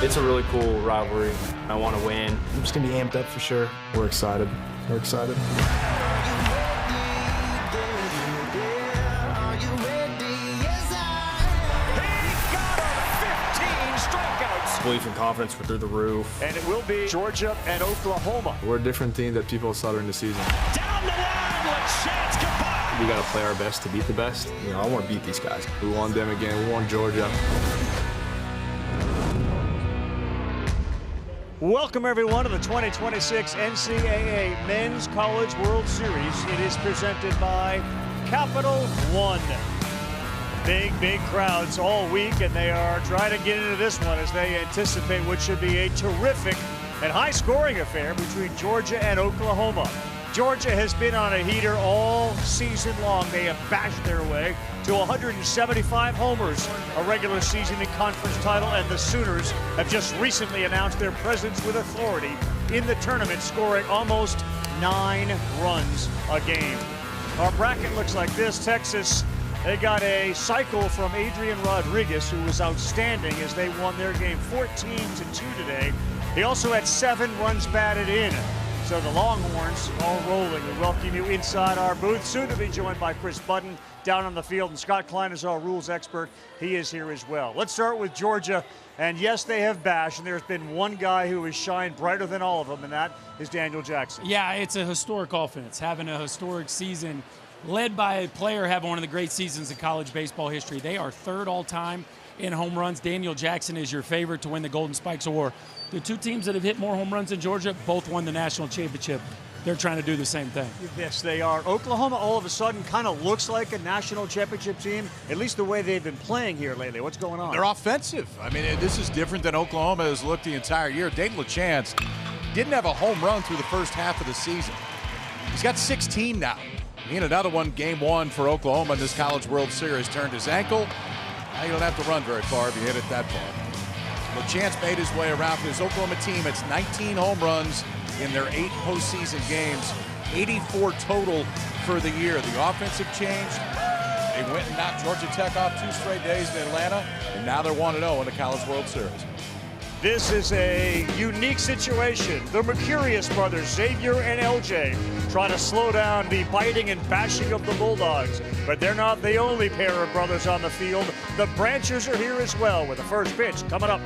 It's a really cool rivalry. I want to win. I'm just going to be amped up for sure. We're excited. We're excited. Belief and confidence were through the roof. And it will be Georgia and Oklahoma. We're a different team that people saw during the season. Down the line, Lachance. We got to play our best to beat the best. I want to beat these guys. We want them again. We want Georgia. Welcome, everyone, to the 2026 NCAA Men's College World Series. It is presented by Capital One. Big crowds all week, and they are trying to get into this one as they anticipate what should be a terrific and high-scoring affair between Georgia and Oklahoma. Georgia has been on a heater all season long. They have bashed their way to 175 homers, a regular season and conference title, and the Sooners have just recently announced their presence with authority in the tournament, scoring almost 9 runs a game. Our bracket looks like this. Texas, they got a cycle from Adrian Rodriguez, who was outstanding as they won their game 14-2 today. He also had 7 runs batted in. So the Longhorns all rolling. We welcome you inside our booth, soon to be joined by Chris Budden down on the field. And Scott Klein is our rules expert. He is here as well. Let's start with Georgia. And yes, they have bashed, and there's been one guy who has shined brighter than all of them, and that is Daniel Jackson. Yeah, it's a historic offense, having a historic season led by a player having one of the great seasons in college baseball history. They are third all-time in home runs. Daniel Jackson is your favorite to win the Golden Spikes Award. The two teams that have hit more home runs than Georgia both won the national championship. They're trying to do the same thing. Yes, they are. Oklahoma all of a sudden kind of looks like a national championship team, at least the way they've been playing here lately. What's going on? They're offensive. I mean, this is different than Oklahoma has looked the entire year. Daniel Lachance didn't have a home run through the first half of the season. He's got 16 now. He had another one, game 1 for Oklahoma in this College World Series. Turned his ankle. Now you don't have to run very far if you hit it that far. Lachance made his way around for this Oklahoma team. It's 19 home runs in their 8 postseason games, 84 total for the year. The offense have changed. They went and knocked Georgia Tech off 2 straight days in Atlanta, and now they're 1-0 in the College World Series. This is a unique situation. The Mercurius brothers, Xavier and LJ, try to slow down the biting and bashing of the Bulldogs. But they're not the only pair of brothers on the field. The Branches are here as well with the first pitch coming up.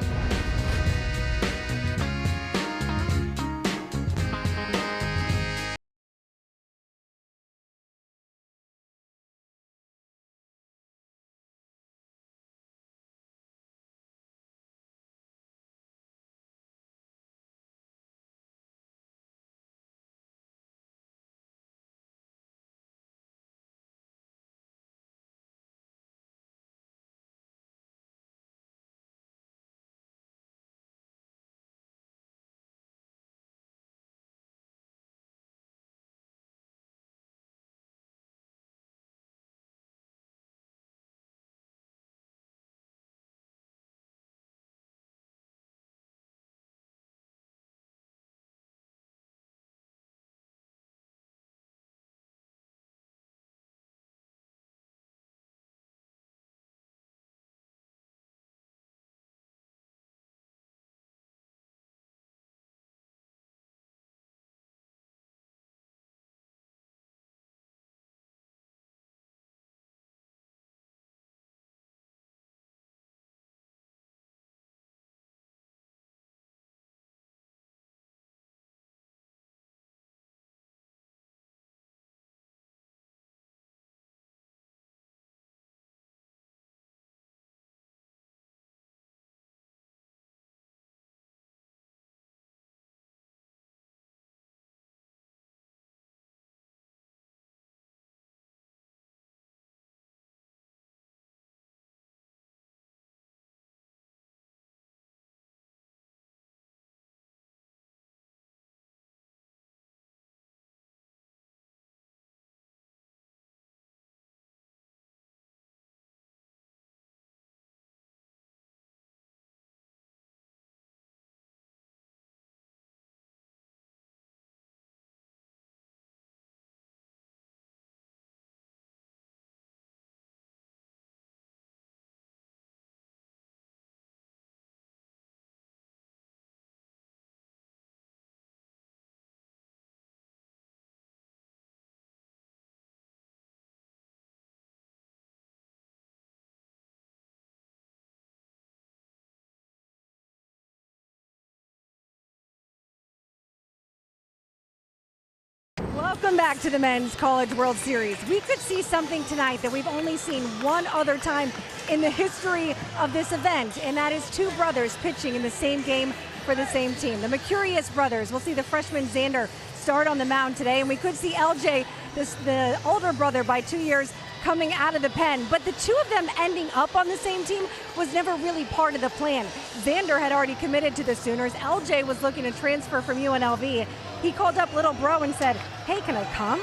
Welcome back to the Men's College World Series. We could see something tonight that we've only seen one other time in the history of this event, and that is two brothers pitching in the same game for the same team. The Mercurius brothers. We'll see the freshman Xander start on the mound today, and we could see LJ, the older brother by 2 years, coming out of the pen. But the two of them ending up on the same team was never really part of the plan. Xander had already committed to the Sooners. LJ was looking to transfer from UNLV. He called up little bro and said, hey, can I come?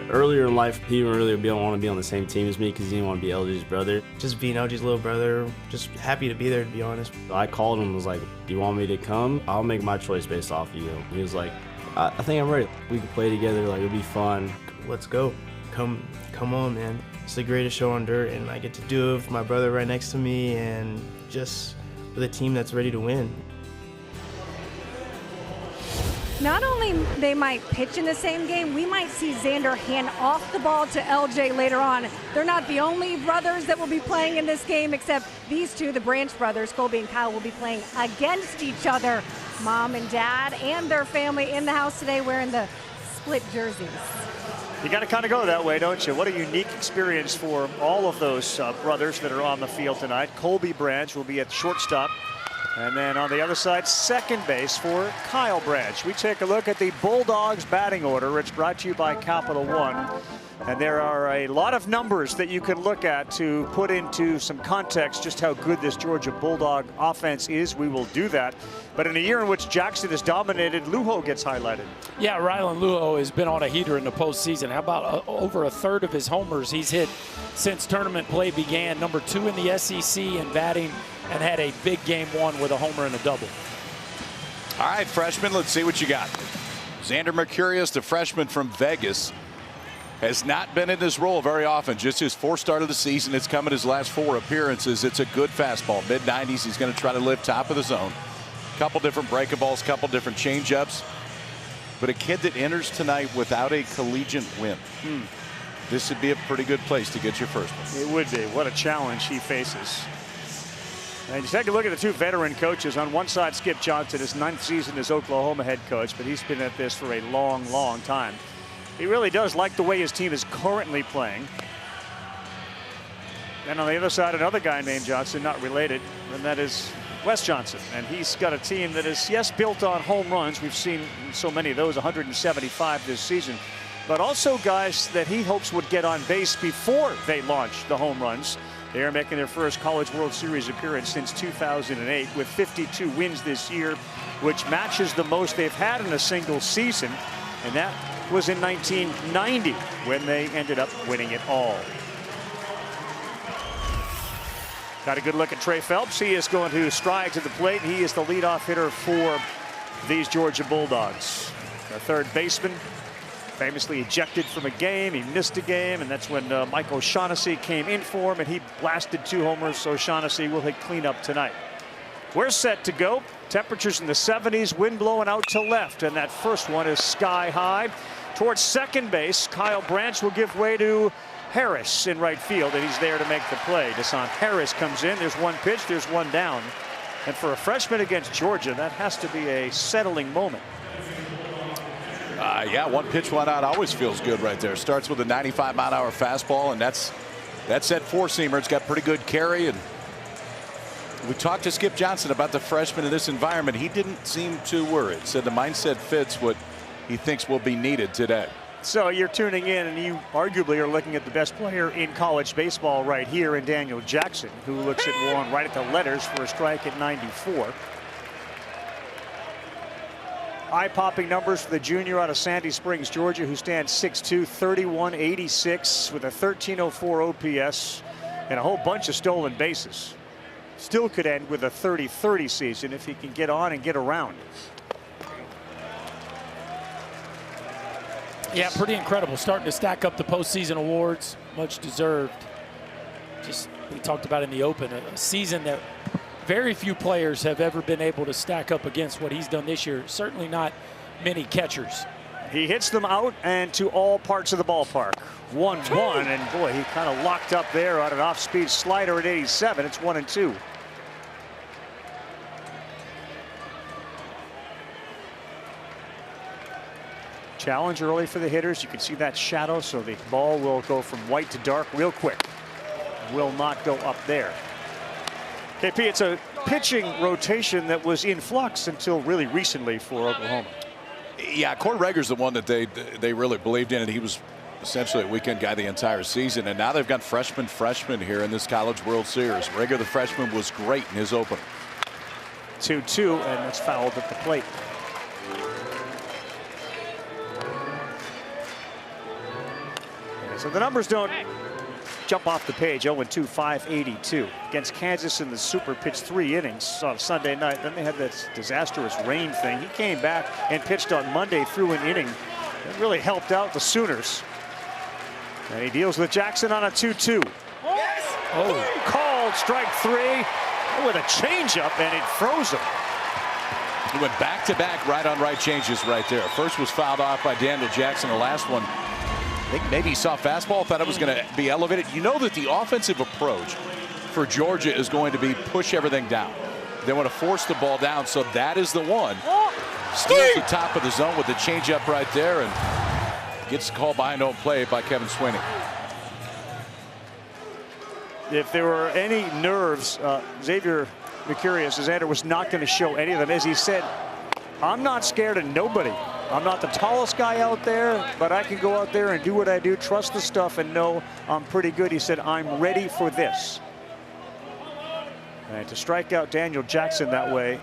Earlier in life, he didn't really want to be on the same team as me because he didn't want to be LJ's brother. Just being LJ's little brother, just happy to be there, to be honest. I called him and was like, do you want me to come? I'll make my choice based off of you. He was like, I think I'm ready. We can play together, like it'll be fun. Let's go. Come on, man. It's the greatest show on dirt, and I get to do it with my brother right next to me and just with a team that's ready to win. Not only they might pitch in the same game, we might see Xander hand off the ball to LJ later on. They're not the only brothers that will be playing in this game, except these two, the Branch brothers, Colby and Kyle, will be playing against each other. Mom and dad and their family in the house today wearing the split jerseys. You got to kind of go that way, don't you? What a unique experience for all of those brothers that are on the field tonight. Colby Branch will be at shortstop. And then on the other side, second base for Kyle Branch. We take a look at the Bulldogs batting order. It's brought to you by Capital One. And there are a lot of numbers that you can look at to put into some context just how good this Georgia Bulldog offense is. We will do that. But in a year in which Jackson has dominated, Lujo gets highlighted. Yeah, Rylan Lujo has been on a heater in the postseason. How about over a third of his homers he's hit since tournament play began. Number 2 in the SEC in batting, and had a big game 1 with a homer and a double. All right, freshman, let's see what you got. Xander Mercurius, the freshman from Vegas, has not been in this role very often. Just his 4th start of the season. It's come in his last 4 appearances. It's a good fastball, mid-90s. He's going to try to live top of the zone. Couple different breakables, couple different changeups. But a kid that enters tonight without a collegiate win. This would be a pretty good place to get your first one. It would be. What a challenge he faces. And you take a look at the two veteran coaches. On one side, Skip Johnson, his 9th season as Oklahoma head coach, but he's been at this for a long, long time. He really does like the way his team is currently playing. And on the other side, another guy named Johnson, not related, and that is Wes Johnson. And he's got a team that is, yes, built on home runs. We've seen so many of those, 175 this season. But also guys that he hopes would get on base before they launch the home runs. They are making their first College World Series appearance since 2008 with 52 wins this year, which matches the most they've had in a single season. And that was in 1990 when they ended up winning it all. Got a good look at Trey Phelps. He is going to stride to the plate. He is the leadoff hitter for these Georgia Bulldogs. Their third baseman, famously ejected from a game. He missed a game, and that's when Mike O'Shaughnessy came in for him, and he blasted 2 homers. So O'Shaughnessy will hit cleanup tonight. We're set to go. Temperatures in the 70s, wind blowing out to left, and that first one is sky high. Towards second base, Kyle Branch will give way to Harris in right field, and he's there to make the play. Deshaun Harris comes in. There's one pitch. There's one down. And for a freshman against Georgia, that has to be a settling moment. Yeah, 1 pitch, 1 out always feels good right there. Starts with a 95-mile-an-hour fastball, and that's that 4-seamer. It's got pretty good carry. And we talked to Skip Johnson about the freshman in this environment. He didn't seem too worried. Said the mindset fits what he thinks will be needed today. So you're tuning in, and you arguably are looking at the best player in college baseball right here in Daniel Jackson, who looks at one right at the letters for a strike at 94. Eye-popping numbers for the junior out of Sandy Springs, Georgia, who stands 6'2", 31-86 with a 1304 OPS and a whole bunch of stolen bases. Still could end with a 30-30 season if he can get on and get around. Yeah, pretty incredible. Starting to stack up the postseason awards, much deserved. Just we talked about in the open, a season that very few players have ever been able to stack up against what he's done this year. Certainly not many catchers. He hits them out and to all parts of the ballpark. 1-1, and boy, he kind of locked up there on an off-speed slider at 87. It's 1-2. challenge early for the hitters. You can see that shadow, so the ball will go from white to dark real quick. Will not go up there. KP, it's a pitching rotation that was in flux until really recently for Oklahoma. Yeah, Court Rager's the one that they really believed in, and he was essentially a weekend guy the entire season. And now they've got freshman here in this College World Series. Rager, the freshman, was great in his opener. 2-2, and it's fouled at the plate. So the numbers don't jump off the page. 0-2, 582 against Kansas in the Super. Pitched 3 innings on Sunday night. Then they had this disastrous rain thing. He came back and pitched on Monday through an inning. That really helped out the Sooners. And he deals with Jackson on a 2-2. Oh, called strike 3 with a changeup, and it froze him. He went back-to-back right-on-right changes right there. First was fouled off by Daniel Jackson. The last one, I think maybe he saw fastball, thought it was going to be elevated. You know that the offensive approach for Georgia is going to be push everything down. They want to force the ball down, so that is the one. Steals the top of the zone with the changeup right there and gets called behind home plate by Kevin Sweeney. If there were any nerves, Xavier Mercurius, Xander, was not going to show any of them. As he said, I'm not scared of nobody. I'm not the tallest guy out there, but I can go out there and do what I do, trust the stuff, and know I'm pretty good. He said, I'm ready for this. And to strike out Daniel Jackson that way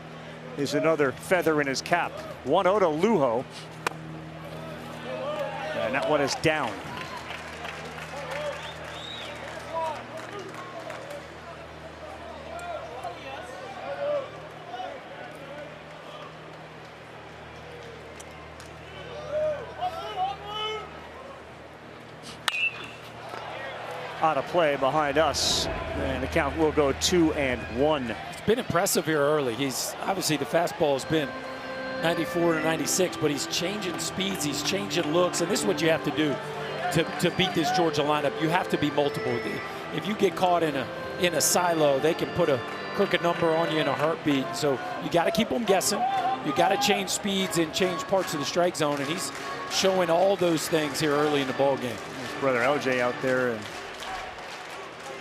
is another feather in his cap. 1-0 to Lujo. And that one is down. Out of play behind us, and the count will go 2-1. It's been impressive here early. He's obviously, the fastball has been 94 to 96, but he's changing speeds, he's changing looks, and this is what you have to do to beat this Georgia lineup. You have to be multiple. If you get caught in a silo, they can put a crooked number on you in a heartbeat. So you got to keep them guessing. You got to change speeds and change parts of the strike zone, and he's showing all those things here early in the ball game. His brother LJ out there and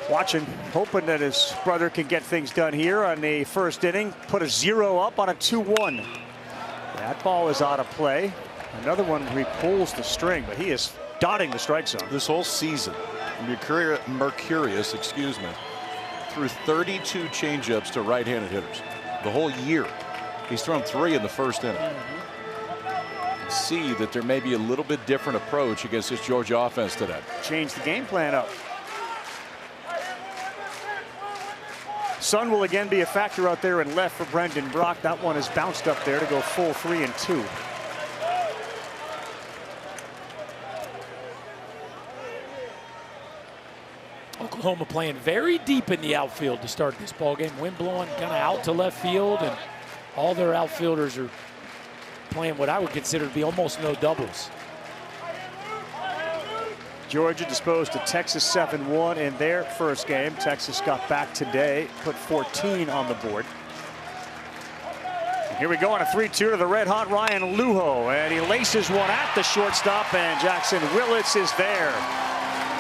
watching, hoping that his brother can get things done here on the first inning. Put a 0 up on a 2-1. That ball is out of play. Another one, he pulls the string, but he is dotting the strike zone. This whole season, Mercurius, excuse me, threw 32 changeups to right-handed hitters. The whole year, he's thrown 3 in the first inning. See that there may be a little bit different approach against this Georgia offense today. Change the game plan up. Sun will again be a factor out there in left for Brendan Brock. That one is bounced up there to go full 3-2. Oklahoma playing very deep in the outfield to start this ball game. Wind blowing kind of out to left field, and all their outfielders are playing what I would consider to be almost no doubles. Georgia disposed to Texas 7-1 in their first game. Texas got back today, put 14 on the board. And here we go on a 3-2 to the red-hot Ryan Lujo, and he laces one at the shortstop, and Jackson Willits is there.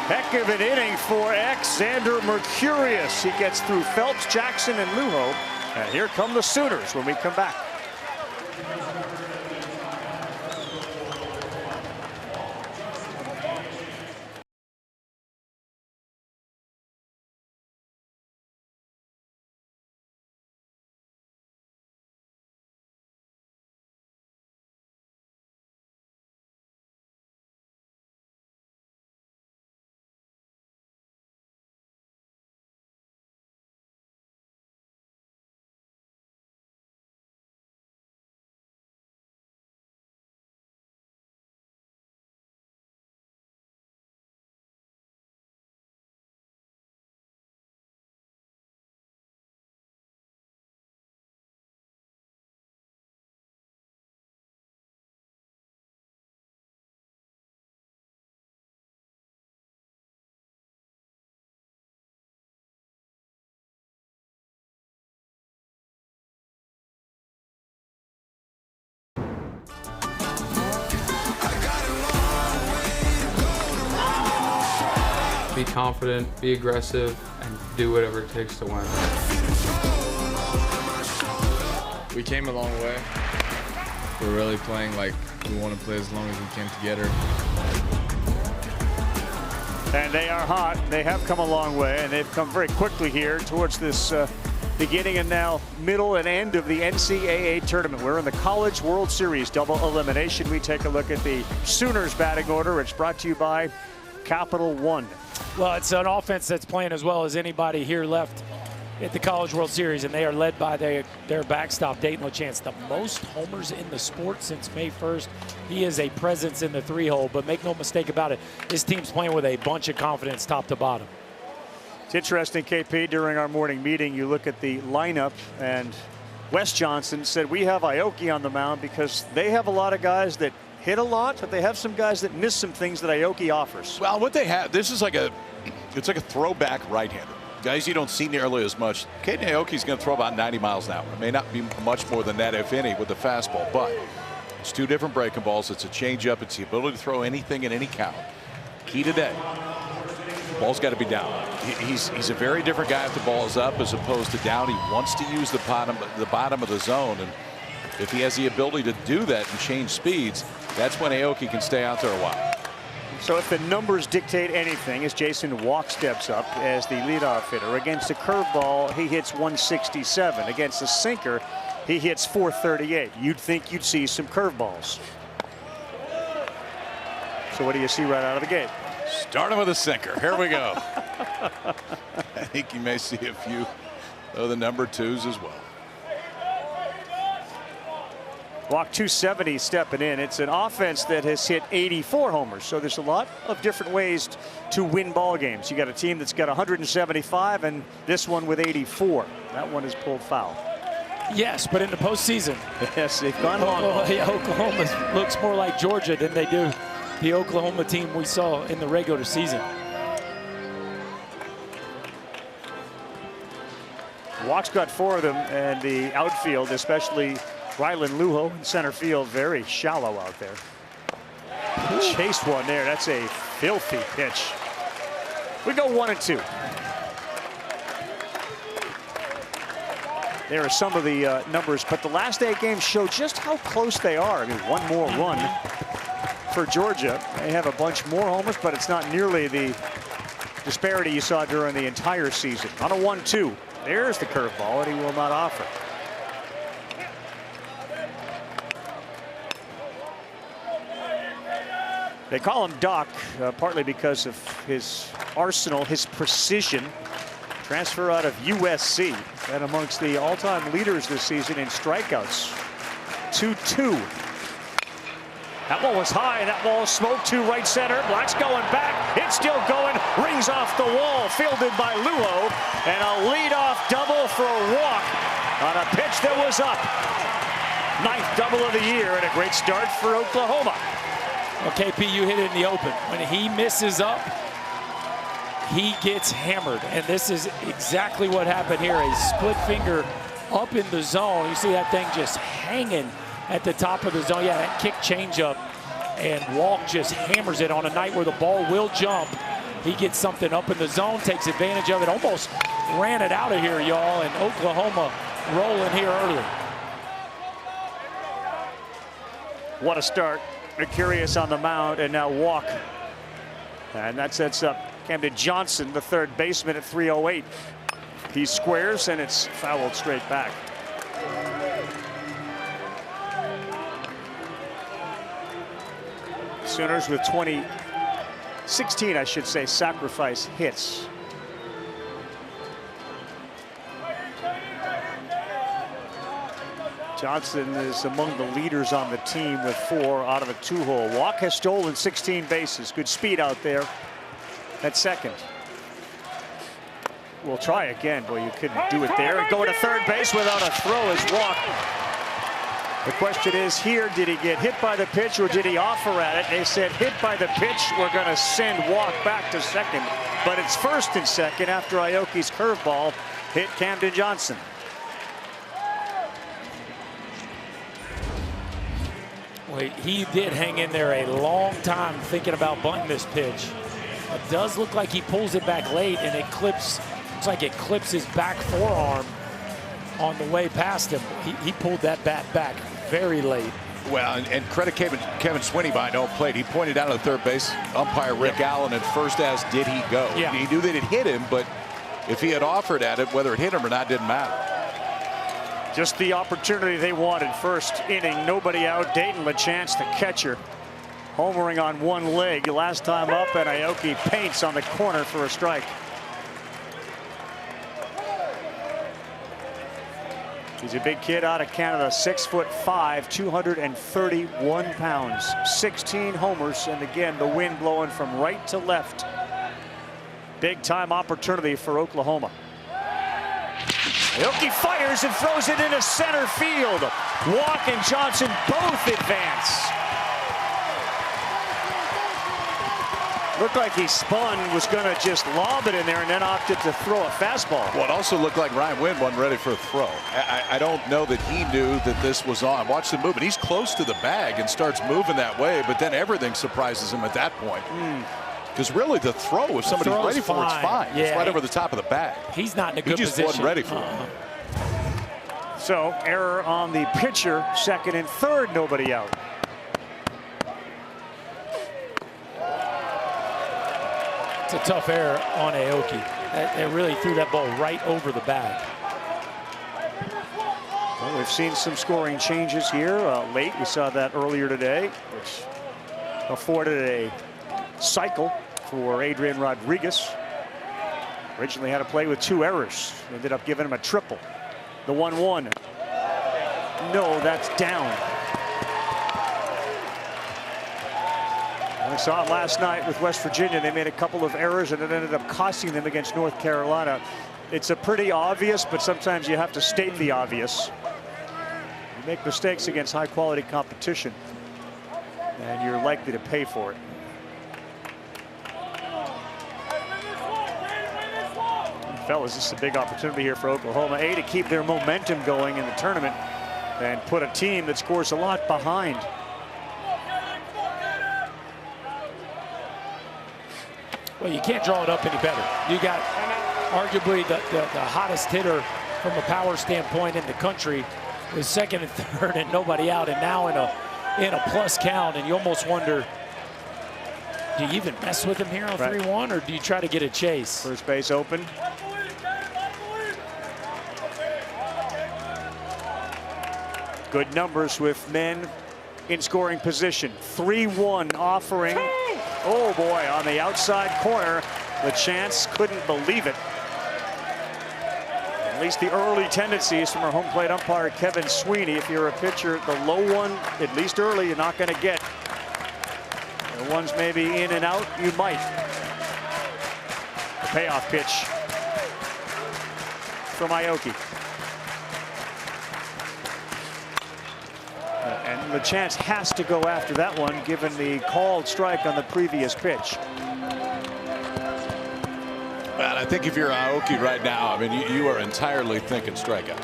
Heck of an inning for Xander Mercurius. He gets through Phelps, Jackson, and Lujo. And here come the Sooners when we come back. Be confident, be aggressive, and do whatever it takes to win. We came a long way. We're really playing like we want to play as long as we can together. And they are hot. They have come a long way, and they've come very quickly here towards this beginning and now middle and end of the NCAA tournament. We're in the College World Series double elimination. We take a look at the Sooners batting order. It's brought to you by Capital One. Well, it's an offense that's playing as well as anybody here left at the College World Series, and they are led by their backstop, Dayton LaChance, the most homers in the sport since May 1st. He is a presence in the 3-hole, but make no mistake about it, this team's playing with a bunch of confidence top to bottom. It's interesting, KP, during our morning meeting, you look at the lineup, and Wes Johnson said we have Aoki on the mound because they have a lot of guys that hit a lot, but they have some guys that miss some things that Aoki offers. Well, what they have, this is like it's like a throwback right-hander. Guys you don't see nearly as much. Caden Aoki's going to throw about 90 miles an hour. It may not be much more than that, if any, with the fastball, but it's two different breaking balls. It's a changeup. It's the ability to throw anything in any count. Key today, the ball's got to be down. He's a very different guy if the ball is up as opposed to down. He wants to use the bottom of the zone, and if he has the ability to do that and change speeds, that's when Aoki can stay out there a while. So if the numbers dictate anything, as Jason Walk steps up as the leadoff hitter. Against a curveball, he hits 167. Against a sinker, he hits 438. You'd think you'd see some curveballs. So what do you see right out of the gate? Starting with a sinker. Here we go. I think you may see a few of the number 2s as well. Walk 270 stepping in. It's an offense that has hit 84 homers. So there's a lot of different ways to win ball games. You got a team that's got 175 and this one with 84. That one is pulled foul. Yes, but in the postseason. Yes, they've gone long. Oklahoma looks more like Georgia than they do the Oklahoma team we saw in the regular season. Walk's got 4 of them, and the outfield, especially Rylan Luho in center field, very shallow out there. Chased one there. That's a filthy pitch. We go 1-2. There are some of the numbers, but the last 8 games show just how close they are. I mean, one more run for Georgia. They have a bunch more homers, but it's not nearly the disparity you saw during the entire season. On a 1-2, there's the curveball, and he will not offer. They call him Doc, partly because of his arsenal, his precision. Transfer out of USC, and amongst the all-time leaders this season in strikeouts. 2-2. That ball was high. That ball smoked to right center. Black's going back. It's still going. Rings off the wall. Fielded by Luho. And a leadoff double for Walk on a pitch that was up. 9th double of the year, and a great start for Oklahoma. Well, KP, you hit it in the open. When he misses up, he gets hammered. And this is exactly what happened here. A split finger up in the zone. You see that thing just hanging at the top of the zone. Yeah, that kick changeup. And Walk just hammers it on a night where the ball will jump. He gets something up in the zone, takes advantage of it. Almost ran it out of here, y'all. And Oklahoma rolling here early. What a start. Mercurius on the mound, and now Walk. And that sets up Camden Johnson, the third baseman, at 308. He squares, and it's fouled straight back. Sooners with 16, I should say, sacrifice hits. Johnson is among the leaders on the team with 4 out of a 2-hole. Walk has stolen 16 bases. Good speed out there at second. We'll try again. Boy, you couldn't do it there. And going to third base without a throw is Walk. The question is here, did he get hit by the pitch or did he offer at it? They said hit by the pitch. We're going to send Walk back to second. But it's first and second after Aoki's curveball hit Camden Johnson. Well, he did hang in there a long time thinking about bunting this pitch. It does look like he pulls it back late, and it clips. Looks like it clips his back forearm on the way past him. He pulled that bat back very late. Well, and credit Kevin Swinney behind home plate. He pointed out to the third base umpire Rick Allen at first as did he go. Yeah. He knew that it hit him, but if he had offered at it, whether it hit him or not didn't matter. Just the opportunity they wanted. First inning, nobody out. Dayton LaChance, the catcher, homering on one leg. Last time up, and Aoki paints on the corner for a strike. He's a big kid out of Canada, 6'5", 231 pounds, 16 homers, and again the wind blowing from right to left. Big time opportunity for Oklahoma. Aoki fires and throws it into center field. Walk and Johnson both advance. Looked like he spun, was going to just lob it in there, and then opted to throw a fastball. Well, it also looked like Ryan Wynn wasn't ready for a throw. I don't know that he knew that this was on. Watch the movement. He's close to the bag and starts moving that way, but then everything surprises him at that point. Because really the throw, if somebody's ready for it, it's fine. Yeah, it's right over the top of the bag. He's not in a good position. He just wasn't ready for it. So error on the pitcher, second and third, nobody out. It's a tough error on Aoki. It really threw that ball right over the bag. Well, we've seen some scoring changes here late. We saw that earlier today, which afforded a cycle for Adrian Rodriguez. Originally had to play with 2 errors. Ended up giving him a triple. The 1-1. No, that's down. We saw it last night with West Virginia. They made a couple of errors, and it ended up costing them against North Carolina. It's a pretty obvious, but sometimes you have to state the obvious. You make mistakes against high-quality competition, and you're likely to pay for it. Fellas, this is a big opportunity here for Oklahoma. A, to keep their momentum going in the tournament and put a team that scores a lot behind. Well, you can't draw it up any better. You got arguably the hottest hitter from a power standpoint in the country with second and third and nobody out, and now in a plus count, and you almost wonder, do you even mess with him here on 3-1, or do you try to get a chase? First base open. Good numbers with men in scoring position. 3-1 offering. Oh boy, on the outside corner. LaChance couldn't believe it. At least the early tendencies from our home plate umpire Kevin Swinney. If you're a pitcher, the low one, at least early, you're not going to get. The ones maybe in and out, you might. The payoff pitch from Aoki. And LaChance has to go after that one, given the called strike on the previous pitch. Well, I think if you're Aoki right now, I mean, you are entirely thinking strikeout.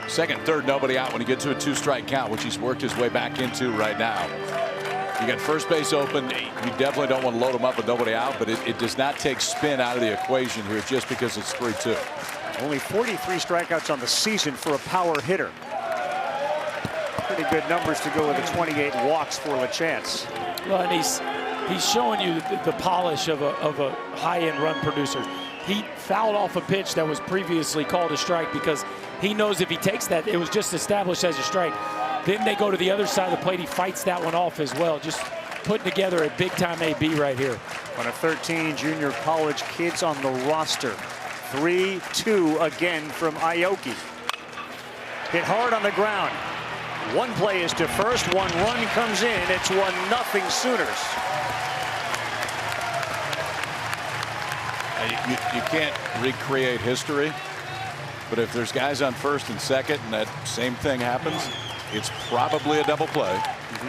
Second, third, nobody out when you get to a 2-strike count, which he's worked his way back into right now. You got first base open. You definitely don't want to load him up with nobody out, but it does not take spin out of the equation here just because it's 3-2. Only 43 strikeouts on the season for a power hitter. Pretty good numbers to go with the 28 walks for LaChance. Well, and he's showing you the polish of a high-end run producer. He fouled off a pitch that was previously called a strike because he knows if he takes that, it was just established as a strike. Then they go to the other side of the plate. He fights that one off as well. Just putting together a big-time AB right here. One of 13 junior college kids on the roster. 3-2 again from Aoki. Hit hard on the ground. One play is to first, one run comes in. It's 1-0 Sooners. You can't recreate history, but if there's guys on first and second and that same thing happens, it's probably a double play,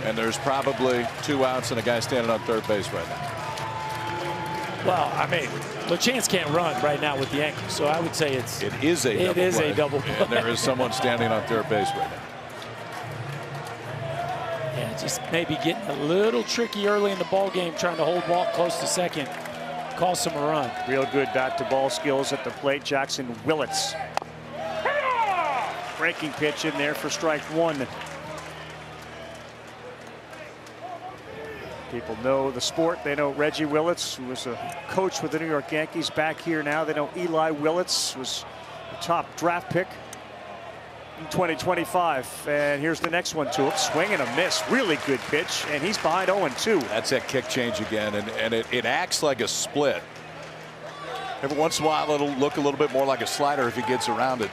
and there's probably 2 outs and a guy standing on third base right now. Well, I mean, LaChance can't run right now with the ankle, so I would say it is a double play. And there is someone standing on third base right now. Yeah, just maybe getting a little tricky early in the ball game, trying to hold walk close to second. cost him a run. Real good bat-to-ball skills at the plate. Jackson Willits. Breaking pitch in there for strike one. People know the sport. They know Reggie Willits, who was a coach with the New York Yankees, back here now. They know Eli Willits was the top draft pick in 2025. And here's the next one to him. Swing and a miss. Really good pitch. And he's behind 0-2. That's that kick change again. And it acts like a split. Every once in a while, it'll look a little bit more like a slider if he gets around it.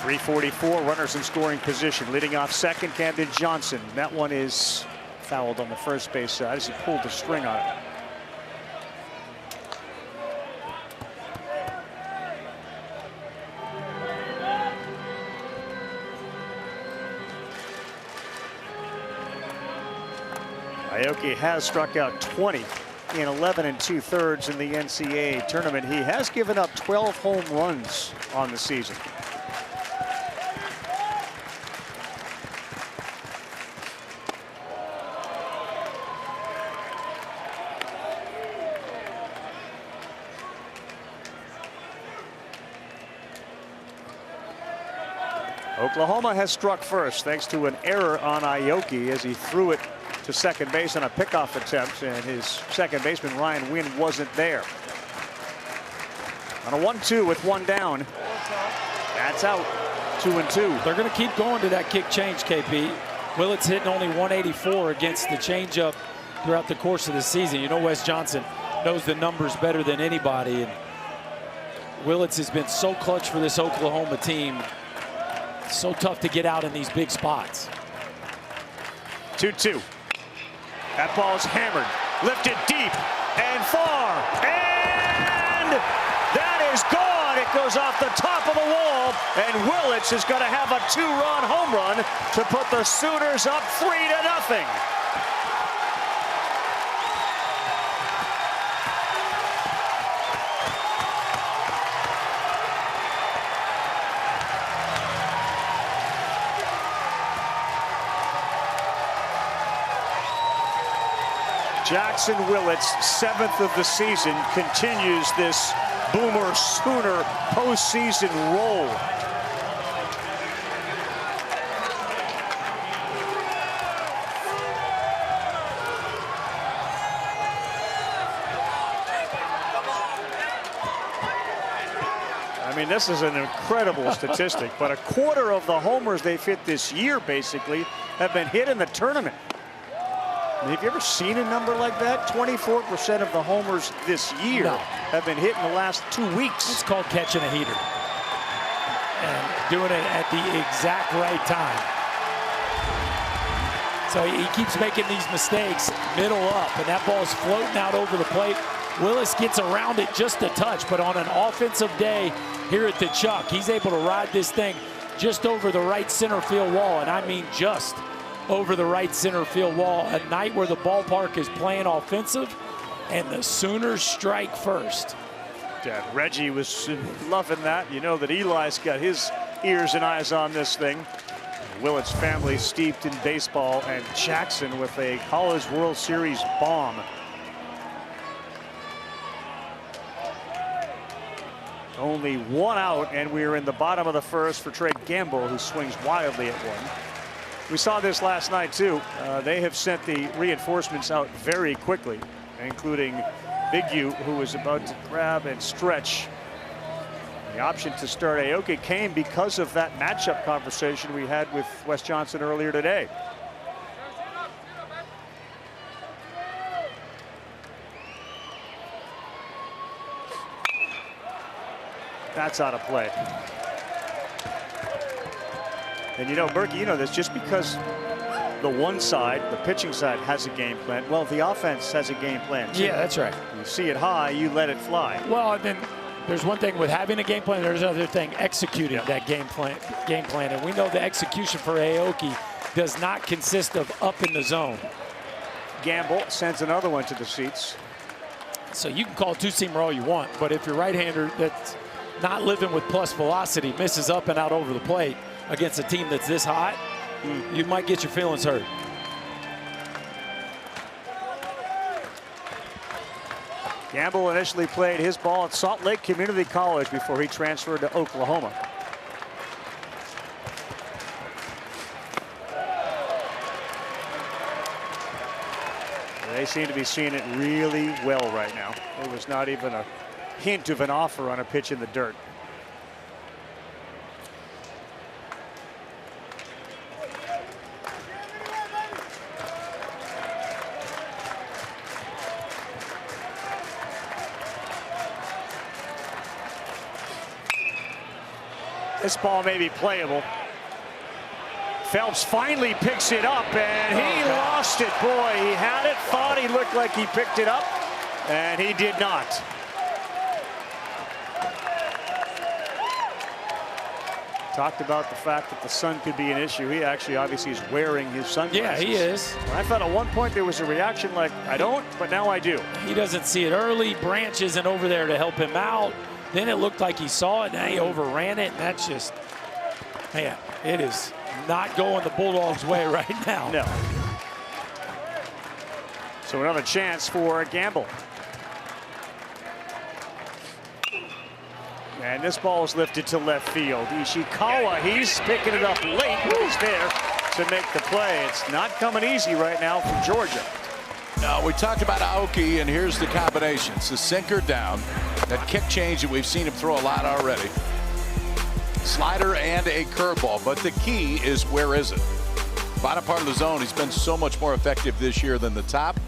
.344, runners in scoring position. Leading off second, Camden Johnson. That one is fouled on the first base side as he pulled the string on it. Aoki has struck out 20 in 11 2/3 in the NCAA tournament. He has given up 12 home runs on the season. Oklahoma has struck first thanks to an error on Aoki as he threw it to second base on a pickoff attempt, and his second baseman Ryan Wynn wasn't there. On a 1-2 with one down. That's out. 2-2. They're going to keep going to that kick change, KP. Willits hitting only 184 against the changeup throughout the course of the season. You know, Wes Johnson knows the numbers better than anybody, and Willits has been so clutch for this Oklahoma team. So tough to get out in these big spots. 2-2. That ball is hammered, lifted deep and far, and that is gone. It goes off the top of the wall, and Willits is going to have a 2-run home run to put the Sooners up 3-0. Jackson Willits, 7th of the season, continues this Boomer Sooner postseason roll. I mean, this is an incredible statistic, but a quarter of the homers they've hit this year basically have been hit in the tournament. Have you ever seen a number like that? 24% of the homers this year have been hit in the last 2 weeks. It's called catching a heater. And doing it at the exact right time. So he keeps making these mistakes middle up, and that ball is floating out over the plate. Willis gets around it just a touch, but on an offensive day here at the Chuck, he's able to ride this thing just over the right center field wall, and I mean just over the right center field wall. A night where the ballpark is playing offensive and the Sooners strike first. Yeah, Reggie was loving that. You know that Eli's got his ears and eyes on this thing. Willits' family steeped in baseball, and Jackson with a College World Series bomb. Only one out, and we're in the bottom of the first for Trey Gamble, who swings wildly at one. We saw this last night, too. They have sent the reinforcements out very quickly, including Big U, who was about to grab and stretch. The option to start Aoki came because of that matchup conversation we had with Wes Johnson earlier today. That's out of play. And you know, Berkey, you know this, just because the one side, the pitching side, has a game plan, well, the offense has a game plan too. Yeah, that's right. You see it high, you let it fly. Well, and then there's one thing with having a game plan, there's another thing executing that game plan. And we know the execution for Aoki does not consist of up in the zone. Gamble sends another one to the seats. So you can call two-seamer all you want, but if your right-hander that's not living with plus velocity misses up and out over the plate against a team that's this hot, you might get your feelings hurt. Gamble initially played his ball at Salt Lake Community College before he transferred to Oklahoma. They seem to be seeing it really well right now. There was not even a hint of an offer on a pitch in the dirt. This ball may be playable. Phelps finally picks it up, and he lost it. Boy, he had it, thought he looked like he picked it up, and he did not. Talked about the fact that the sun could be an issue. He actually obviously is wearing his sunglasses. Yeah, he is. I thought at one point there was a reaction like, I don't, but now I do. He doesn't see it early. Branch isn't over there to help him out. Then it looked like he saw it, and he overran it, and that's just, man, it is not going the Bulldogs' way right now. No. So another chance for Gamble. And this ball is lifted to left field. Ishikawa, he's picking it up late, but he's there to make the play. It's not coming easy right now from Georgia. Now, we talked about Aoki, and here's the combination. It's the sinker down, that kick change that we've seen him throw a lot already. Slider and a curveball, but the key is where is it? Bottom part of the zone, he's been so much more effective this year than the top.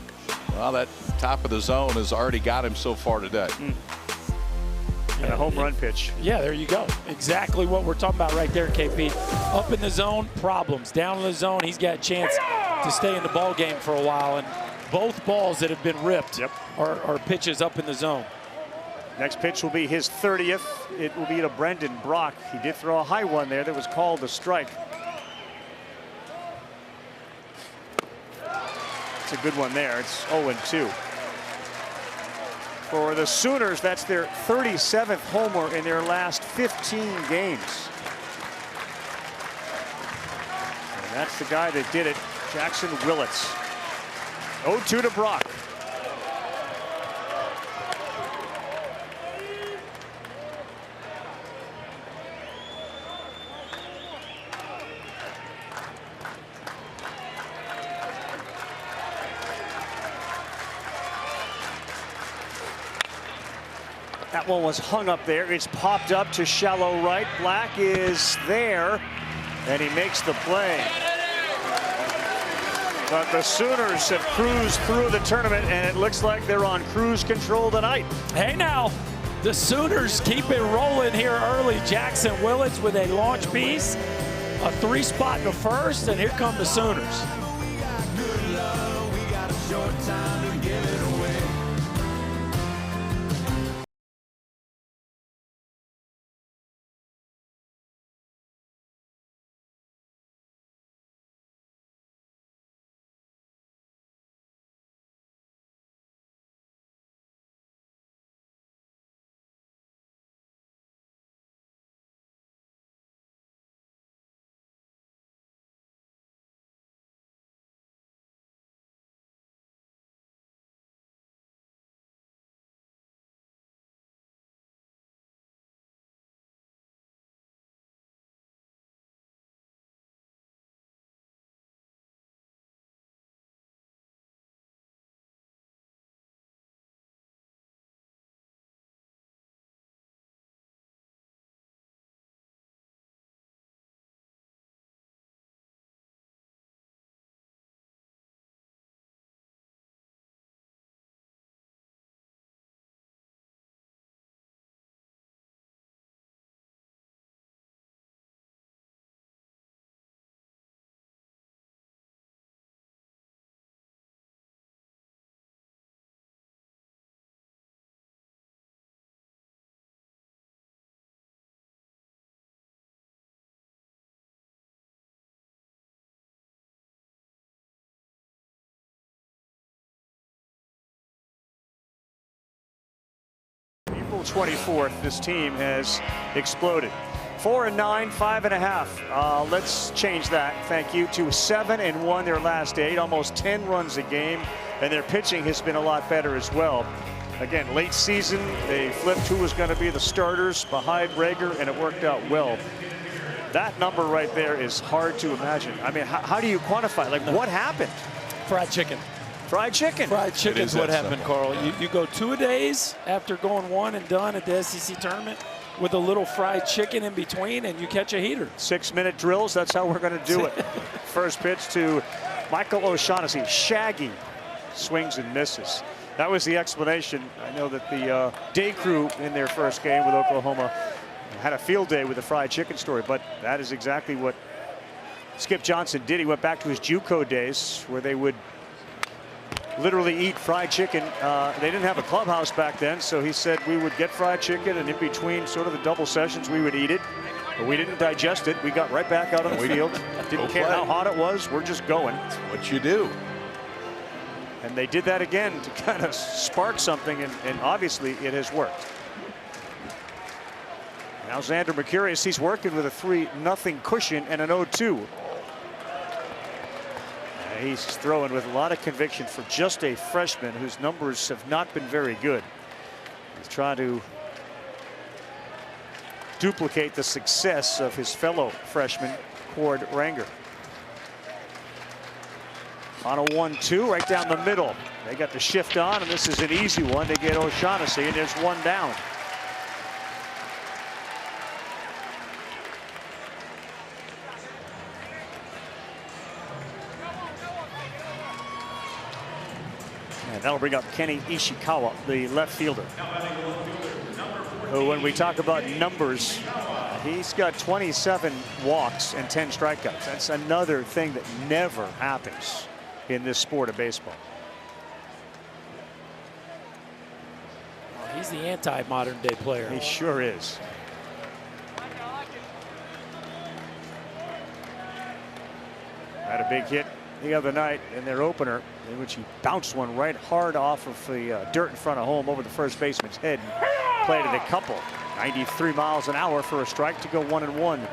Well, that top of the zone has already got him so far today. And a home run pitch. Yeah, there you go. Exactly what we're talking about right there, KP. Up in the zone, problems. Down in the zone, he's got a chance to stay in the ball game for a while. And both balls that have been ripped are pitches up in the zone. Next pitch will be his 30th. It will be to Brendan Brock. He did throw a high one there that was called a strike. It's a good one there. It's 0-2. For the Sooners, that's their 37th homer in their last 15 games. And that's the guy that did it, Jackson Willits. 0-2 to Brock. That one was hung up there. It's popped up to shallow right. Black is there, and he makes the play. But the Sooners have cruised through the tournament, and it looks like they're on cruise control tonight. Hey now, the Sooners keep it rolling here early. Jackson Willits with a launch piece, a 3-spot in the first, and here come the Sooners. April 24th, this team has exploded. 4 and 9, 5.5. Let's change that. Thank you. To 7 and 1 their last 8, almost 10 runs a game, and their pitching has been a lot better as well. Again, late season, they flipped who was going to be the starters behind Rager, and it worked out well. That number right there is hard to imagine. I mean, how do you quantify? Like, what happened? Fried chicken. Fried chicken. Fried chicken is what happened, Carl. You go 2-a-days after going 1 and done at the SEC tournament with a little fried chicken in between, and you catch a heater. 6-minute drills, that's how we're going to do it. First pitch to Michael O'Shaughnessy. Shaggy swings and misses. That was the explanation. I know that the day crew in their first game with Oklahoma had a field day with the fried chicken story, but that is exactly what Skip Johnson did. He went back to his JUCO days where they would literally eat fried chicken. They didn't have a clubhouse back then, so he said we would get fried chicken, and in between sort of the double sessions we would eat it. But we didn't digest it. We got right back out on the field. Didn't care how hot it was. We're just going. That's what you do. And they did that again to kind of spark something, and obviously it has worked. Now Xander Mercurius, he's working with a 3-0 cushion and an 0-2. He's throwing with a lot of conviction for just a freshman whose numbers have not been very good. He's trying to duplicate the success of his fellow freshman, Cord Ranger. On a 1-2 right down the middle. They got the shift on, and this is an easy one. They get O'Shaughnessy, and there's one down. And that'll bring up Kenny Ishikawa, the left fielder. Who, when we talk about numbers, he's got 27 walks and 10 strikeouts. That's another thing that never happens in this sport of baseball. Well, he's the anti-modern day player. He sure is. Had a big hit the other night in their opener, in which he bounced one right hard off of the dirt in front of home over the first baseman's head. Played it a couple. 93 miles an hour for a strike to go 1-1.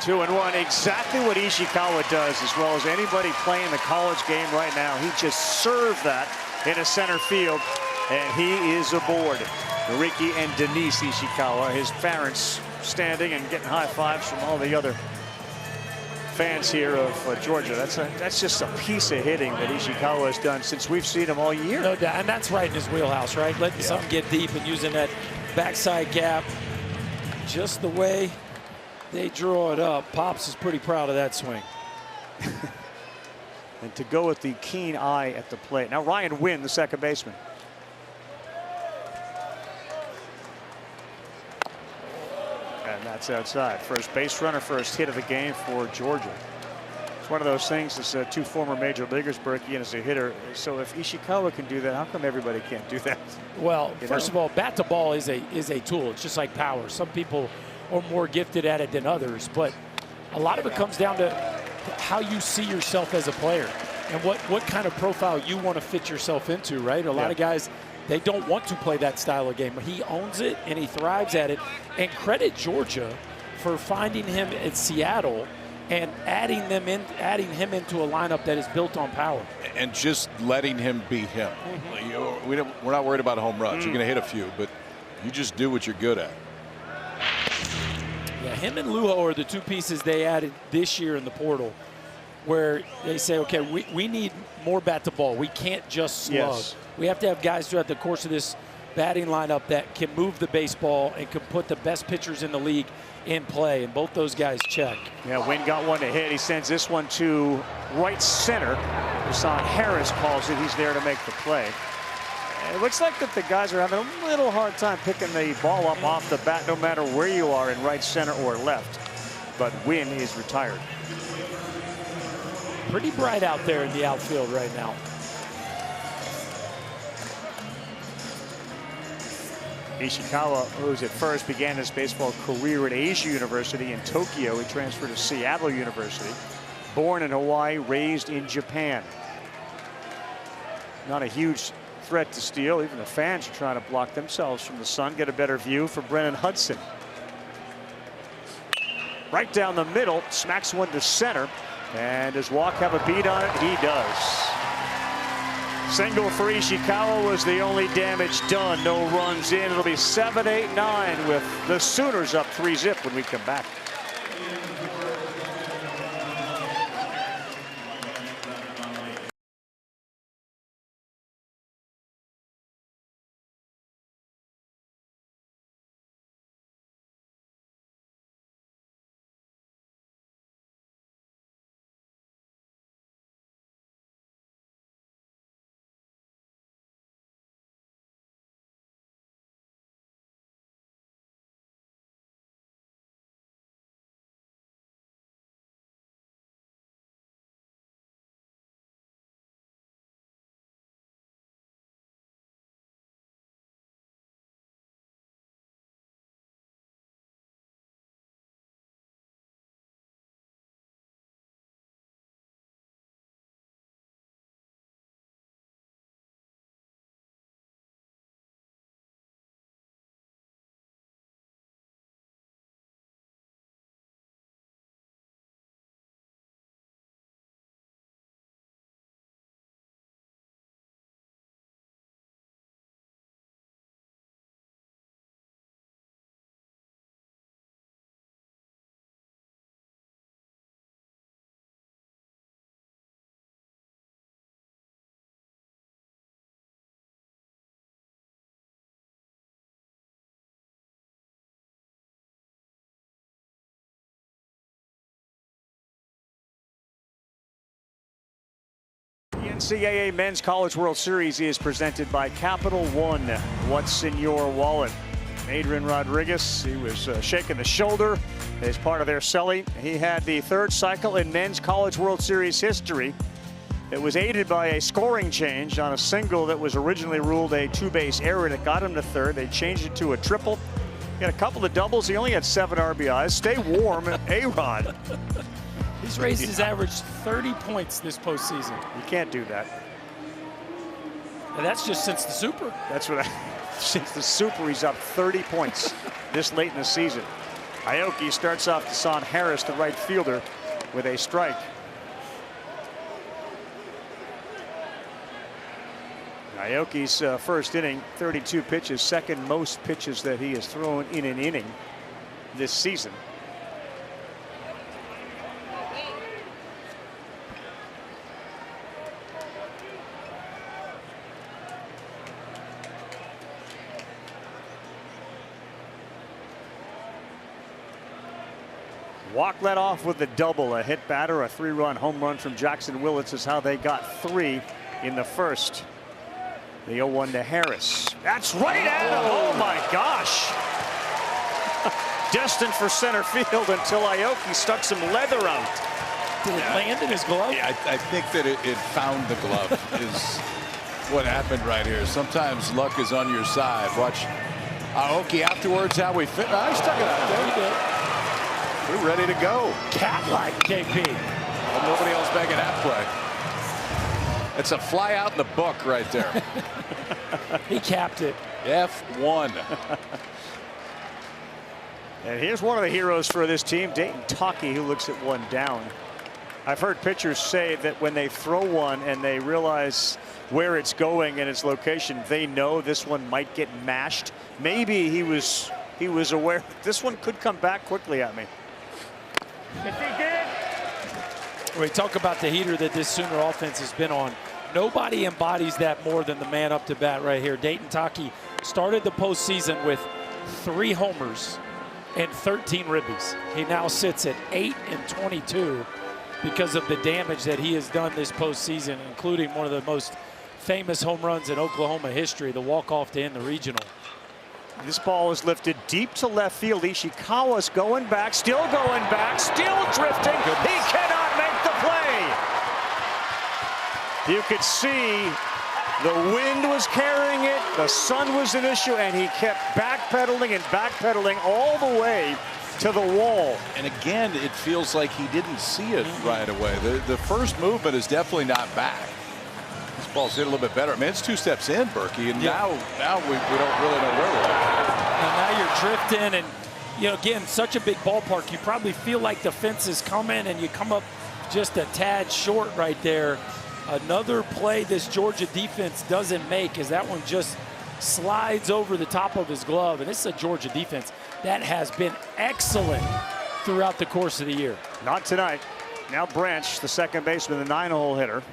Two and one, exactly what Ishikawa does as well as anybody playing the college game right now. He just served that in a center field, and he is aboard. Ricky and Denise Ishikawa, his parents standing and getting high fives from all the other fans here of Georgia. That's just a piece of hitting that Ishikawa has done since we've seen him all year. No doubt, and that's right in his wheelhouse, right? Letting something get deep and using that backside gap just the way they draw it up. Pops is pretty proud of that swing. And to go with the keen eye at the plate. Now Ryan Wynn, the second baseman. And that's outside. First base runner, first hit of the game for Georgia. It's one of those things, as two former major leaguers, Berkey, and as a hitter. So if Ishikawa can do that, how come everybody can't do that? Well, first of all, bat to ball is a tool. It's just like power. Some people are more gifted at it than others, but a lot of it comes down to how you see yourself as a player and what kind of profile you want to fit yourself into, right? A lot of guys, they don't want to play that style of game, but he owns it and he thrives at it. And credit Georgia for finding him at Seattle and adding him into a lineup that is built on power. And just letting him be him. We're not worried about home runs. You're going to hit a few, but you just do what you're good at. Yeah, him and Lujo are the two pieces they added this year in the portal, where they say, okay, we need more bat to ball. We can't just slug. Yes. We have to have guys throughout the course of this batting lineup that can move the baseball and can put the best pitchers in the league in play, and both those guys check. Yeah, Wynn got one to hit. He sends this one to right center. Hassan Harris calls it. He's there to make the play. It looks like that the guys are having a little hard time picking the ball up off the bat, no matter where you are in right center or left. but Wynn is retired. Pretty bright out there in the outfield right now. Ishikawa, who's at first began his baseball career at Asia University in Tokyo. He transferred to Seattle University. Born in Hawaii, raised in Japan. Not a huge threat to steal. Even the fans are trying to block themselves from the sun. Get a better view for Brennan Hudson. Right down the middle, smacks one to center. And does Walk have a beat on it? He does. Single for Ishikawa was the only damage done. No runs in. It'll be 7-8-9 with the Sooners up 3-zip when we come back. The NCAA Men's College World Series is presented by Capital One. What's in your wallet? Adrian Rodriguez, he was shaking the shoulder as part of their selling. He had the third cycle in Men's College World Series history. It was aided by a scoring change on a single that was originally ruled a two-base error that got him to third. They changed it to a triple. He had a couple of doubles. He only had 7 RBIs. Stay warm, A-Rod. He's raised his average 30 points this postseason. You can't do that. And that's just since the Super. That's what since the Super, he's up 30 points this late in the season. Aoki starts off to Son Harris, the right fielder, with a strike. Aoki's first inning, 32 pitches, second most pitches that he has thrown in an inning this season. Walk led off with the double, a hit batter, a 3-run home run from Jackson Willits is how they got 3 in the first. The 0-1 to Harris. That's right at him. Oh my gosh. Destined for center field until Aoki stuck some leather out. Did it land in his glove? Yeah, I think that it found the glove is what happened right here. Sometimes luck is on your side. Watch Aoki afterwards how we fit. I stuck it out there. He did. We're ready to go. Cat-like, KP. Well, nobody else making that play. It's a fly out in the book right there. He capped it. F1. And here's one of the heroes for this team, Dayton Taki, who looks at one down. I've heard pitchers say that when they throw one and they realize where it's going and its location, they know this one might get mashed. Maybe he was aware this one could come back quickly at me. We talk about the heater that this Sooner offense has been on. Nobody embodies that more than the man up to bat right here. Dayton Taki started the postseason with 3 homers and 13 ribbies. He now sits at 8-22 because of the damage that he has done this postseason, including one of the most famous home runs in Oklahoma history, the walk-off to end the regional. This ball is lifted deep to left field. Ishikawa's going back, still drifting. He cannot make the play. You could see the wind was carrying it, the sun was an issue, and he kept backpedaling all the way to the wall. And again, it feels like he didn't see it right away. The first movement is definitely not back. This ball's hit a little bit better. I mean, it's 2 steps in, Berkey, and now we don't really know where we're at. And now you're drifting, and again, such a big ballpark. You probably feel like the fence is coming, and you come up just a tad short right there. Another play this Georgia defense doesn't make is that one just slides over the top of his glove. And this is a Georgia defense that has been excellent throughout the course of the year. Not tonight. Now Branch, the second baseman, the 9-hole hitter.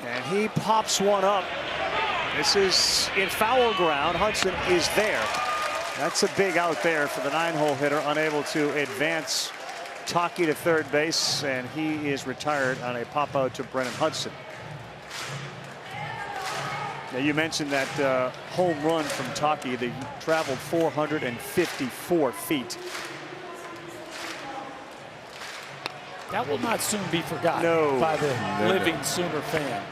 And he pops one up. This is in foul ground. Hudson is there. That's a big out there for the 9-hole hitter, unable to advance Taki to third base, and he is retired on a pop out to Brennan Hudson. Now you mentioned that home run from Taki. They traveled 454 feet. That will not soon be forgotten by the living Sooner fan.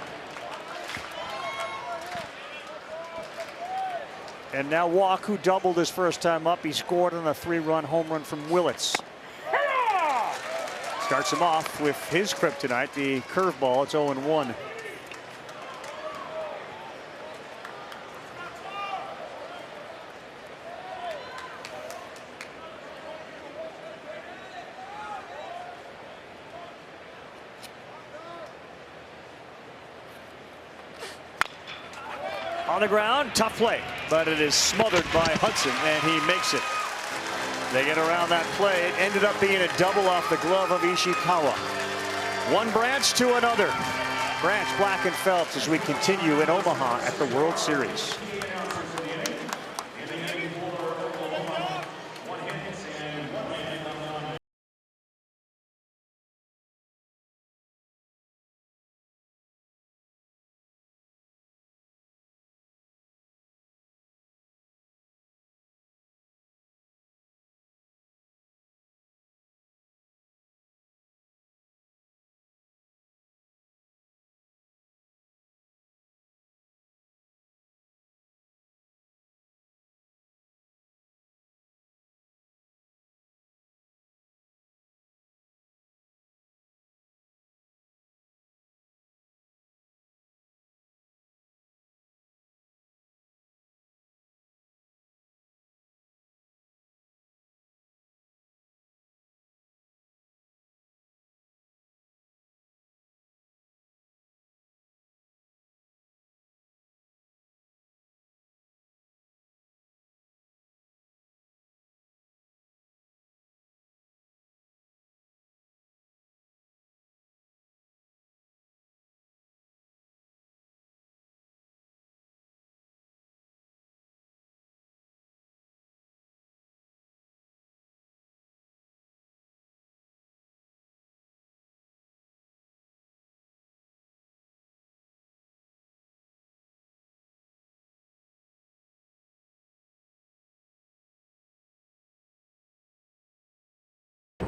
And now Walk, who doubled his first time up, he scored on a 3-run home run from Willits. Starts him off with his kryptonite, the curveball. It's 0-1. On the ground, tough play, but it is smothered by Hudson, and he makes it. They get around that play. It ended up being a double off the glove of Ishikawa. One Branch to another. Branch, Black, and Phelps as we continue in Omaha at the World Series.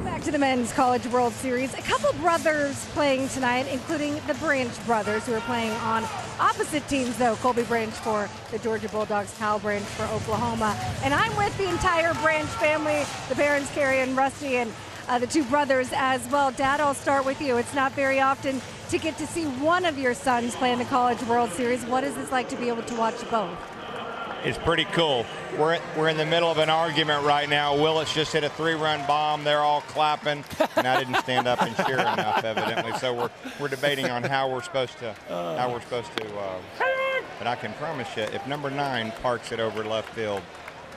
Back to the Men's College World Series. A couple brothers playing tonight, including the Branch brothers, who are playing on opposite teams, though. Colby Branch for the Georgia Bulldogs, Kyle Branch for Oklahoma. And I'm with the entire Branch family, the parents, Carrie and Rusty, and the two brothers as well. Dad, I'll start with you. It's not very often to get to see one of your sons play in the College World Series. What is this like to be able to watch both? It's pretty cool. We're in the middle of an argument right now. Willits just hit a 3-run bomb. They're all clapping, and I didn't stand up and cheer enough, evidently. So we're debating on how we're supposed to. But I can promise you, if number 9 parks it over left field,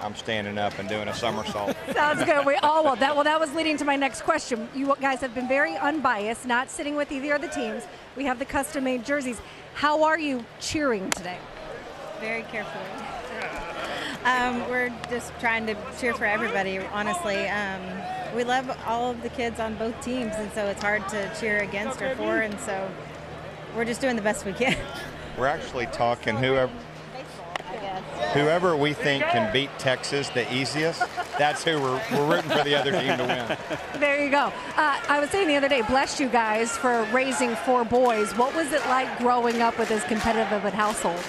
I'm standing up and doing a somersault. Sounds good. We all will. That was leading to my next question. You guys have been very unbiased, not sitting with either of the teams. We have the custom-made jerseys. How are you cheering today? Very carefully. We're just trying to cheer for everybody, honestly. We love all of the kids on both teams, and so it's hard to cheer against or for, and so we're just doing the best we can. We're actually talking whoever. I guess. whoever we think can beat Texas the easiest, that's who we're rooting for the other team to win. There you go. I was saying the other day, bless you guys for raising 4 boys. What was it like growing up with as competitive of a household?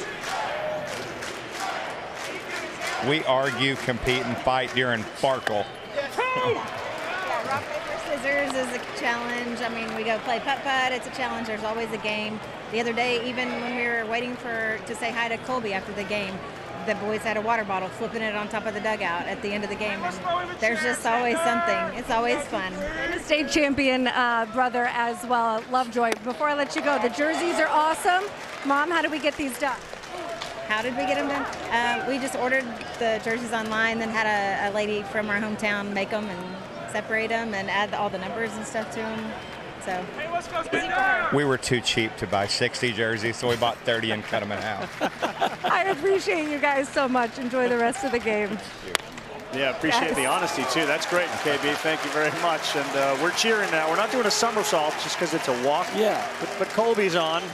We argue, compete, and fight during Sparkle. Yeah, rock, paper, scissors is a challenge. I mean, we go play putt-putt. It's a challenge. There's always a game. The other day, even when we were waiting to say hi to Colby after the game, the boys had a water bottle, flipping it on top of the dugout at the end of the game. And there's just always something. It's always fun. And a state champion brother as well, Lovejoy. Before I let you go, the jerseys are awesome. Mom, how do we get these done? How did we get them done? We just ordered the jerseys online, then had a lady from our hometown make them and separate them and add all the numbers and stuff to them. So easy for her. We were too cheap to buy 60 jerseys, so we bought 30 and cut them in half. I appreciate you guys so much. Enjoy the rest of the game. Yeah, appreciate the honesty, too. That's great, KB. Thank you very much. And we're cheering now. We're not doing a somersault just because it's a walk. Yeah. But Colby's on.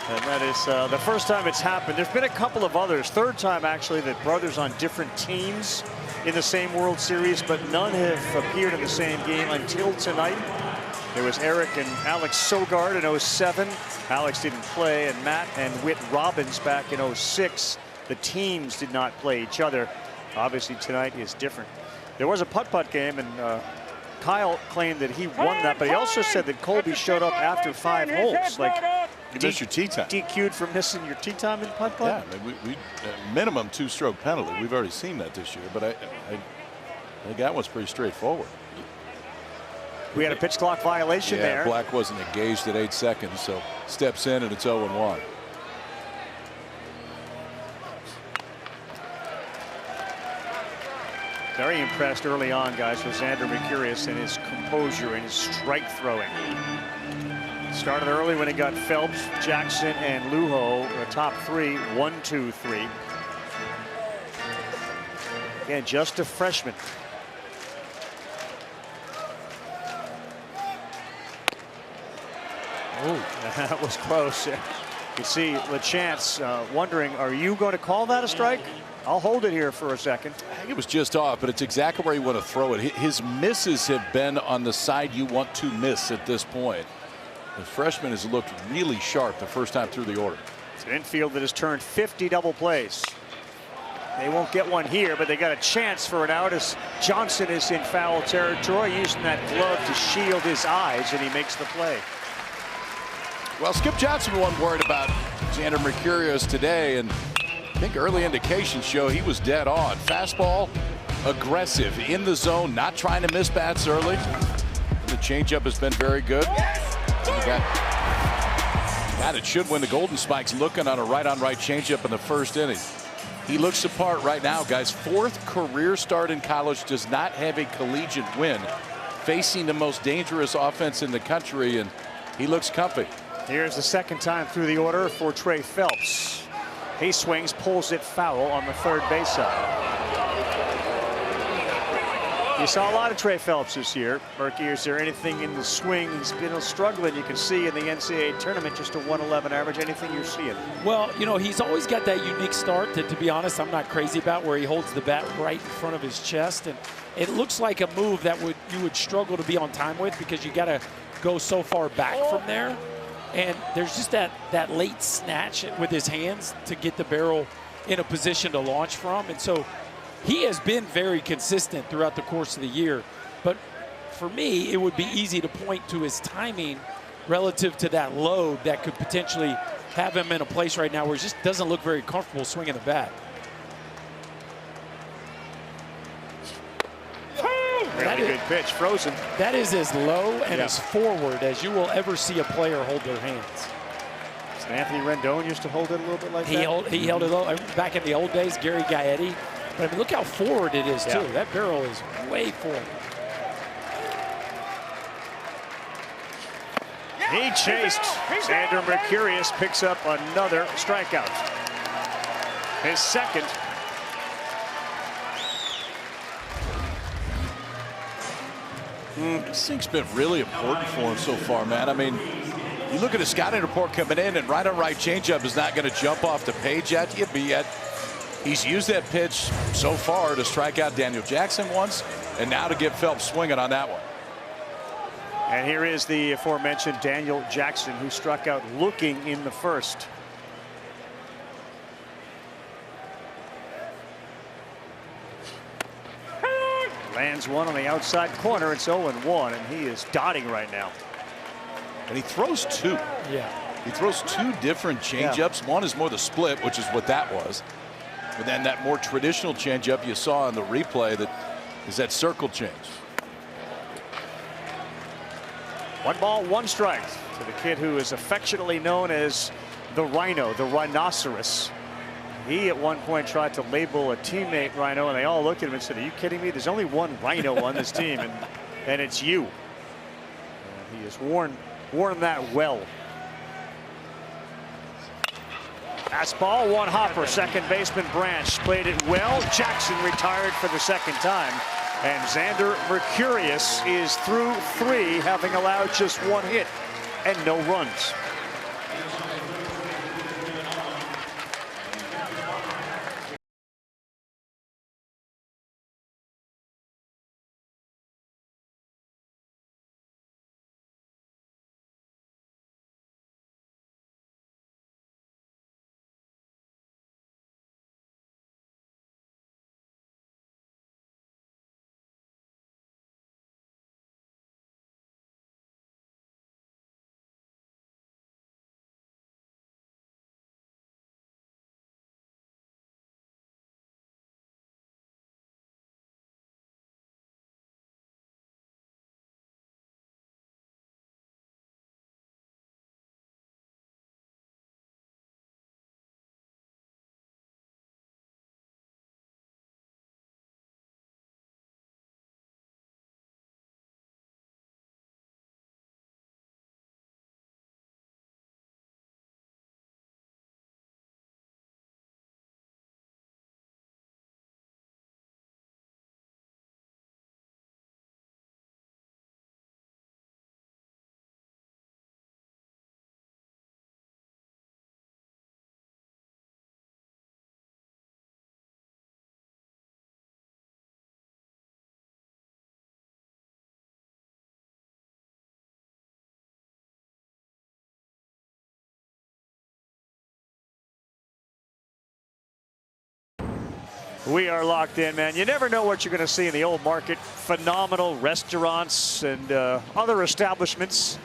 And that is the first time it's happened. There's been a couple of others. Third time, actually, that brothers on different teams in the same World Series, but none have appeared in the same game until tonight. There was Eric and Alex Sogard in 07. Alex didn't play, and Matt and Whit Robbins back in 06. The teams did not play each other. Obviously, tonight is different. There was a putt-putt game, and Kyle claimed that he won that, but he also said that Colby showed up after 5 holes. Like, you missed your tee time. DQ'd for missing your tee time in putt-putt? Yeah, I mean, we minimum 2-stroke penalty. We've already seen that this year, but I think that one's pretty straightforward. We had a pitch clock violation there. Black wasn't engaged at 8 seconds, so steps in and it's 0-1. Very impressed early on, guys, with Xander Mercurius and his composure and his strike throwing. Started early when he got Phelps, Jackson, and Lujo, the top 3, 1, 2, 3. Again, just a freshman. Oh, that was close. You see LaChance wondering, are you going to call that a strike? I'll hold it here for a second. I think it was just off, but it's exactly where you want to throw it. His misses have been on the side you want to miss at this point. The freshman has looked really sharp the first time through the order. It's an infield that has turned 50 double plays. They won't get one here, but they got a chance for an out as Johnson is in foul territory, using that glove to shield his eyes, and he makes the play. Well, Skip Johnson wasn't worried about Xander Mercurius today, and I think early indications show he was dead on. Fastball, aggressive, in the zone, not trying to miss bats early. And the changeup has been very good. God, it should win the Golden Spikes, looking on a right-on-right changeup in the first inning. He looks the part right now, guys. 4th career start in college, does not have a collegiate win. Facing the most dangerous offense in the country, and he looks comfy. Here's the second time through the order for Trey Phelps. He swings, pulls it foul on the third base side. You saw a lot of Trey Phelps this year. Murky, is there anything in the swing? He's been struggling. You can see in the NCAA tournament just a 111 average. Anything you're seeing? Well, you know, he's always got that unique start that, to be honest, I'm not crazy about, where he holds the bat right in front of his chest. And it looks like a move that you would struggle to be on time with, because you got to go so far back from there. And there's just that late snatch with his hands to get the barrel in a position to launch from. And so he has been very consistent throughout the course of the year. But for me, it would be easy to point to his timing relative to that load that could potentially have him in a place right now where he just doesn't look very comfortable swinging the bat. Really good pitch, frozen. That is as low and as forward as you will ever see a player hold their hands. So Anthony Rendon used to hold it a little bit like that? He held it low. Back in the old days, Gary Gaetti. But I mean, look how forward it is, too. That barrel is way forward. He chased. Xander Mercurius picks up another strikeout. His second. This thing's been really important for him so far, man. I mean, you look at a scouting report coming in, and right-on-right changeup is not going to jump off the page yet. You'd be at He's used that pitch so far to strike out Daniel Jackson once, and now to get Phelps swinging on that one. And here is the aforementioned Daniel Jackson, who struck out looking in the first. Lands one on the outside corner. It's 0-1, and he is dotting right now. And he throws two. Yeah. He throws two different changeups. Yeah. One is more the split, which is what that was. But then that more traditional changeup you saw in the replay that is that circle change. 1 ball, 1 strike to the kid who is affectionately known as the Rhino, the Rhinoceros. He at one point tried to label a teammate Rhino, and they all looked at him and said, "Are you kidding me? There's only one Rhino on this team, and it's you." And he has worn that well. Fastball, one hopper. Second baseman Branch played it well. Jackson retired for the second time. And Xander Mercurius is through 3, having allowed just 1 hit and no runs. We are locked in, man. You never know what you're going to see in the old market. Phenomenal restaurants and other establishments.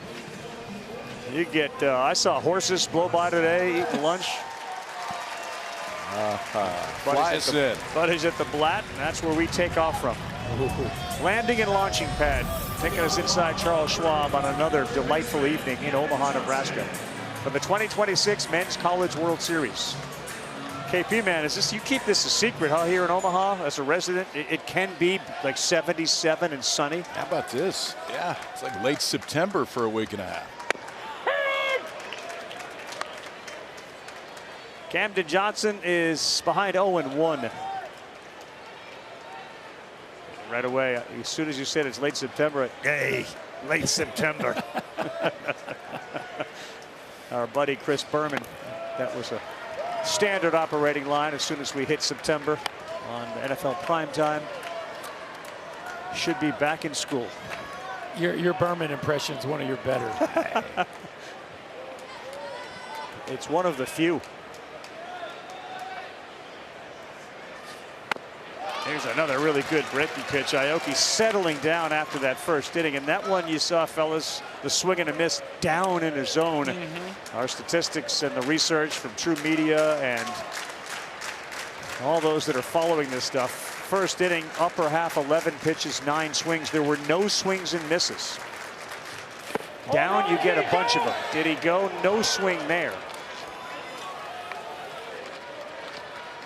You get, I saw horses blow by today eating lunch. Buddy's at the Blatt, and that's where we take off from. Landing and launching pad, taking us inside Charles Schwab on another delightful evening in Omaha, Nebraska, for the 2026 Men's College World Series. KP, man, is this, you keep this a secret, huh, here in Omaha as a resident? It can be like 77 and sunny. How about this? Yeah, it's like late September for a week and a half. Camden Johnson is behind 0-1. Right away, as soon as you said it's late September, hey, late September. Our buddy Chris Berman, that was a standard operating line as soon as we hit September on NFL primetime. Should be back in school. Your Berman impression is one of your better. It's one of the few. Here's another really good breaking pitch. Aoki settling down after that first inning. And that one you saw, fellas, the swing and a miss down in the zone. Our statistics and the research from True Media and all those that are following this stuff. First inning, upper half, 11 pitches, 9 swings. There were no swings and misses. Down, you get a bunch of them. Did he go? No swing there.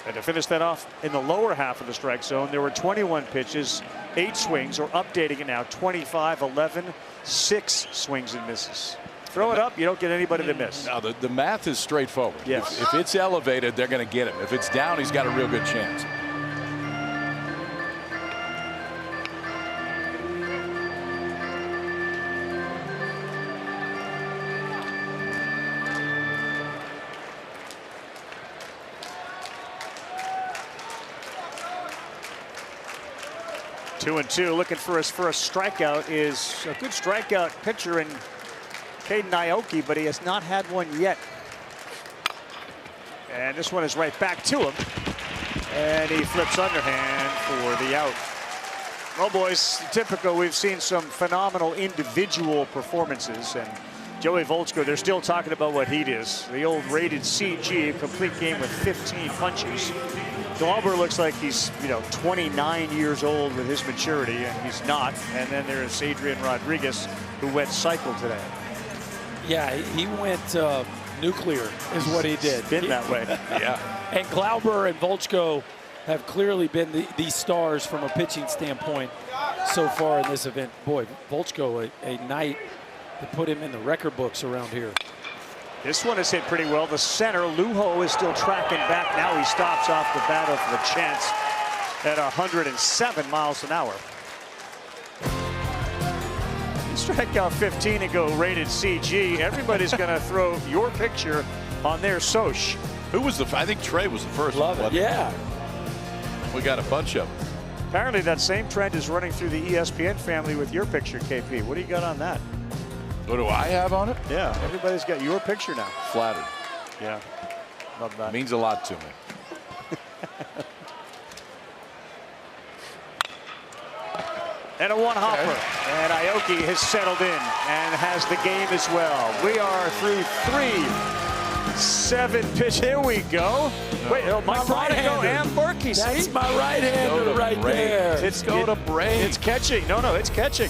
And to finish that off in the lower half of the strike zone, there were 21 pitches, 8 swings, or updating it now, 25, 11, 6 swings and misses. Throw it up, you don't get anybody to miss. Now, the math is straightforward. Yes. If it's elevated, they're going to get him. If it's down, he's got a real good chance. 2-2, looking for his first strikeout is a good strikeout pitcher in Caden Aoki, but he has not had one yet. And this one is right back to him. And he flips underhand for the out. Well, boys, typical, we've seen some phenomenal individual performances. And Joey Volchko, they're still talking about what he is. The old rated CG, complete game with 15 punches. Glauber looks like he's, 29 years old with his maturity, and he's not. And then there's Adrian Rodriguez, who went cycle today. Yeah, he went nuclear is what he did. It's been that way. Yeah. And Glauber and Volchko have clearly been the stars from a pitching standpoint so far in this event. Boy, Volchko, a night to put him in the record books around here. This one is hit pretty well. The center, Lujo, is still tracking back. Now he stops off the bat of the Chance at 107 miles an hour. You strike out 15 and go rated CG. Everybody's going to throw your picture on their Soch. Who was I think Trey was the first. Love it, yeah. We got a bunch of them. Apparently that same trend is running through the ESPN family with your picture, KP. What do you got on that? What do I have on it? Yeah, everybody's got your picture now. Flattered. Yeah, love that. Means a lot to me. And a one hopper. Okay. And Aoki has settled in and has the game as well. We are through 7 pitch. Here we go. Wait, Mike Prodigo and Berkey. That's my right-hander right there. Let's go to break. It's catching. No, it's catching.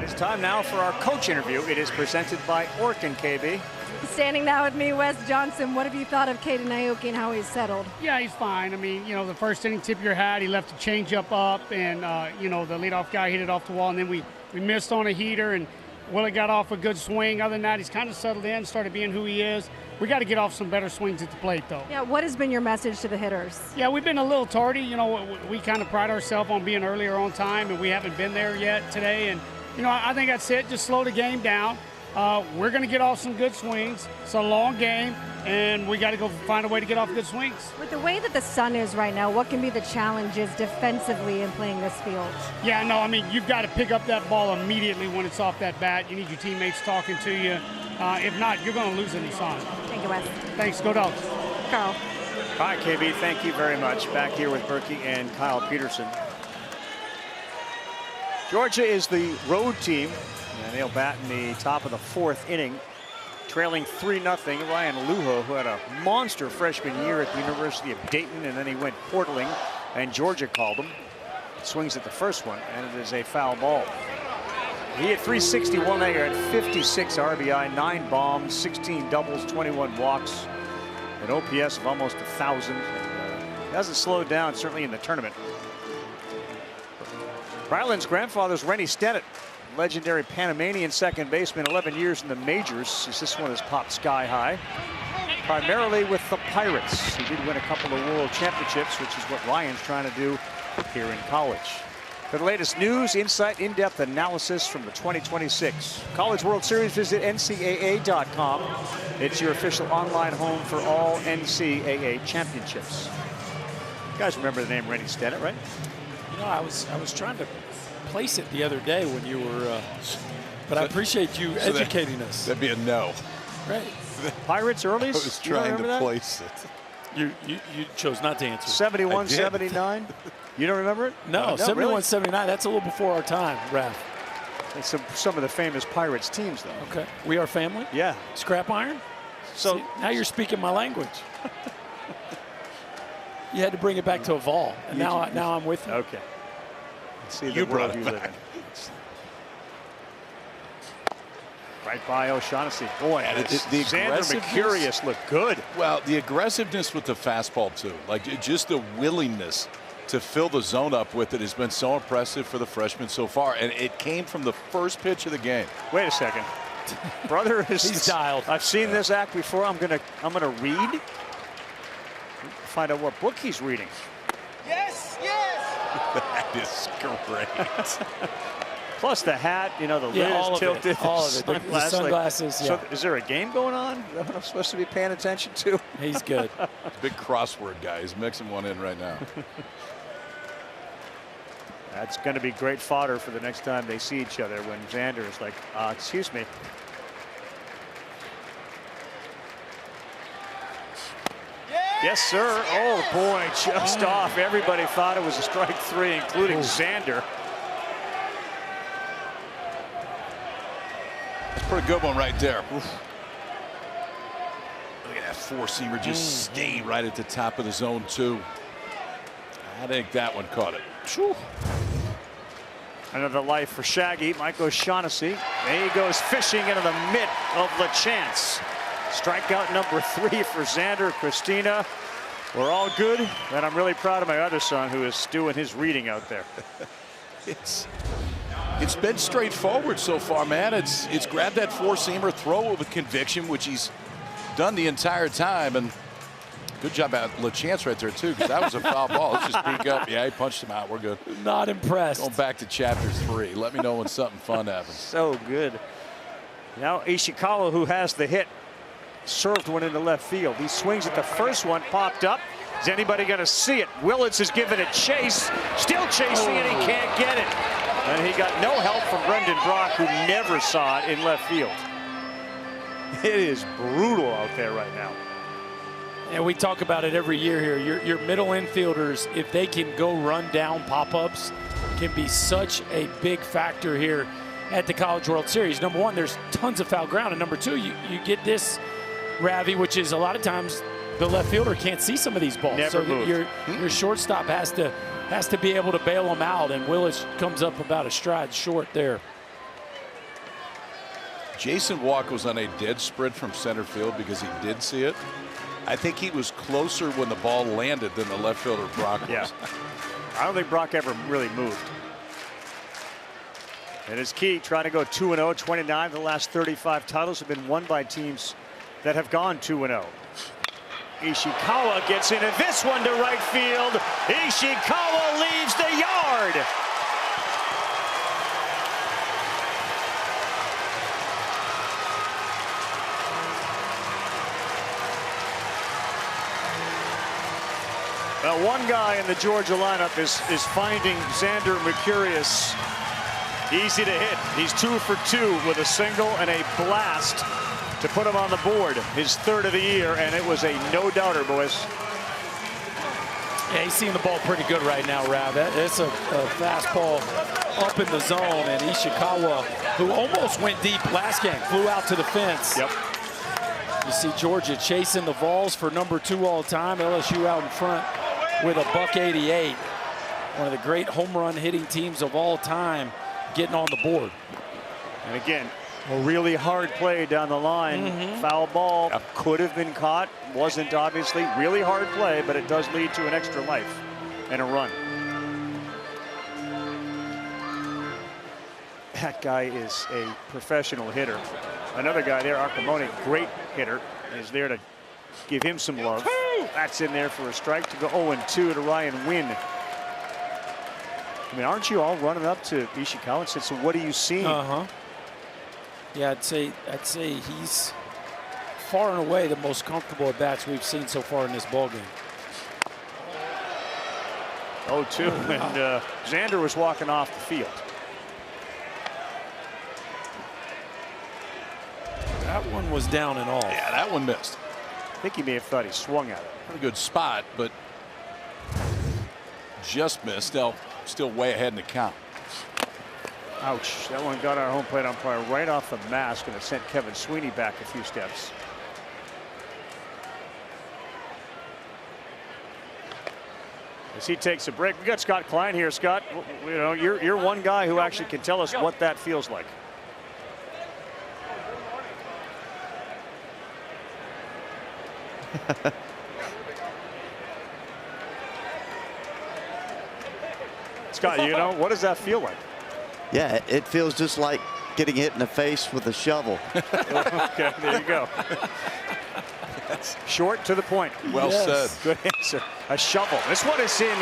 It's time now for our coach interview. It is presented by Orkin, KB. Standing now with me, Wes Johnson. What have you thought of Caden Aoki and how he's settled? Yeah, he's fine. I mean, the first inning tip your hat, he left the changeup up, and, the leadoff guy hit it off the wall, and then we missed on a heater, and Willie got off a good swing. Other than that, he's kind of settled in, started being who he is. We got to get off some better swings at the plate, though. Yeah, what has been your message to the hitters? Yeah, we've been a little tardy. We kind of pride ourselves on being earlier on time, and we haven't been there yet today, and I think that's it. Just slow the game down. We're going to get off some good swings. It's a long game, and we got to go find a way to get off good swings. With the way that the sun is right now, what can be the challenges defensively in playing this field? Yeah, no, I mean, you've got to pick up that ball immediately when it's off that bat. You need your teammates talking to you. If not, you're going to lose in the sun. Thank you, Wes. Thanks. Go Dogs. Carl. Hi, KB. Thank you very much. Back here with Berkey and Kyle Peterson. Georgia is the road team, and they'll bat in the top of the 4th inning, trailing 3-0. Ryan Lujo, who had a monster freshman year at the University of Dayton, and then he went portaling, and Georgia called him. Swings at the first one, and it is a foul ball. He hit 361 there at 56 RBI, 9 bombs, 16 doubles, 21 walks, an OPS of almost 1,000. Hasn't slowed down, certainly in the tournament. Ryland's grandfather is Rennie Stennett, legendary Panamanian second baseman, 11 years in the majors, as this one has popped sky high. Primarily with the Pirates. He did win a couple of world championships, which is what Ryan's trying to do here in college. For the latest news, insight, in-depth analysis from the 2026 College World Series, visit NCAA.com. It's your official online home for all NCAA championships. You guys remember the name Rennie Stennett, right? I was trying to place it the other day when you were, but I appreciate you educating us. That'd be a no. Right. Pirates early? I was trying to place it. You chose not to answer. 71, 79. You don't remember it? No, 71, really? 79. That's a little before our time, Raph. It's some of the famous Pirates teams, though. Okay. We Are Family? Yeah. Scrap Iron? So see, now you're speaking my language. You had to bring it back to Evolve, and now I'm with you. Okay. Let's see You the world brought it you live back. in. Right by O'Shaughnessy. Boy, And the Xander aggressiveness- Mercurius looked good. Well, the aggressiveness with the fastball, too. Like, just the willingness to fill the zone up with it has been so impressive for the freshman so far. And it came from the first pitch of the game. Wait a second. Brother is He's dialed. I've seen this act before. I'm gonna read. Find out what book he's reading. Yes, yes. That is great. Plus the hat, you know, the Yeah, lid all is of it, tilted. all of it. The sunglasses, So yeah. is there a game going on that I'm supposed to be paying attention to? He's good. Big crossword guy. He's mixing one in right now. That's going to be great fodder for the next time they see each other when Xander is like, excuse me. Yes, sir. Oh, boy, just off. Everybody thought it was a strike three, including Xander. That's a pretty good one right there. Oof. Look at that four-seamer just stayed right at the top of the zone, too. I think that one caught it. Whew. Another life for Shaggy. Mike O'Shaughnessy. There he goes fishing into the mitt of LaChance. Strikeout number 3 for Xander. Christina, we're all good. And I'm really proud of my other son who is doing his reading out there. It's been straightforward so far, man. It's grab that four-seamer, throw it with conviction, which he's done the entire time. And good job at LaChance right there, too, because that was a foul ball. Let's just peek up. Yeah, he punched him out. We're good. Not impressed. Going back to chapter 3. Let me know when something fun happens. So good. Now Ishikawa, who has the hit, served one into left field. He swings at the first one, popped up. Is anybody going to see it? Willits is giving it chase. Still chasing it. He can't get it. And he got no help from Brendan Brock, who never saw it in left field. It is brutal out there right now. And we talk about it every year here. Your middle infielders, if they can go run down pop-ups, can be such a big factor here at the College World Series. Number one, there's tons of foul ground. And number two, you get this, Ravi, which is a lot of times the left fielder can't see some of these balls. Never so moved. Your shortstop has to be able to bail them out. And Willis comes up about a stride short there. Jason Walk was on a dead sprint from center field because he did see it. I think he was closer when the ball landed than the left fielder Brock was. Yeah. I don't think Brock ever really moved. And it's key, trying to go 2-0. 29 of the last 35 titles have been won by teams that have gone 2-0. Ishikawa gets into this one to right field. Ishikawa leaves the yard. Now, one guy in the Georgia lineup is finding Xander Mercurius easy to hit. He's 2 for 2 with a single and a blast to put him on the board. His third of the year, and it was a no-doubter, boys. Yeah, he's seeing the ball pretty good right now, Rav. It's a fastball up in the zone, and Ishikawa, who almost went deep last game, flew out to the fence. Yep. You see Georgia chasing the Vols for number 2 all time. LSU out in front with a $188. One of the great home run hitting teams of all time getting on the board. And again, a really hard play down the line. Foul ball could have been caught. Wasn't, obviously. Really hard play, but it does lead to an extra life and a run. That guy is a professional hitter. Another guy there, Arcamone, great hitter, is there to give him some love. That's in there for a strike to go 0-2 to Ryan Wynn. I mean, aren't you all running up to Ishikawa and said, so what are you seeing? Yeah, I'd say he's far and away the most comfortable at bats we've seen so far in this ball game. 0-2, and Xander was walking off the field. one was down and all. Yeah, that one missed. I think he may have thought he swung at it. Pretty good spot, but just missed. Still way ahead in the count. Ouch. That one got our home plate umpire right off the mask, and it sent Kevin Sweeney back a few steps. As he takes a break, we got Scott Klein here. Scott, you know, you're one guy who actually can tell us what that feels like. Scott, you know, what does that feel like? Yeah, it feels just like getting hit in the face with a shovel. Okay, there you go. That's short to the point. Well said. Good answer. A shovel. This one is in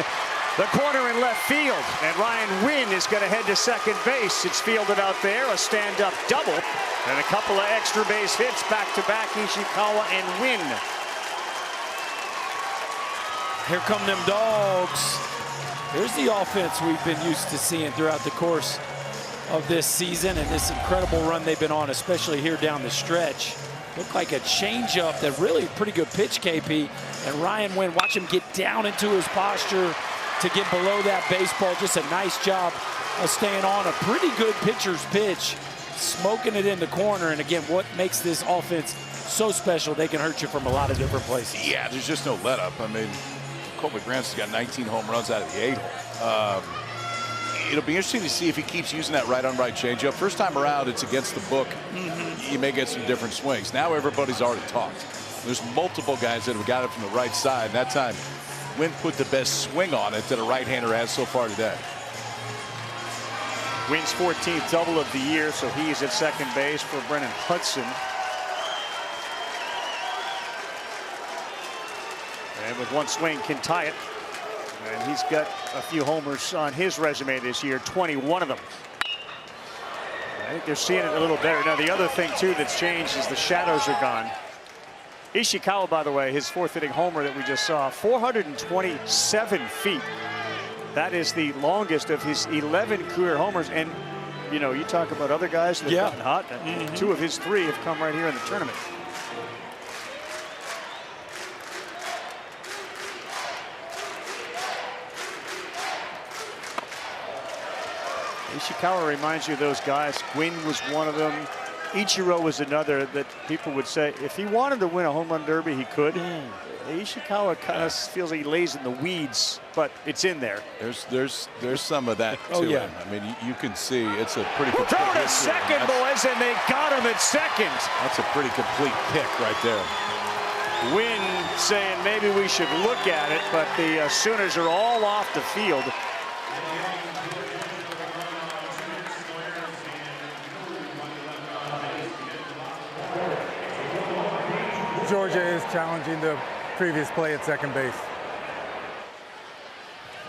the corner in left field, and Ryan Wynn is going to head to second base. It's fielded out there, a stand-up double, and a couple of extra base hits back-to-back, Ishikawa and Wynn. Here come them dogs. Here's the offense we've been used to seeing throughout the course of this season and this incredible run they've been on, especially here down the stretch. Looked like a changeup, that really pretty good pitch, KP. And Ryan Wynn, watch him get down into his posture to get below that baseball. Just a nice job of staying on a pretty good pitcher's pitch, smoking it in the corner. And again, what makes this offense so special, they can hurt you from a lot of different places. Yeah, there's just no let up. I mean, Colby Granson's got 19 home runs out of the 8-hole. It'll be interesting to see if he keeps using that right-on-right changeup. First time around, it's against the book. You may get some different swings. Now everybody's already talked. There's multiple guys that have got it from the right side. That time, Wynn put the best swing on it that a right-hander has so far today. Wynn's 14th double of the year, so he's at second base for Brennan Hudson. And with one swing, can tie it. And he's got a few homers on his resume this year, 21 of them. I think they're seeing it a little better. Now, the other thing, too, that's changed is the shadows are gone. Ishikawa, by the way, his fourth inning homer that we just saw, 427 feet. That is the longest of his 11 career homers. And, you know, you talk about other guys that have gotten hot. Two of his three have come right here in the tournament. Ishikawa reminds you of those guys. Gwynn was one of them. Ichiro was another that people would say if he wanted to win a home run derby, he could. Ishikawa kind of feels like he lays in the weeds, but it's in there. There's some of that to him. I mean, you can see it's a pretty complete throw to second, boys, and they got him at second. That's a pretty complete pick right there. Wynn saying maybe we should look at it, but the Sooners are all off the field. Georgia is challenging the previous play at second base.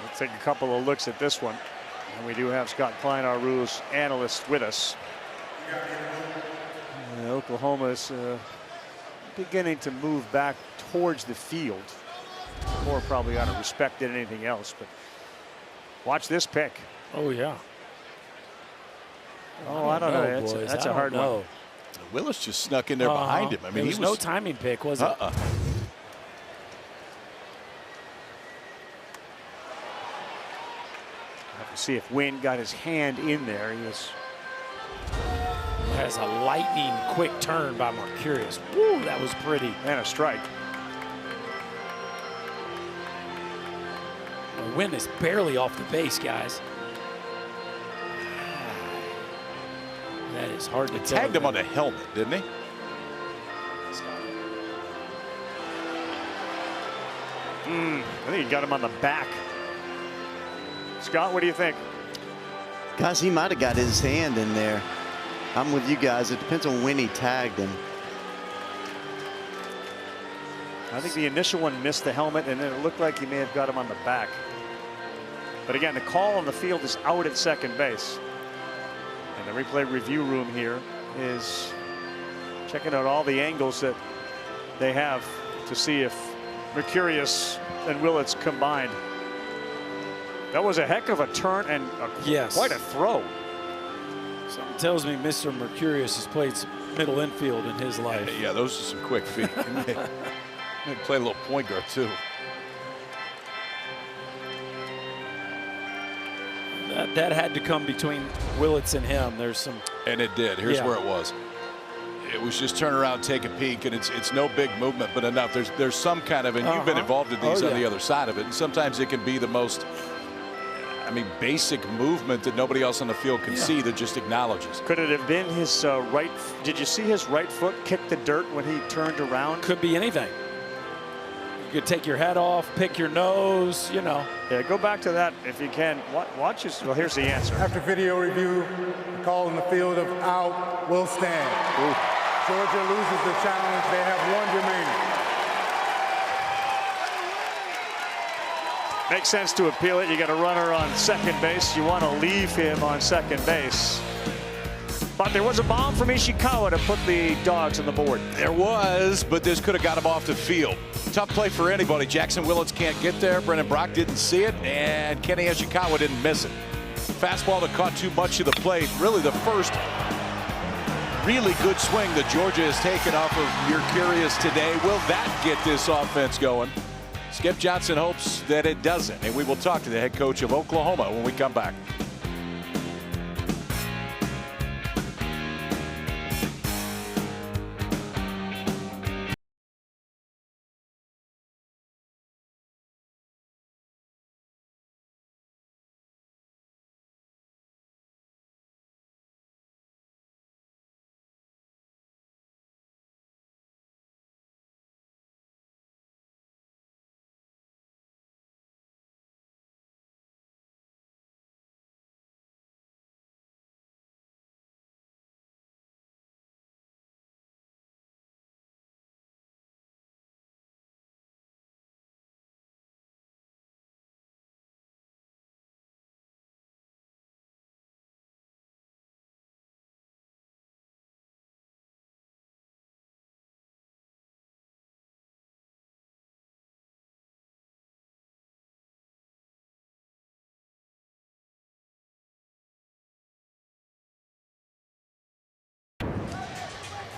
Let's take a couple of looks at this one. And we do have Scott Klein, our rules analyst, with us. Oklahoma's beginning to move back towards the field. More probably out of respect than anything else. But watch this pick. Oh, yeah. Oh, I don't know. That's a hard one. Willis just snuck in there behind him. I mean, there was no timing pick, was it? Have to see if Wynn got his hand in there. He was. There's a lightning quick turn by Mercurius. Woo, that was pretty. And a strike. Wynn is barely off the base, guys. That is hard to tell. Tagged him on the helmet, didn't he? I think he got him on the back. Scott, what do you think? Guys, he might have got his hand in there. I'm with you guys. It depends on when he tagged him. I think the initial one missed the helmet, and then it looked like he may have got him on the back. But again, the call on the field is out at second base. And the replay review room here is checking out all the angles that they have to see if Mercurius and Willits combined. That was a heck of a turn and quite a throw. Something tells me Mr. Mercurius has played some middle infield in his life. Yeah, those are some quick feet. They play a little point guard too. That had to come between Willits and him. There's some. And it did. Here's where it was. It was just turn around, take a peek, and it's no big movement, but enough. There's some kind of, and you've been involved in these on the other side of it, and sometimes it can be the most, basic movement that nobody else on the field can see that just acknowledges. Could it have been his right? Did you see his right foot kick the dirt when he turned around? Could be anything. You could take your hat off, pick your nose, Yeah, go back to that if you can. Watch this. Well, here's the answer. After video review, the call in the field of out will stand. Ooh. Georgia loses the challenge. They have 1 remaining. Makes sense to appeal it. You got a runner on second base. You want to leave him on second base. But there was a bomb from Ishikawa to put the Dogs on the board. There was, but this could have got him off the field. Tough play for anybody. Jackson Willits can't get there. Brennan Brock didn't see it, and Kenny Ishikawa didn't miss it. Fastball that caught too much of the plate. Really the first really good swing that Georgia has taken off of Mercurius today. Will that get this offense going? Skip Johnson hopes that it doesn't, and we will talk to the head coach of Oklahoma when we come back.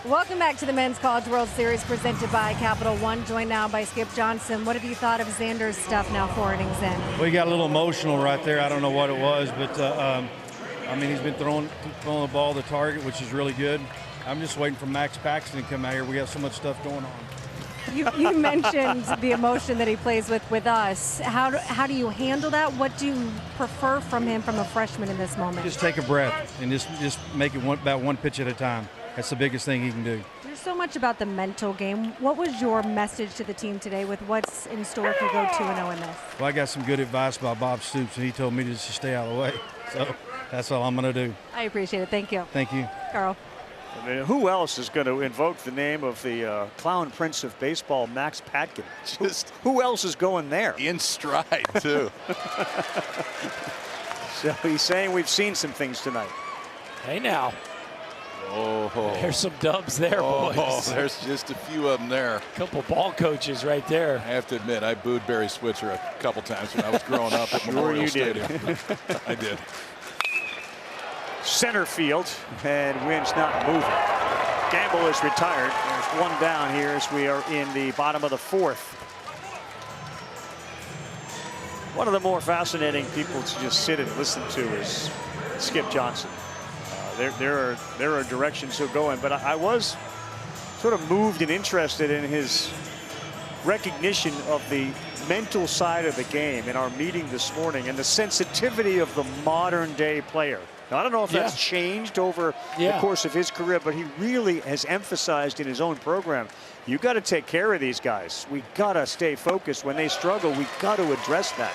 Welcome back to the Men's College World Series presented by Capital One. Joined now by Skip Johnson. What have you thought of Xander's stuff now 4 innings in? Well, he got a little emotional right there. I don't know what it was, but he's been throwing the ball to target, which is really good. I'm just waiting for Max Paxton to come out here. We got so much stuff going on. You mentioned the emotion that he plays with us. How do you handle that? What do you prefer from him from a freshman in this moment? Just take a breath and just make it about one pitch at a time. That's the biggest thing he can do. There's so much about the mental game. What was your message to the team today with what's in store if you go 2-0 in this? Well, I got some good advice by Bob Stoops, and he told me to just stay out of the way. So that's all I'm going to do. I appreciate it. Thank you. Thank you. Carl. Who else is going to invoke the name of the clown prince of baseball, Max Patkin? Who else is going there? In stride, too. So he's saying we've seen some things tonight. Hey, now. Oh, there's some dubs there, boys. Oh, there's just a few of them there. A couple ball coaches right there. I have to admit, I booed Barry Switzer a couple times when I was growing up at Memorial Stadium. I did. Center field, and Wynn's not moving. Gamble is retired. There's one down here as we are in the bottom of the 4th. One of the more fascinating people to just sit and listen to is Skip Johnson. There are directions he'll go in, but I was sort of moved and interested in his recognition of the mental side of the game in our meeting this morning and the sensitivity of the modern day player. Now, I don't know if that's changed over the course of his career, but he really has emphasized in his own program, you got to take care of these guys. We got to stay focused. When they struggle, we got to address that.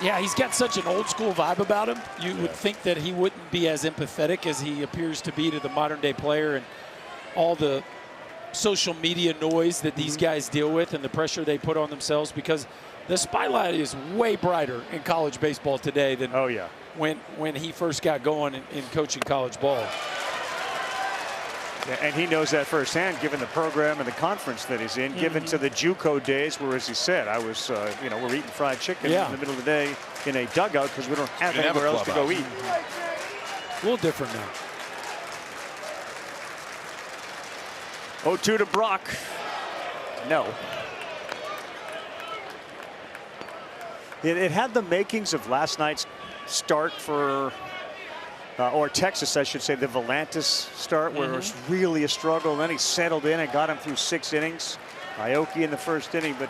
Yeah, he's got such an old school vibe about him. You would think that he wouldn't be as empathetic as he appears to be to the modern day player and all the social media noise that these guys deal with and the pressure they put on themselves, because the spotlight is way brighter in college baseball today than when he first got going in coaching college ball. Yeah, and he knows that firsthand, given the program and the conference that he's in, given to the JUCO days where, as he said, I was, we're eating fried chicken in the middle of the day in a dugout because we don't have anywhere else to go eat. A little different now. 0-2 to Brock. No. It had the makings of last night's start for, or Texas, I should say, the Volantis start, where it was really a struggle. And then he settled in and got him through 6 innings. Aoki in the first inning, but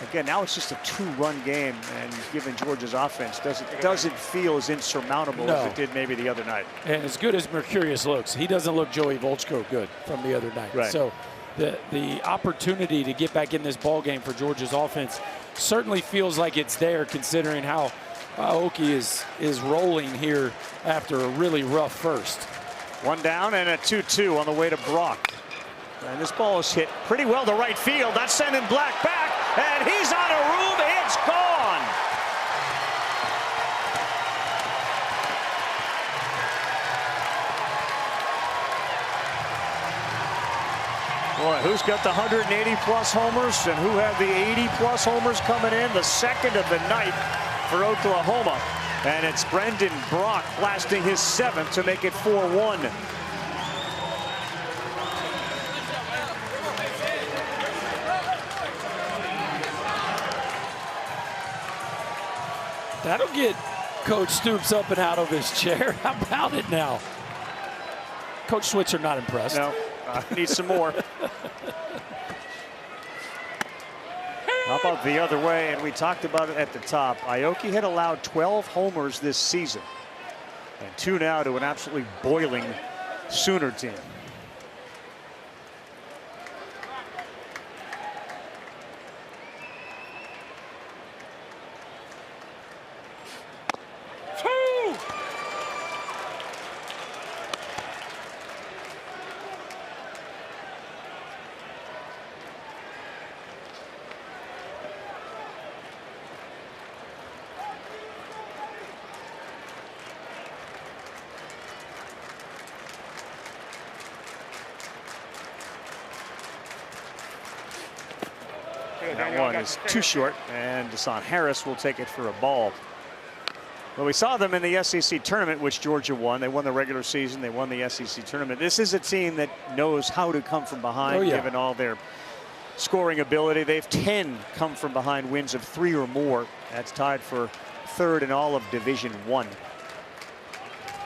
again, now it's just a 2-run game, and given Georgia's offense, doesn't feel as insurmountable as it did maybe the other night. And as good as Mercurius looks, he doesn't look Joey Volchko good from the other night. Right. So the opportunity to get back in this ball game for Georgia's offense certainly feels like it's there, considering how Aoki is rolling here after a really rough first. 1 down and a 2-2 on the way to Brock. And this ball is hit pretty well to right field. That's sending Black back, and he's on a room. It's gone. Boy, who's got the 180-plus homers and who had the 80-plus homers coming in? The second of the night for Oklahoma. And it's Brendan Brock blasting his 7th to make it 4-1. That'll get Coach Stoops up and out of his chair. How about it now? Coach Switzer not impressed. No, need some more. How about the other way? And we talked about it at the top. Aoki had allowed 12 homers this season, and 2 now to an absolutely boiling Sooner team. That one is too short, and Deshaun Harris will take it for a ball. Well, we saw them in the SEC tournament, which Georgia won. They won the regular season. They won the SEC tournament. This is a team that knows how to come from behind, given all their scoring ability. They have 10 come from behind wins of 3 or more. That's tied for 3rd in all of Division I.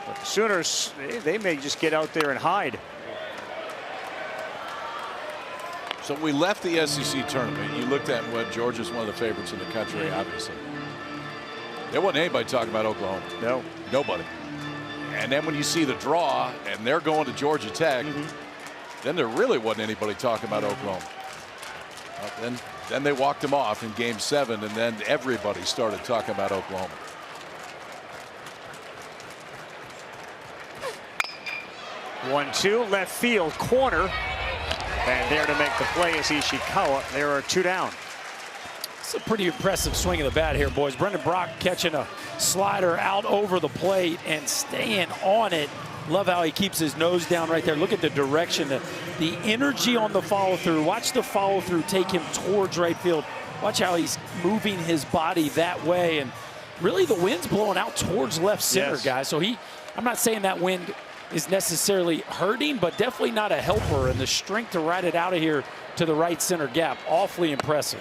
But the Sooners, they may just get out there and hide. So we left the SEC tournament. You looked at what Georgia's one of the favorites in the country, obviously. There wasn't anybody talking about Oklahoma. No. Nobody. And then when you see the draw and they're going to Georgia Tech, then there really wasn't anybody talking about Oklahoma. Then they walked them off in Game 7, and then everybody started talking about Oklahoma. One-two, left field corner. And there to make the play is Ishikawa. There are 2 down. It's a pretty impressive swing of the bat here, boys. Brendan Brock catching a slider out over the plate and staying on it. Love how he keeps his nose down right there. Look at the direction, the energy on the follow through. Watch the follow through take him towards right field. Watch how he's moving his body that way. And really the wind's blowing out towards left center, guys. So I'm not saying that wind is necessarily hurting, but definitely not a helper, and the strength to ride it out of here to the right center gap, awfully impressive.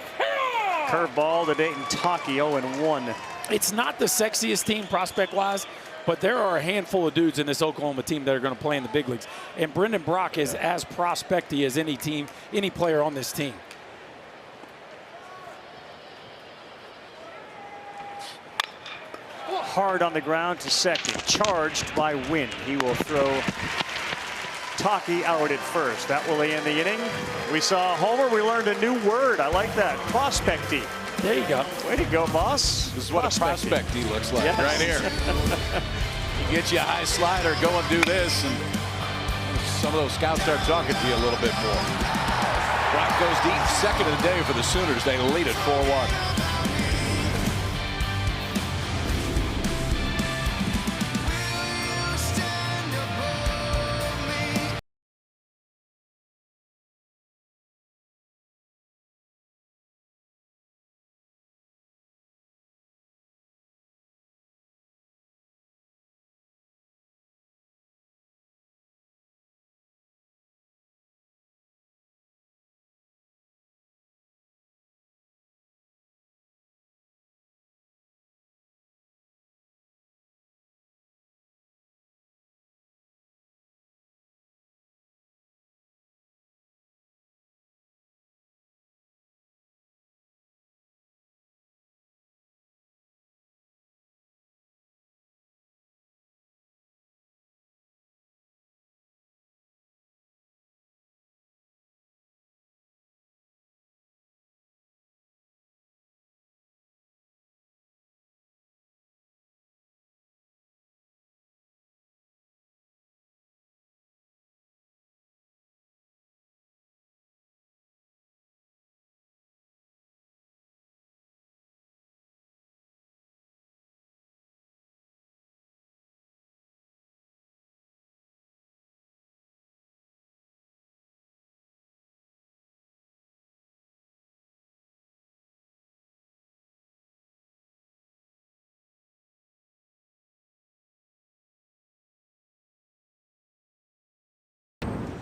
Curveball to Dayton Taki, 0-1. It's not the sexiest team prospect-wise, but there are a handful of dudes in this Oklahoma team that are going to play in the big leagues, and Brendan Brock is as prospecty as any team, any player on this team. Hard on the ground to second, charged by Wynn. He will throw Taki out at first. That will end the inning. We saw Homer. We learned a new word. I like that. Prospecty. There you go. Way to go, boss. This is what a prospecty looks like right here. You get you a high slider, go and do this, and some of those scouts start talking to you a little bit more. Brock goes deep, second of the day for the Sooners. They lead it 4-1.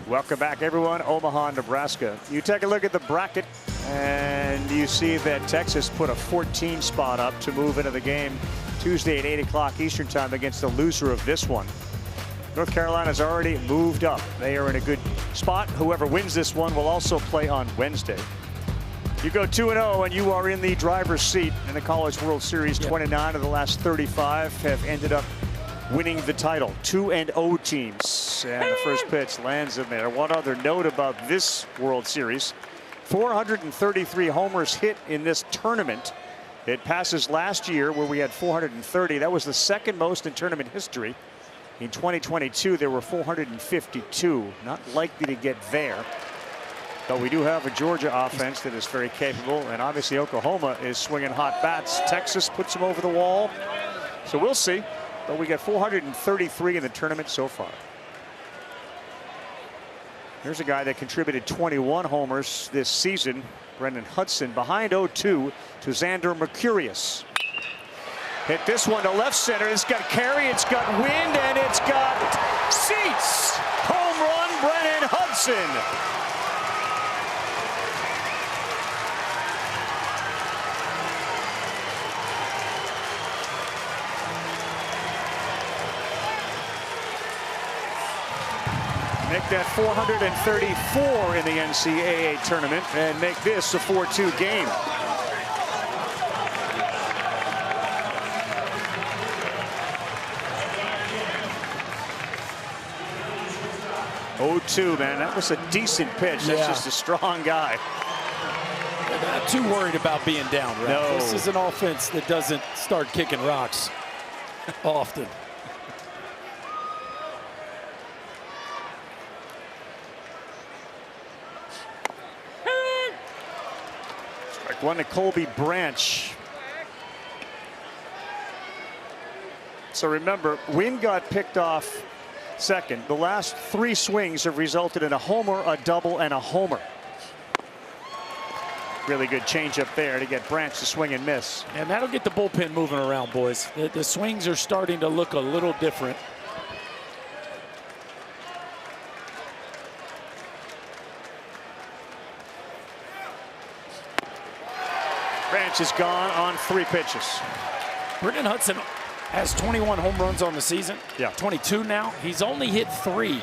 Welcome back, everyone. Omaha, Nebraska. You take a look at the bracket, and you see that Texas put a 14 spot up to move into the game Tuesday at 8 o'clock Eastern time against the loser of this one. North Carolina's already moved up. They are in a good spot. Whoever wins this one will also play on Wednesday. You go 2-0, and you are in the driver's seat in the College World Series. 29 of the last 35 have ended up winning the title. 2-0 teams. And the first pitch lands in there. One other note about this World Series: 433 homers hit in this tournament. It passes last year where we had 430. That was the second most in tournament history. In 2022, there were 452. Not likely to get there. But we do have a Georgia offense that is very capable. And obviously Oklahoma is swinging hot bats. Texas puts them over the wall. So we'll see. But we got 433 in the tournament so far. Here's a guy that contributed 21 homers this season, Brendan Hudson, behind 0-2 to Xander Mercurius. Hit this one to left center. It's got carry, it's got wind, and it's got seats. Home run, Brendan Hudson. Make that 434 in the NCAA tournament and make this a 4-2 game. Oh, man, that was a decent pitch. That's just a strong guy. They're not too worried about being down, right? No. This is an offense that doesn't start kicking rocks often. One to Colby Branch. So remember, Wynn got picked off second. The last 3 swings have resulted in a homer, a double, and a homer. Really good changeup there to get Branch to swing and miss. And that'll get the bullpen moving around, boys. The swings are starting to look a little different. Branch is gone on 3 pitches. Brendan Hudson has 21 home runs on the season. Yeah. 22 now. He's only hit 3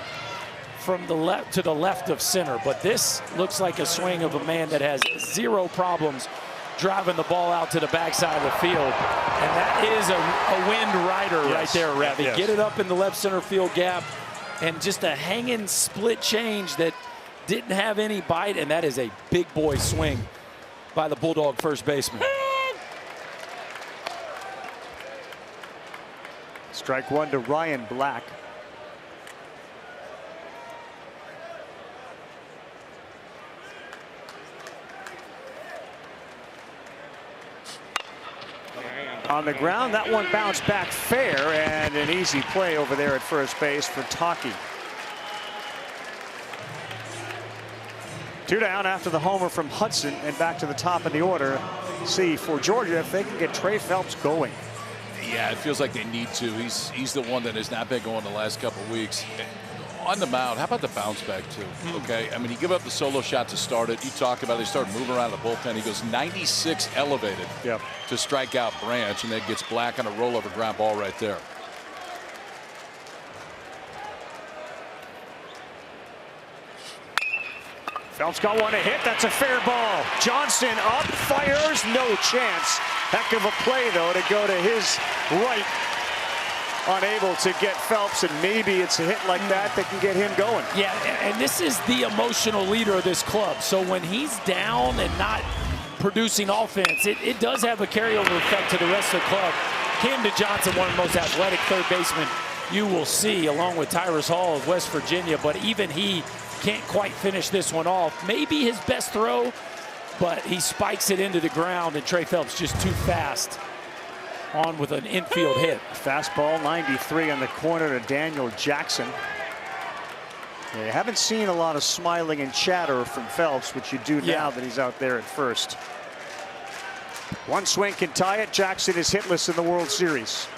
from the left to the left of center, but this looks like a swing of a man that has 0 problems driving the ball out to the backside of the field. And that is a wind rider right there, Ravi. Yes. Get it up in the left center field gap, and just a hanging split change that didn't have any bite, and that is a big boy swing by the Bulldog first baseman. Strike 1 to Ryan Black. On the ground, that one bounced back fair, and an easy play over there at first base for Taki. 2 down after the homer from Hudson, and back to the top of the order. See for Georgia if they can get Trey Phelps going. Yeah, it feels like they need to. He's the one that has not been going the last couple of weeks. On the mound, how about the bounce back too? Okay, I mean, he gave up the solo shot to start it. You talked about it. He started moving around the bullpen. He goes 96 elevated to strike out Branch, and then gets Black on a rollover ground ball right there. Phelps got one to hit. That's a fair ball. Johnson up, fires, no chance. Heck of a play, though, to go to his right. Unable to get Phelps, and maybe it's a hit like that can get him going. Yeah, and this is the emotional leader of this club. So when he's down and not producing offense, it does have a carryover effect to the rest of the club. Camden Johnson, one of the most athletic third basemen you will see, along with Tyrus Hall of West Virginia, but even he can't quite finish this one off. Maybe his best throw, but he spikes it into the ground, and Trey Phelps just too fast on with an infield hit. Fastball 93 on the corner to Daniel Jackson. You haven't seen a lot of smiling and chatter from Phelps, which you do now that he's out there at first. One swing can tie it. Jackson is hitless in the World Series.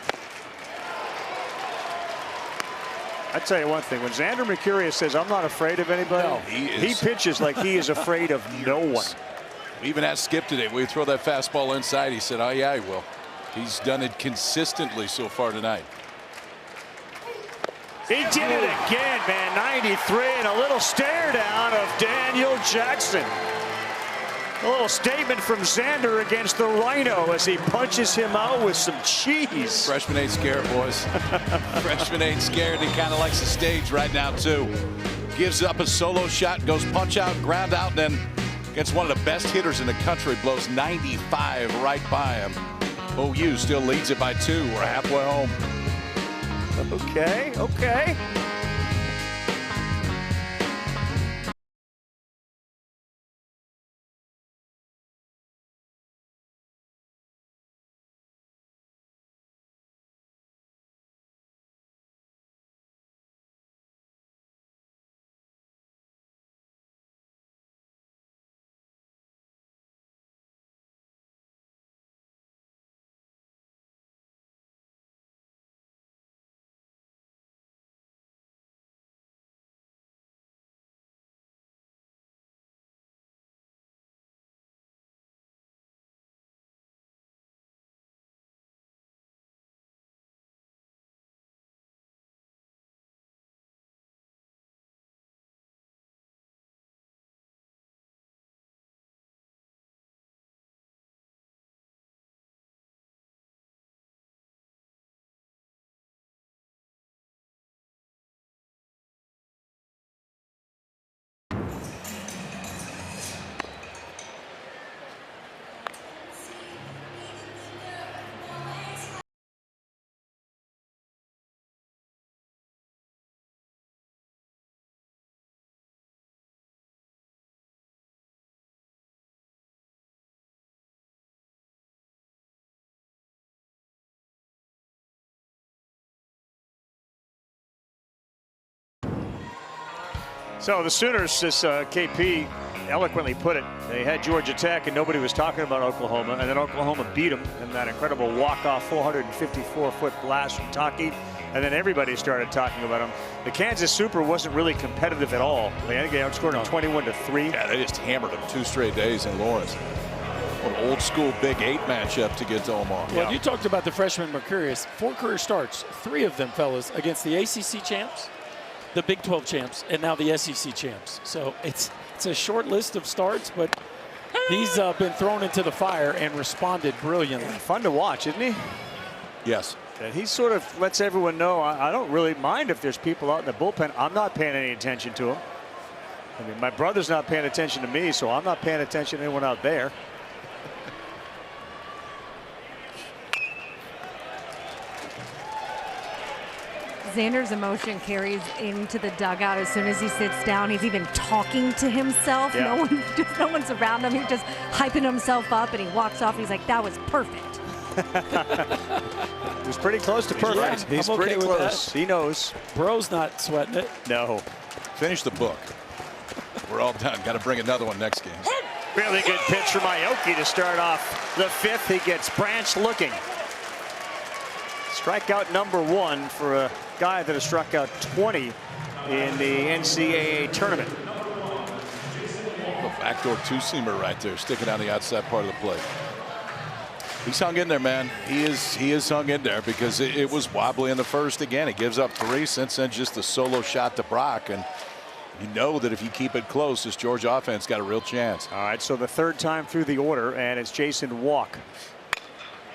I tell you one thing, when Xander Mercurius says, I'm not afraid of anybody, he pitches like he is afraid of no one. We even asked Skip today, will you throw that fastball inside? He said, oh, yeah, I will. He's done it consistently so far tonight. He did it again, man. 93 and a little stare down of Daniel Jackson. A little statement from Xander against the Rhino as he punches him out with some cheese. Freshman ain't scared, boys. Freshman ain't scared. He kind of likes the stage right now, too. Gives up a solo shot, goes punch out, ground out, and then gets one of the best hitters in the country, blows 95 right by him. OU still leads it by 2. We're halfway home. Okay, okay. So the Sooners, as KP eloquently put it, they had Georgia Tech and nobody was talking about Oklahoma, and then Oklahoma beat them in that incredible walk-off 454-foot blast from Taki, and then everybody started talking about them. The Kansas Super wasn't really competitive at all. They outscored them 21-3. Yeah, they just hammered them 2 straight days in Lawrence. An old school Big 8 matchup to get to Omaha. Well, you talked about the freshman Mercurius. 4 career starts, 3 of them, fellas, against the ACC champs, the Big 12 champs, and now the SEC champs. So it's a short list of starts, but he's been thrown into the fire and responded brilliantly. Fun to watch, isn't he? Yes. And he sort of lets everyone know, I don't really mind if there's people out in the bullpen. I'm not paying any attention to them. I mean, my brother's not paying attention to me, so I'm not paying attention to anyone out there. Xander's emotion carries into the dugout as soon as he sits down. He's even talking to himself. Yeah. No one's around him. He's just hyping himself up, and he walks off. He's like, that was perfect. He was pretty close to perfect. Yeah, He's I'm okay pretty with close. that. He knows. Bro's not sweating it. No. Finish the book. We're all done. Got to bring another one next game. Really good pitch from Aoki to start off the 5th. He gets Branch looking. Strikeout number 1 for a guy that has struck out 20 in the NCAA tournament. A backdoor 2-seamer right there, sticking on the outside part of the plate. He's hung in there, man. He is hung in there because it was wobbly in the first again. He gives up 3. Since then, just a solo shot to Brock. And you know that if you keep it close, this Georgia offense got a real chance. All right, so the 3rd time through the order, and it's Jason Walk.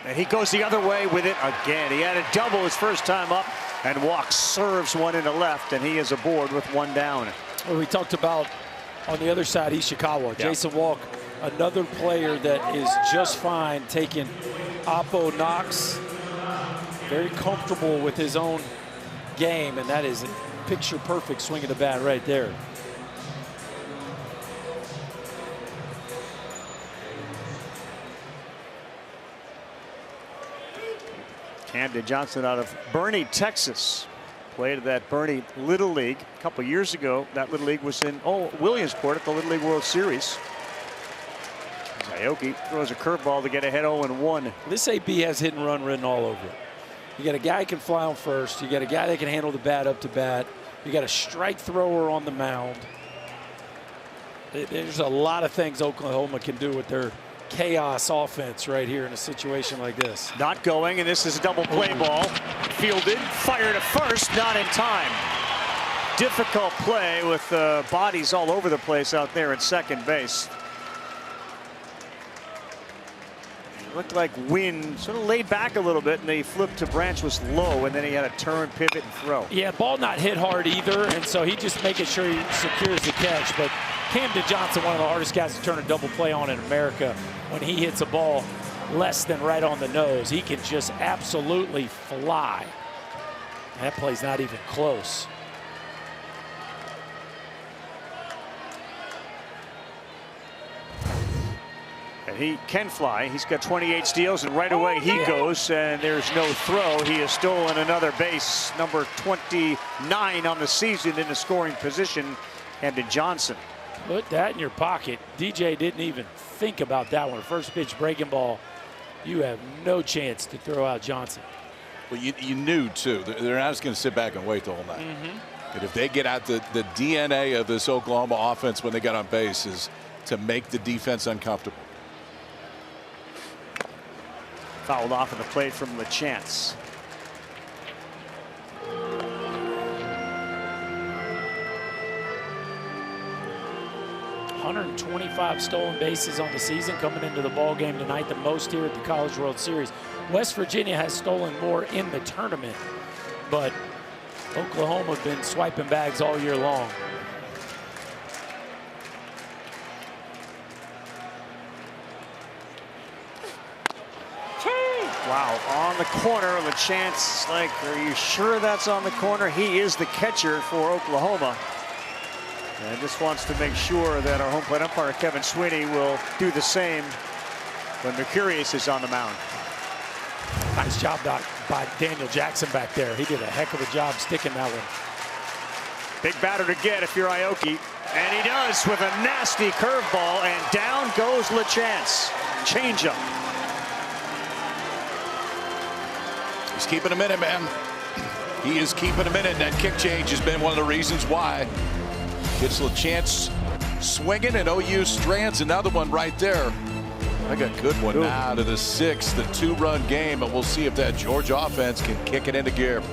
And he goes the other way with it again. He had a double his first time up, and Walk serves one into left, and he is aboard with 1 down. Well, we talked about on the other side, Ishikawa. Yeah. Jason Walk, another player that is just fine taking oppo knocks. Very comfortable with his own game, and that is a picture-perfect swing of the bat right there. Camden Johnson out of Bernie, Texas. Played at that Bernie Little League a couple years ago. That Little League was in Williamsport at the Little League World Series. Aoki throws a curveball to get ahead 0-1. This AB has hit and run written all over it. You got a guy who can fly on first. You got a guy that can handle the bat up to bat. You got a strike thrower on the mound. There's a lot of things Oklahoma can do with their chaos offense right here in a situation like this. Not going, and this is a double play ball. Fielded, fired at first, not in time. Difficult play with bodies all over the place out there at second base. It looked like Wynn sort of laid back a little bit, and they flipped to Branch was low, and then he had to turn, pivot, and throw. Yeah, ball not hit hard either, and so he just making sure he secures the catch. But Camden Johnson, one of the hardest guys to turn a double play on in America, when he hits a ball less than right on the nose, he can just absolutely fly. That play's not even close. And he can fly. He's got 28 steals, and right away he goes, and there's no throw. He has stolen another base, number 29 on the season in the scoring position, Camden Johnson. Put that in your pocket. DJ didn't even think about that one. First pitch breaking ball. You have no chance to throw out Johnson. Well, you knew, too. They're not just going to sit back and wait the whole night. And if they get out the DNA of this Oklahoma offense when they get on base is to make the defense uncomfortable. Fouled off of the plate from LaChance. $125 stolen bases on the season coming into the ball game tonight, the most here at the College World Series. West Virginia has stolen more in the tournament, but Oklahoma have been swiping bags all year long. Wow, on the corner, LaChance, like, are you sure that's on the corner? He is the catcher for Oklahoma. And just wants to make sure that our home plate umpire, Kevin Sweeney, will do the same when Mercurius is on the mound. Nice job by Daniel Jackson back there. He did a heck of a job sticking that one. Big batter to get if you're Aoki. And he does with a nasty curveball, and down goes LaChance. Changeup. He's keeping him in it, man. He is keeping him in it. That kick change has been one of the reasons why. Gets LaChance swinging, and OU strands another one right there. I got a good one now to the sixth, the two-run game, and we'll see if that Georgia offense can kick it into gear.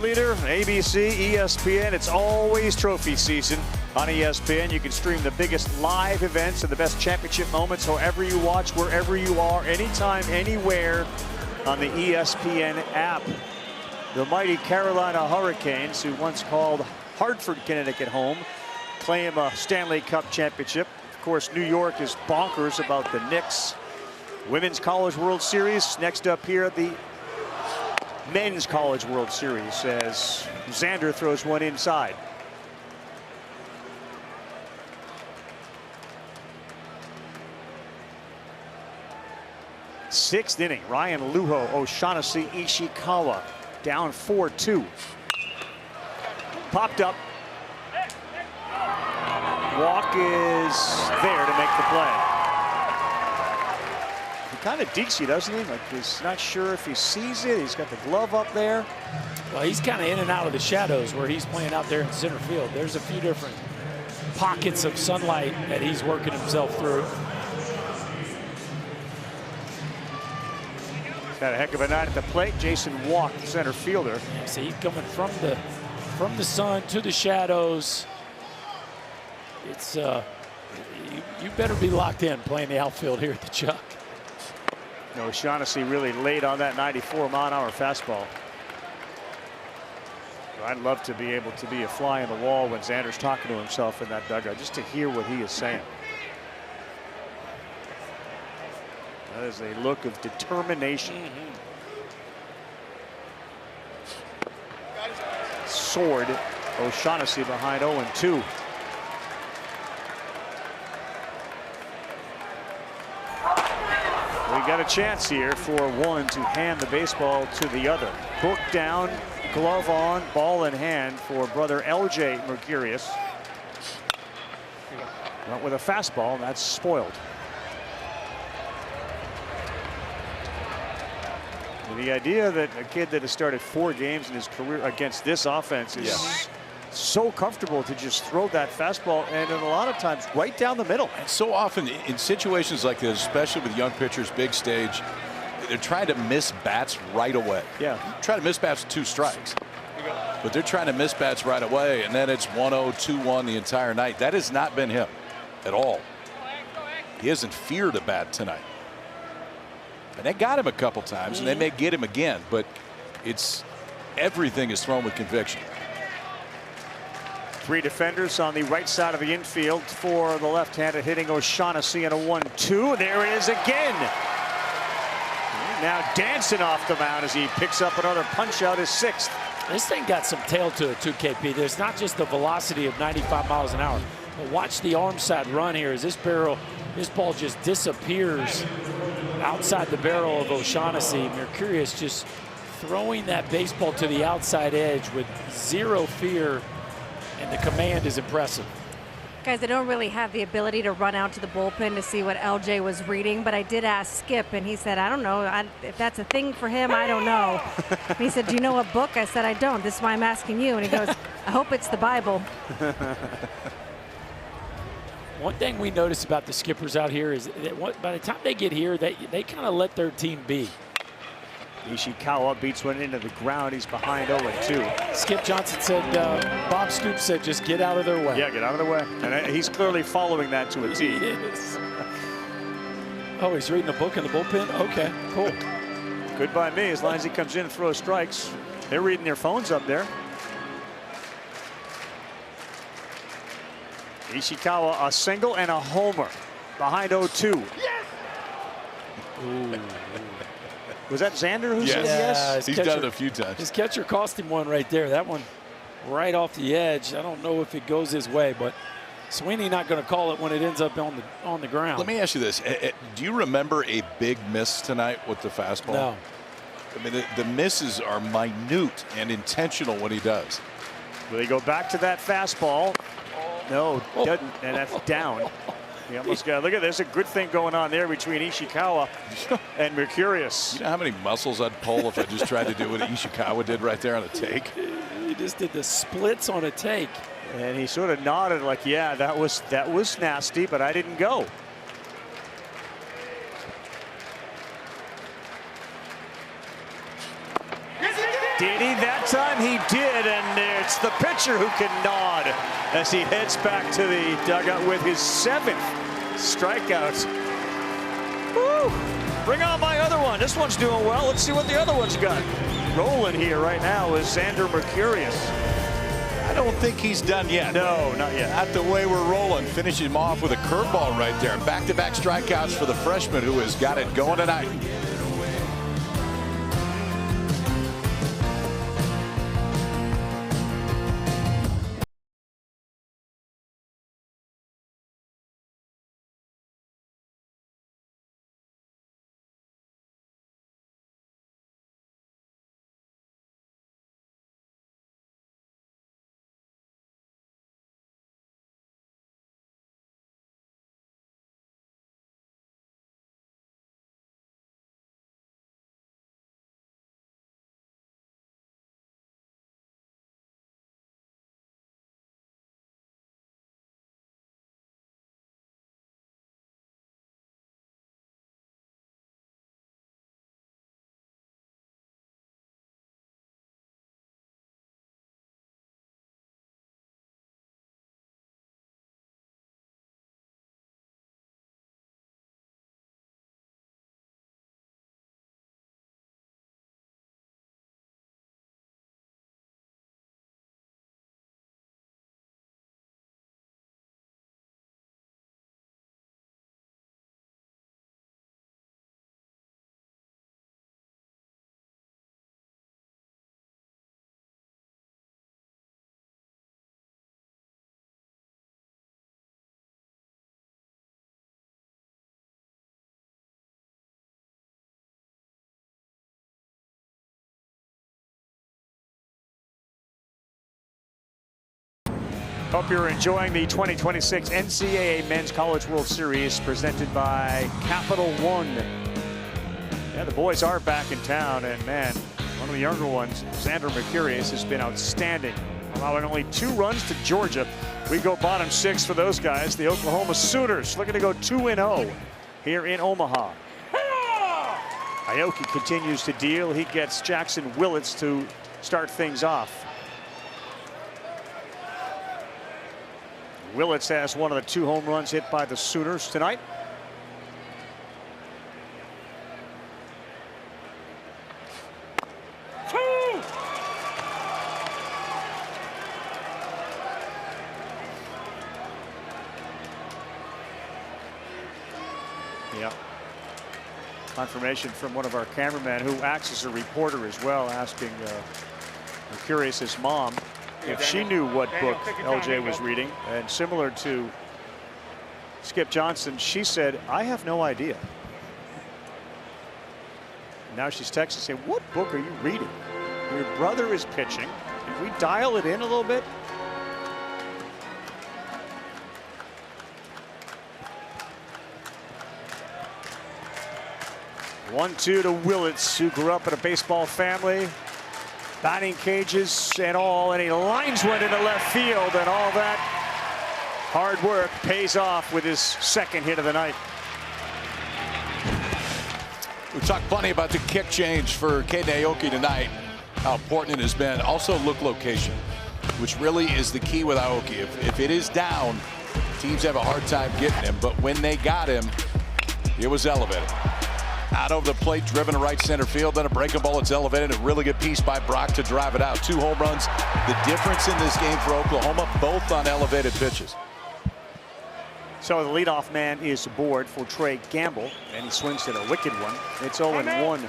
Leader, ABC, ESPN. It's always trophy season on ESPN. You can stream the biggest live events and the best championship moments however you watch, wherever you are, anytime, anywhere on the ESPN app. The mighty Carolina Hurricanes, who once called Hartford, Connecticut home, claim a Stanley Cup championship. Of course, New York is bonkers about the Knicks. Women's College World Series next up here at the Men's College World Series as Xander throws one inside. 6th inning. Ryan Luho, O'Shaughnessy, Ishikawa down 4-2. Popped up. Walk is there to make the play. He kind of dekes you, doesn't he? Like he's not sure if he sees it. He's got the glove up there. Well, he's kind of in and out of the shadows where he's playing out there in center field. There's a few different pockets of sunlight that he's working himself through. Had a heck of a night at the plate. Jason Walk, the center fielder. Yeah, see, he's coming from the sun to the shadows. It's you better be locked in playing the outfield here at the Chuck. O'Shaughnessy really laid on that 94-mile-an-hour fastball. I'd love to be able to be a fly on the wall when Xander's talking to himself in that dugout, just to hear what he is saying. That is a look of determination. Sword, O'Shaughnessy behind 0-2. We got a chance here for one to hand the baseball to the other. Book down, glove on, ball in hand for brother LJ Mercurius. Went with a fastball, and that's spoiled. The idea that a kid that has started 4 games in his career against this offense is so comfortable to just throw that fastball, and a lot of times right down the middle. And so often in situations like this, especially with young pitchers, big stage, they're trying to miss bats right away. Yeah. Try to miss bats with 2 strikes. But they're trying to miss bats right away, and then it's 1-0, 2-1 the entire night. That has not been him at all. He hasn't feared a bat tonight. And they got him a couple times, and they may get him again, but everything is thrown with conviction. 3 defenders on the right side of the infield for the left-handed hitting O'Shaughnessy, and a 1-2. There it is again. Now dancing off the mound as he picks up another punch out, his 6th. This thing got some tail to it too, KP. There's not just the velocity of 95 miles an hour, but watch the arm side run here as this ball just disappears outside the barrel of O'Shaughnessy. Mercurius just throwing that baseball to the outside edge with 0 fear, and the command is impressive. Guys, I don't really have the ability to run out to the bullpen to see what LJ was reading, but I did ask Skip, and he said, I don't know if that's a thing for him. I don't know. And he said, do you know a book? I said, I don't. This is why I'm asking you. And he goes, I hope it's the Bible. One thing we notice about the skippers out here is that by the time they get here, they kind of let their team be. Ishikawa beats one into the ground. He's behind 0-2. Skip Johnson said, Bob Stoops said, just get out of their way. Yeah, get out of the way. And he's clearly following that to a T. He is. Oh, he's reading a book in the bullpen? Okay, cool. Good by me, as long as he comes in and throws strikes. They're reading their phones up there. Ishikawa, a single and a homer behind 0-2. Yes! Ooh. Was that Xander who said yes? He's done it a few times. His catcher cost him one right there. That one right off the edge. I don't know if it goes his way, but Sweeney not going to call it when it ends up on the ground. Let me ask you this. Do you remember a big miss tonight with the fastball? No. I mean, the misses are minute and intentional when he does. Will he go back to that fastball? No, doesn't, and that's down. He almost got, look at this, a good thing going on there between Ishikawa and Mercurius. You know how many muscles I'd pull if I just tried to do what Ishikawa did right there on a take? He just did the splits on a take. And he sort of nodded like, yeah, that was nasty, but I didn't go. Did he? That time he did, and it's the pitcher who can nod as he heads back to the dugout with his 7th strikeout. Woo! Bring on my other one. This one's doing well. Let's see what the other one's got. Rolling here right now is Xander Mercurius. I don't think he's done yet. No, not yet. Not the way we're rolling. Finish him off with a curveball right there. Back-to-back strikeouts for the freshman who has got it going tonight. Hope you're enjoying the 2026 NCAA Men's College World Series presented by Capital One. Yeah, the boys are back in town, and man, one of the younger ones, Xander Mercurius, has been outstanding, allowing only 2 runs to Georgia. We go bottom 6 for those guys. The Oklahoma Sooners looking to go 2-0 here in Omaha. Aoki continues to deal. He gets Jackson Willits to start things off. Willits has one of the 2 home runs hit by the Sooners tonight. Yeah. Confirmation from one of our cameramen who acts as a reporter as well, asking Mercurius' mom if she knew what book LJ was reading. And similar to Skip Johnson, she said, I have no idea. Now she's texting saying, what book are you reading? Your brother is pitching. Can we dial it in a little bit? One-two to Willits, who grew up in a baseball family, batting cages and all, and he lines one into left field, and all that hard work pays off with his second hit of the night. We talked plenty about the kick change for Caden Aoki tonight, how important it has been. Also look location, which really is the key with Aoki. If it is down, teams have a hard time getting him, but when they got him, it was elevated. Out over the plate, driven to right center field, then a breaking ball. It's elevated. A really good piece by Brock to drive it out. 2 home runs. The difference in this game for Oklahoma, both on elevated pitches. So the leadoff man is aboard for Trey Gamble, and he swings at a wicked one. It's 0-1.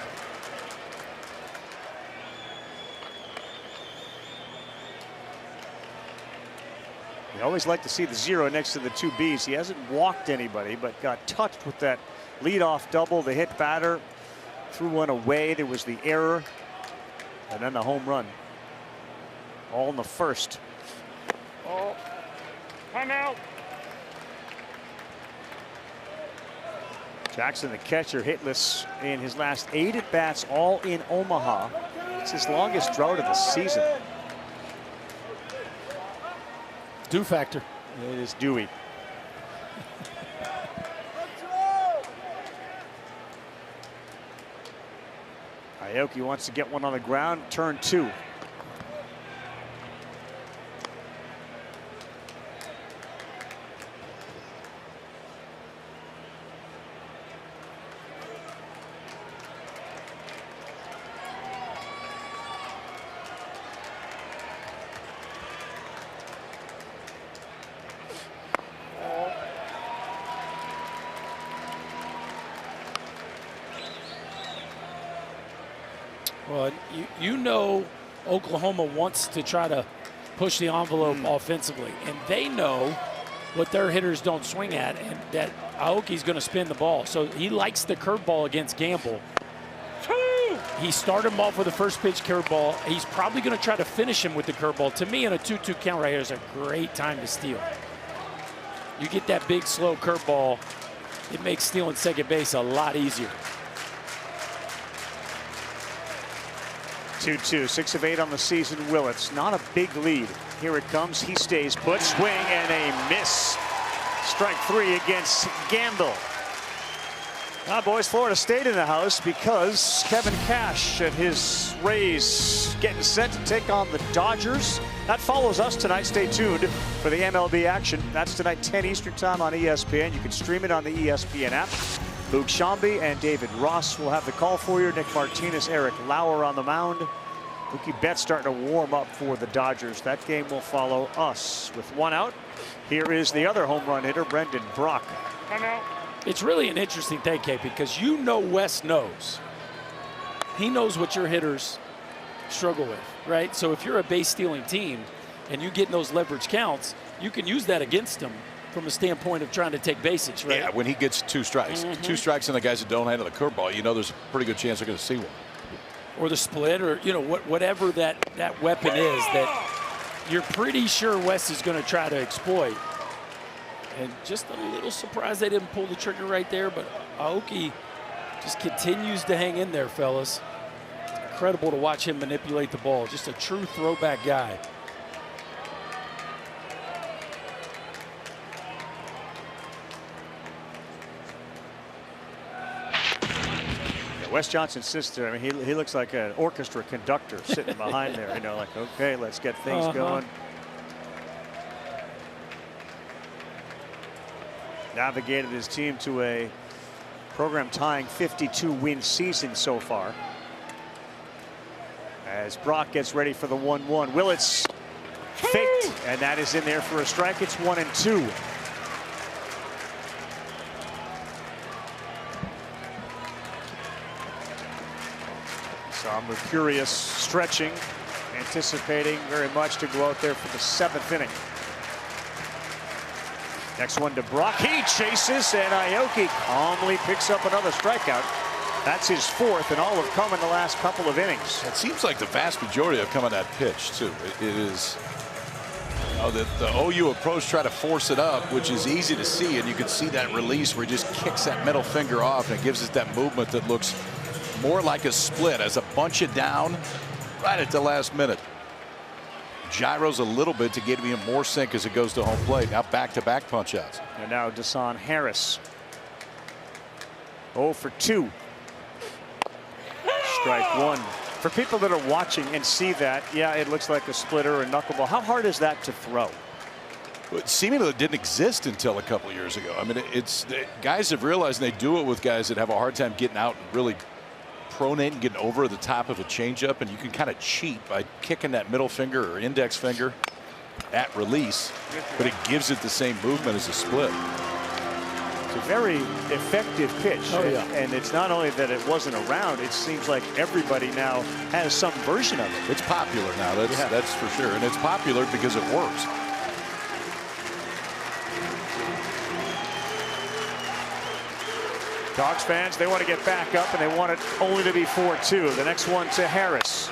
We always like to see the 0 next to the 2 Bs. He hasn't walked anybody, but got touched with that leadoff double. The hit batter threw one away. There was the error, and then the home run. All in the first. Oh, time out. Jackson, the catcher, hitless in his last 8 at-bats, all in Omaha. It's his longest drought of the season. Dew factor. It is dewy. Aoki wants to get one on the ground. Turn 2. Well, you know Oklahoma wants to try to push the envelope offensively, and they know what their hitters don't swing at, and that Aoki's going to spin the ball. So he likes the curveball against Gamble. He started him off with a first pitch curveball. He's probably going to try to finish him with the curveball. To me, in a 2-2 count right here is a great time to steal. You get that big, slow curveball, it makes stealing second base a lot easier. 2-2, 6 of 8 on the season. Willits, not a big lead. Here it comes. He stays put. Swing and a miss. Strike 3 against Gamble. Now, boys, Florida State in the house because Kevin Cash and his Rays getting set to take on the Dodgers. That follows us tonight. Stay tuned for the MLB action. That's tonight, 10 Eastern time on ESPN. You can stream it on the ESPN app. Luke Shambi and David Ross will have the call for you. Nick Martinez, Eric Lauer on the mound. Mookie Betts starting to warm up for the Dodgers. That game will follow us. With 1 out, here is the other home run hitter, Brendan Brock. It's really an interesting thing, Kate, because you know Wes knows. He knows what your hitters struggle with, right? So if you're a base-stealing team and you get in those leverage counts, you can use that against them from a standpoint of trying to take bases, right? Yeah, when he gets 2 strikes. 2 strikes and the guys that don't handle the curveball, you know there's a pretty good chance they're going to see one. Or the split, or, you know, whatever that weapon is that you're pretty sure West is going to try to exploit. And just a little surprised they didn't pull the trigger right there, but Aoki just continues to hang in there, fellas. It's incredible to watch him manipulate the ball. Just a true throwback guy. Wes Johnson's sister, I mean, he looks like an orchestra conductor sitting behind there, you know, like, okay, let's get things going. Navigated his team to a program tying 52-win season so far. As Brock gets ready for the 1-1. Willits faked, and that is in there for a strike. It's 1-2. So Mercurius stretching, anticipating very much to go out there for the 7th inning. Next one to Brock. He chases, and Aoki calmly picks up another strikeout. That's his 4th, and all have come in the last couple of innings. It seems like the vast majority have come on that pitch, too. It is, you know, the OU approach, try to force it up, which is easy to see, and you can see that release where he just kicks that middle finger off, and it gives us that movement that looks more like a split, as a bunch it down right at the last minute. Gyros a little bit to get even more sink as it goes to home plate. Now back-to-back punch outs. And now Desan Harris. 0 for 2. Strike 1. For people that are watching and see that, yeah, it looks like a splitter or knuckleball. How hard is that to throw? Well, seemingly it didn't exist until a couple of years ago. I mean, guys have realized, and they do it with guys that have a hard time getting out and really pronating, getting over the top of a changeup, and you can kind of cheat by kicking that middle finger or index finger at release, but it gives it the same movement as a split. It's a very effective pitch. Oh, yeah. And it's not only that it wasn't around, it seems like everybody now has some version of it. It's popular now, that's for sure, and it's popular because it works. Dogs fans, they want to get back up, and they want it only to be 4-2. The next one to Harris.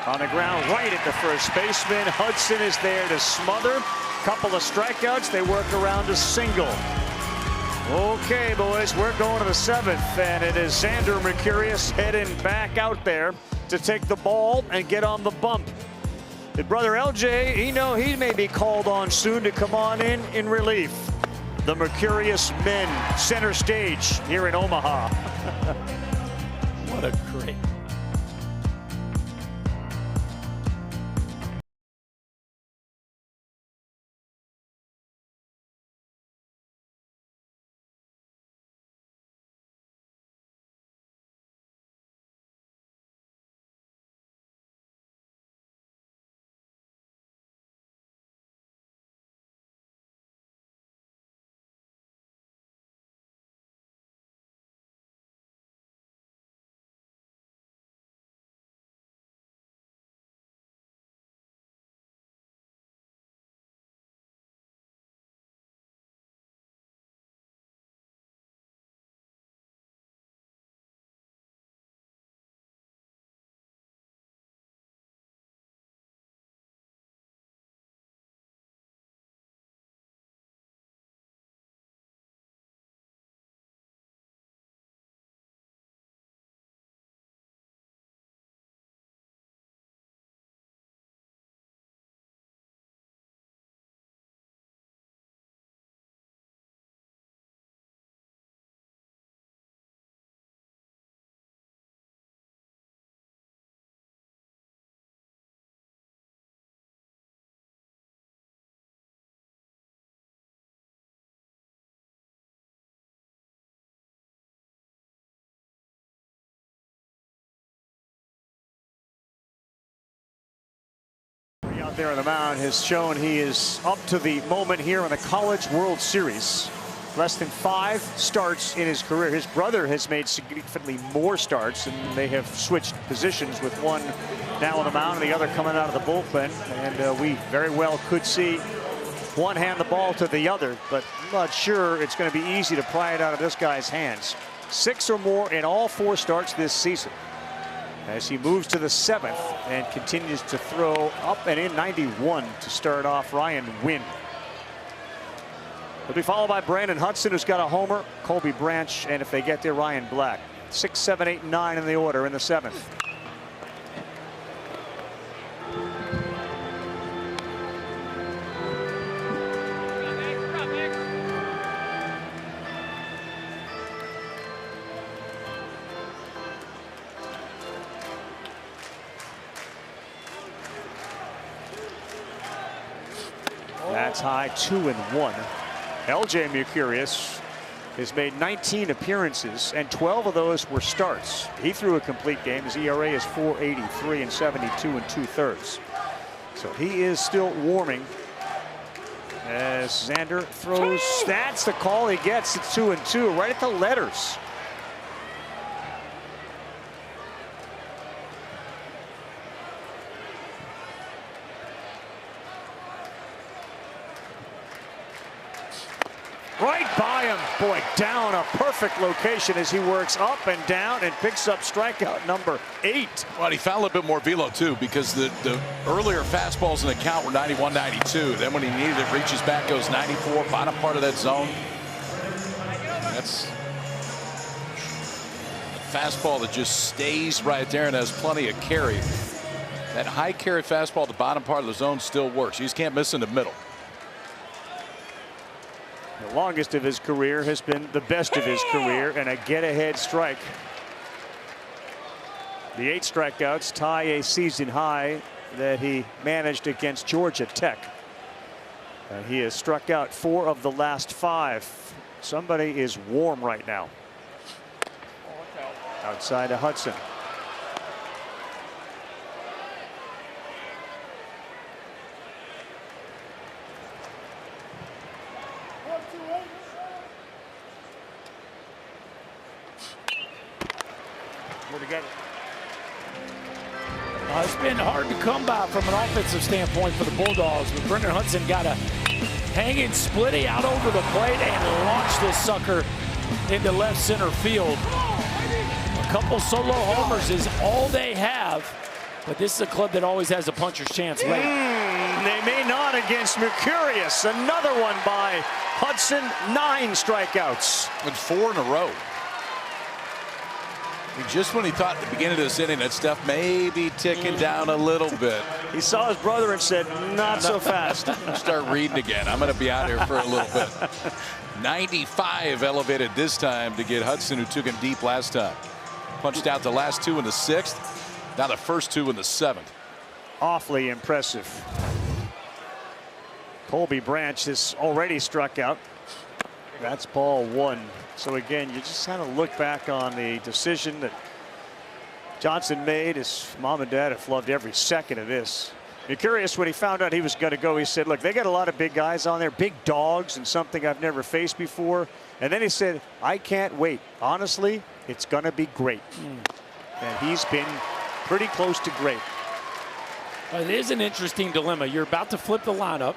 On the ground, right at the first baseman. Hudson is there to smother. Couple of strikeouts. They work around a single. Okay, boys, we're going to the 7th, and it is Xander Mercurius heading back out there to take the ball and get on the bump. His brother LJ, he may be called on soon to come on in relief. The Mercurius men center stage here in Omaha. What a great. Out there on the mound has shown he is up to the moment here in the College World Series. Less than 5 starts in his career. His brother has made significantly more starts, and they have switched positions, with one now on the mound and the other coming out of the bullpen. And we very well could see one hand the ball to the other, but I'm not sure it's going to be easy to pry it out of this guy's hands. 6 or more in all 4 starts this season. as he moves to the 7th and continues to throw up and in 91 to start off Ryan Wynn. He'll be followed by Brandon Hudson, who's got a homer, Colby Branch, and if they get there, Ryan Black. 6, 7, 8, 9 in the order in the 7th. That's high, 2-1. LJ Mercurius has made 19 appearances, and 12 of those were starts. He threw a complete game. His ERA is 4.83 and 72 2/3. So he is still warming as Xander throws. That's the call he gets. It's 2-2, right at the letters. Right by him. Boy, down a perfect location as he works up and down and picks up strikeout number 8. Well, he found a little bit more velo, too, because the earlier fastballs in the count were 91, 92. Then when he needed it, reaches back, goes 94, bottom part of that zone. That's a fastball that just stays right there and has plenty of carry. That high carry fastball at the bottom part of the zone still works. You just can't miss in the middle. The longest of his career has been the best of his career, and a get-ahead strike. The 8 strikeouts tie a season high that he managed against Georgia Tech. He has struck out 4 of the last 5. Somebody is warm right now. Outside of Hudson. It's been hard to come by from an offensive standpoint for the Bulldogs, but Brendan Hudson got a hanging splitty out over the plate and launched this sucker into left center field. A couple solo homers is all they have, but this is a club that always has a puncher's chance late. They may not against Mercurius. Another one by Hudson. 9 strikeouts. And 4 in a row. Just when he thought at the beginning of this inning that stuff may be ticking down a little bit. He saw his brother and said, not so fast. Start reading again. I'm going to be out here for a little bit. 95 elevated this time to get Hudson, who took him deep last time. Punched out the last 2 in the 6th. Now the first 2 in the 7th. Awfully impressive. Colby Branch has already struck out. That's ball 1. So again, you just kind of look back on the decision that Johnson made. His mom and dad have loved every second of this. You're curious, when he found out he was going to go, he said, look, they got a lot of big guys on there, big dogs, and something I've never faced before. And then he said, I can't wait. Honestly, it's going to be great. And he's been pretty close to great. Well, it is an interesting dilemma. You're about to flip the lineup.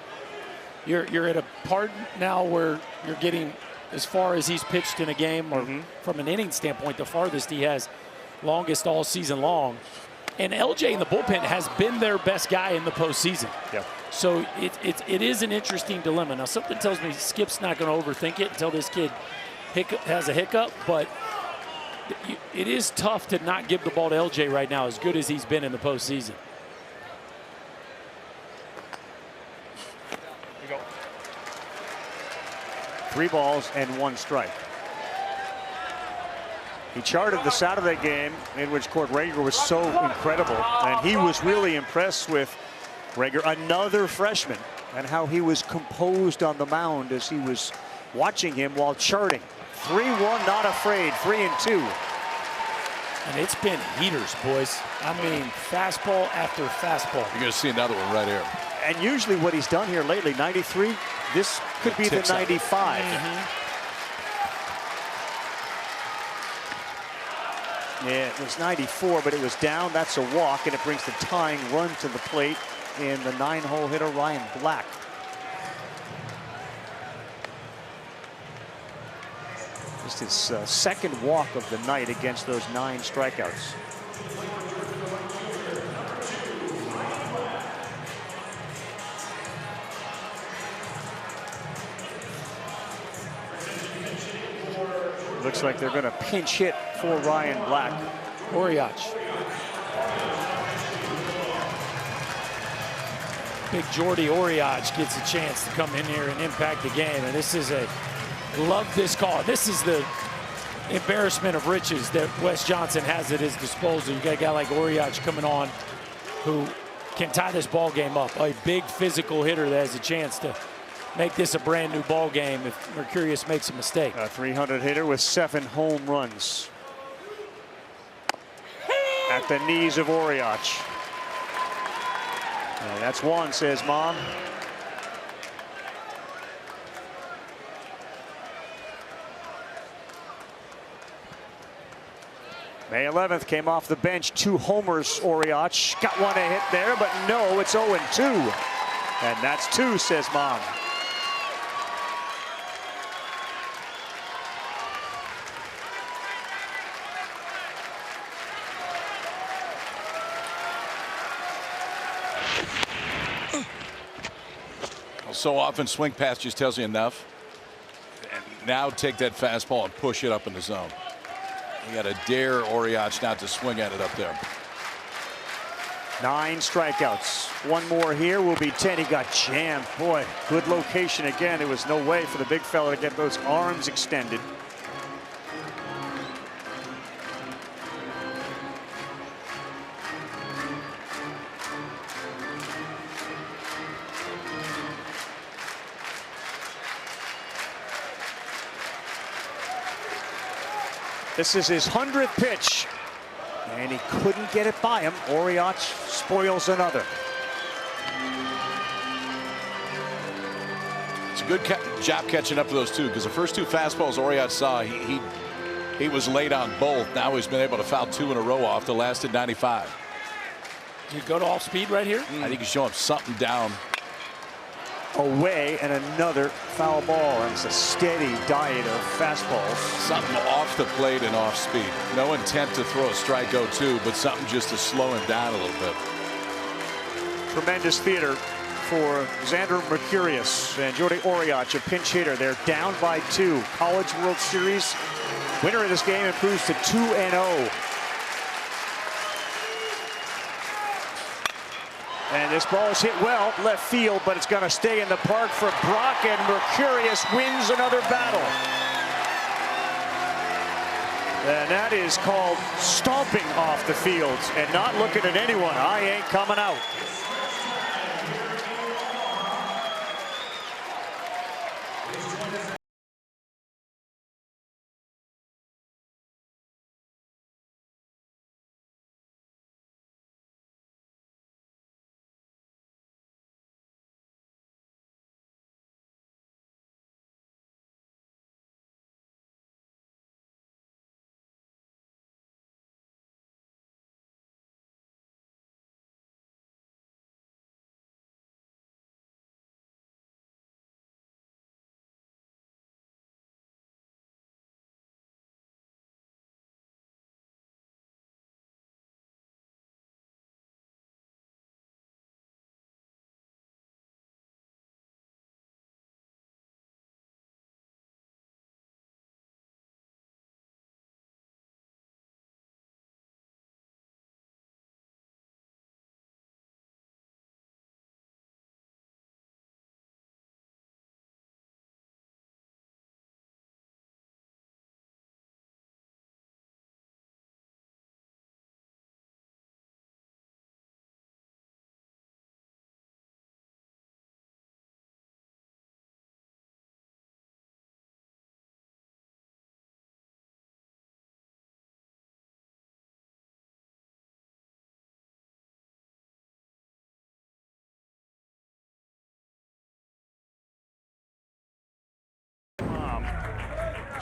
You're at a part now where you're getting as far as he's pitched in a game, or from an inning standpoint, the farthest he has, longest all season long. And LJ in the bullpen has been their best guy in the postseason. Yeah. So it is an interesting dilemma. Now, something tells me Skip's not going to overthink it until this kid has a hiccup, but it is tough to not give the ball to LJ right now, as good as he's been in the postseason. 3 balls and 1 strike. He charted the Saturday game in which Court Rager was so incredible, and he was really impressed with Rager, another freshman, and how he was composed on the mound as he was watching him while charting. 3-1, not afraid, 3-2. And it's been heaters, boys. I mean, fastball after fastball. You're going to see another one right here. And usually what he's done here lately, 93, this could be the 95. Yeah, it was 94, but it was down. That's a walk, and it brings the tying run to the plate in the 9-hole hitter, Ryan Black. Just his second walk of the night against those 9 strikeouts. Looks like they're going to pinch hit for Ryan Black. Oriach. Big Jordy Oriach gets a chance to come in here and impact the game. And this is love this call. This is the embarrassment of riches that Wes Johnson has at his disposal. You got a guy like Oriach coming on who can tie this ball game up. A big physical hitter that has a chance to make this a brand new ball game if Mercurius makes a mistake. A 300 hitter with 7 home runs. At the knees of Oriach. And that's one, says Mom. May 11th came off the bench, 2 homers. Oriach got one a hit there, but no, it's 0-2. And that's 2, says Mom. So often swing pass just tells you enough. And now take that fastball and push it up in the zone. You got to dare Oriach not to swing at it up there. 9 strikeouts. One more here will be 10. He got jammed. Boy, good location again. There was no way for the big fella to get those arms extended. This is his 100th pitch, and he couldn't get it by him. Oriach spoils another. It's a good job catching up to those 2, because the first 2 fastballs Oriach saw, he was late on both. Now he's been able to foul 2 in a row off the last at 95. You go to off speed right here? I think he's showing something down. Away, and another foul ball, and it's a steady diet of fastballs. Something off the plate and off speed. No intent to throw a strike 0-2, but something just to slow him down a little bit. Tremendous theater for Xander Mercurius and Jordy Oriach, a pinch hitter. They're down by 2. College World Series winner of this game improves to 2-0. And this ball is hit well left field, but it's going to stay in the park for Brock, and Mercurius wins another battle. And that is called stomping off the field and not looking at anyone. I ain't coming out.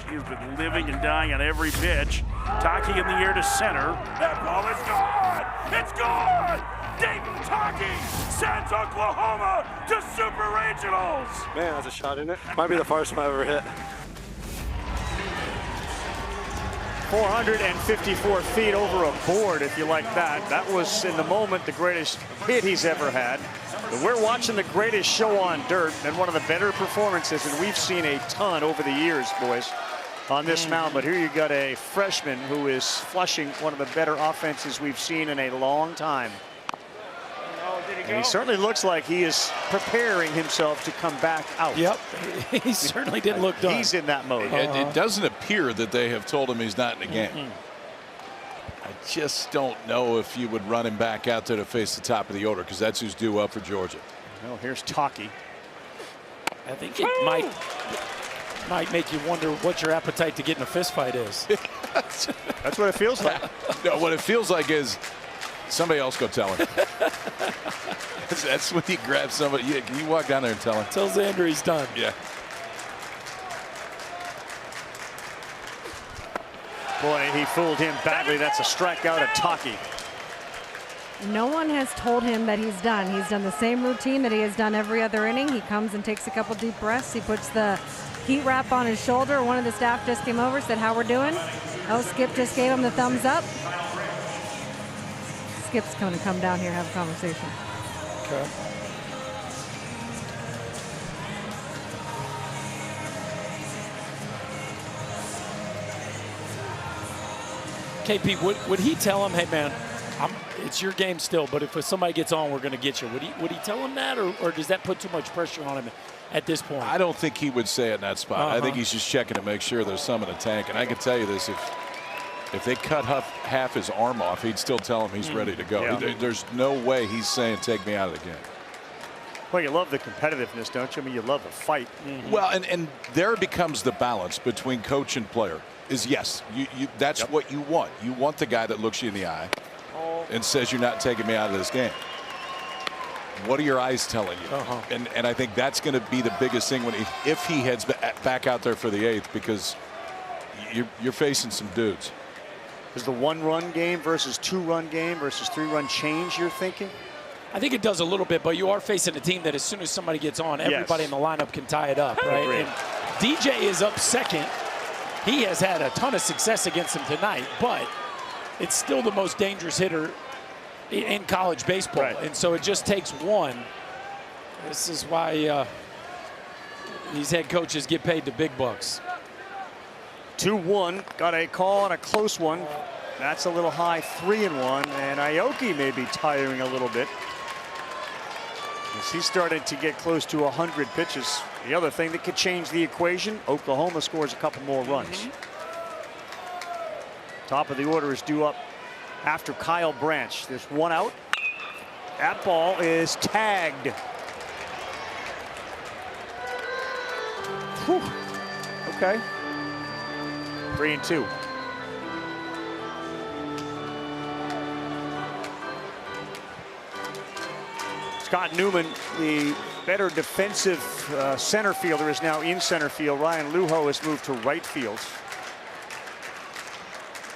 He's been living and dying on every pitch. Taki in the air to center. That ball is gone! It's gone! Dayton Taki sends Oklahoma to Super Regionals! Man, that's a shot, isn't it? Might be the farthest one I've ever hit. 454 feet over a board, if you like that. That was, in the moment, the greatest hit he's ever had. But we're watching the greatest show on dirt and one of the better performances, and we've seen a ton over the years, boys. on this mound. But here you got a freshman who is flushing one of the better offenses we've seen in a long time. And he certainly looks like he is preparing himself to come back out. Yep, he certainly didn't look done. He's in that mode. It doesn't appear that they have told him he's not in the game. I just don't know if you would run him back out there to face the top of the order, because that's who's due up for Georgia. Well, here's Taki. I think it might make you wonder what your appetite to get in a fist fight is. That's what it feels like. No, what it feels like is somebody else go tell him. That's when you grab somebody. You walk down there and tell him. Tell Xander he's done. Yeah. Boy, he fooled him badly. That's a strikeout at Taki. No one has told him that he's done. He's done the same routine that he has done every other inning. He comes and takes a couple deep breaths. He puts the heat wrap on his shoulder. One of the staff just came over, said, "How we're doing?" Oh, Skip just gave him the thumbs up. Skip's going to come down here and have a conversation. Okay. KP, would he tell him, "Hey man, it's your game still, but if somebody gets on, we're going to get you"? Would he tell him that, or does that put too much pressure on him at this point? I don't think he would say it in that spot. I think he's just checking to make sure there's some in the tank. And I can tell you this: if they cut half his arm off, he'd still tell him he's ready to go. Yeah. There's no way he's saying, "Take me out of the game." Well, you love the competitiveness, don't you? I mean, you love a fight. Well, and there becomes the balance between coach and player. Is yes, that's what you want. You want the guy that looks you in the eye and says, "You're not taking me out of this game." What are your eyes telling you? And I think that's going to be the biggest thing if he heads back out there for the 8th, because you're facing some dudes. Is the 1-run game versus 2-run game versus 3-run change you're thinking? I think it does a little bit, but you are facing a team that as soon as somebody gets on, everybody in the lineup can tie it up, right? And DJ is up second. He has had a ton of success against him tonight, but it's still the most dangerous hitter in college baseball. And so it just takes one. This is why these head coaches get paid the big bucks. 2-1, got a call on a close one. That's a little high, 3-1, and Aoki may be tiring a little bit, as he started to get close to 100 pitches. The other thing that could change the equation, Oklahoma scores a couple more runs. Top of the order is due up after Kyle Branch. There's one out. That ball is tagged. Whew. Okay. 3-2. Scott Newman, the better defensive center fielder, is now in center field. Ryan Lujo has moved to right field.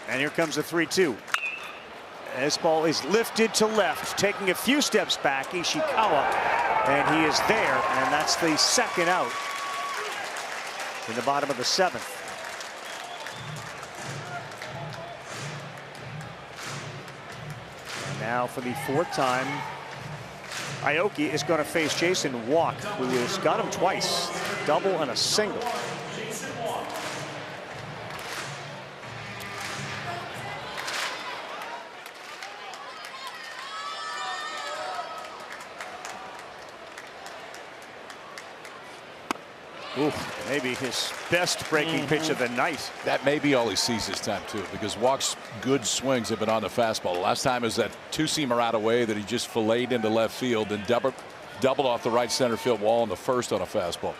And here comes the 3-2. This ball is lifted to left, taking a few steps back, Ishikawa, and he is there, and that's the second out in the bottom of the 7th. And now for the 4th time, Aoki is going to face Jason Walk, who has got him twice, double and a single. Ooh, maybe his best breaking pitch of the night. That may be all he sees this time, too, because Walk's good swings have been on the fastball. The last time was that two-seamer out away that he just filleted into left field and doubled off the right center field wall in the first on a fastball.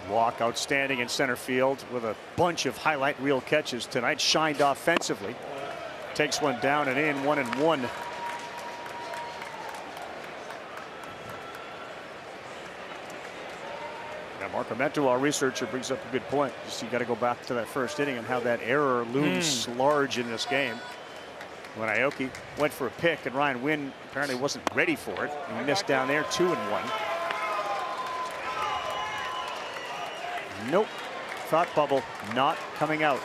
Walk outstanding in center field with a bunch of highlight reel catches tonight. Shined offensively. Takes one down and in, 1-1. Mark Armento, our researcher, brings up a good point. Just you got to go back to that first inning and how that error looms large in this game. When Aoki went for a pick and Ryan Wynn apparently wasn't ready for it. He missed down there, 2-1. Nope. Thought bubble not coming out.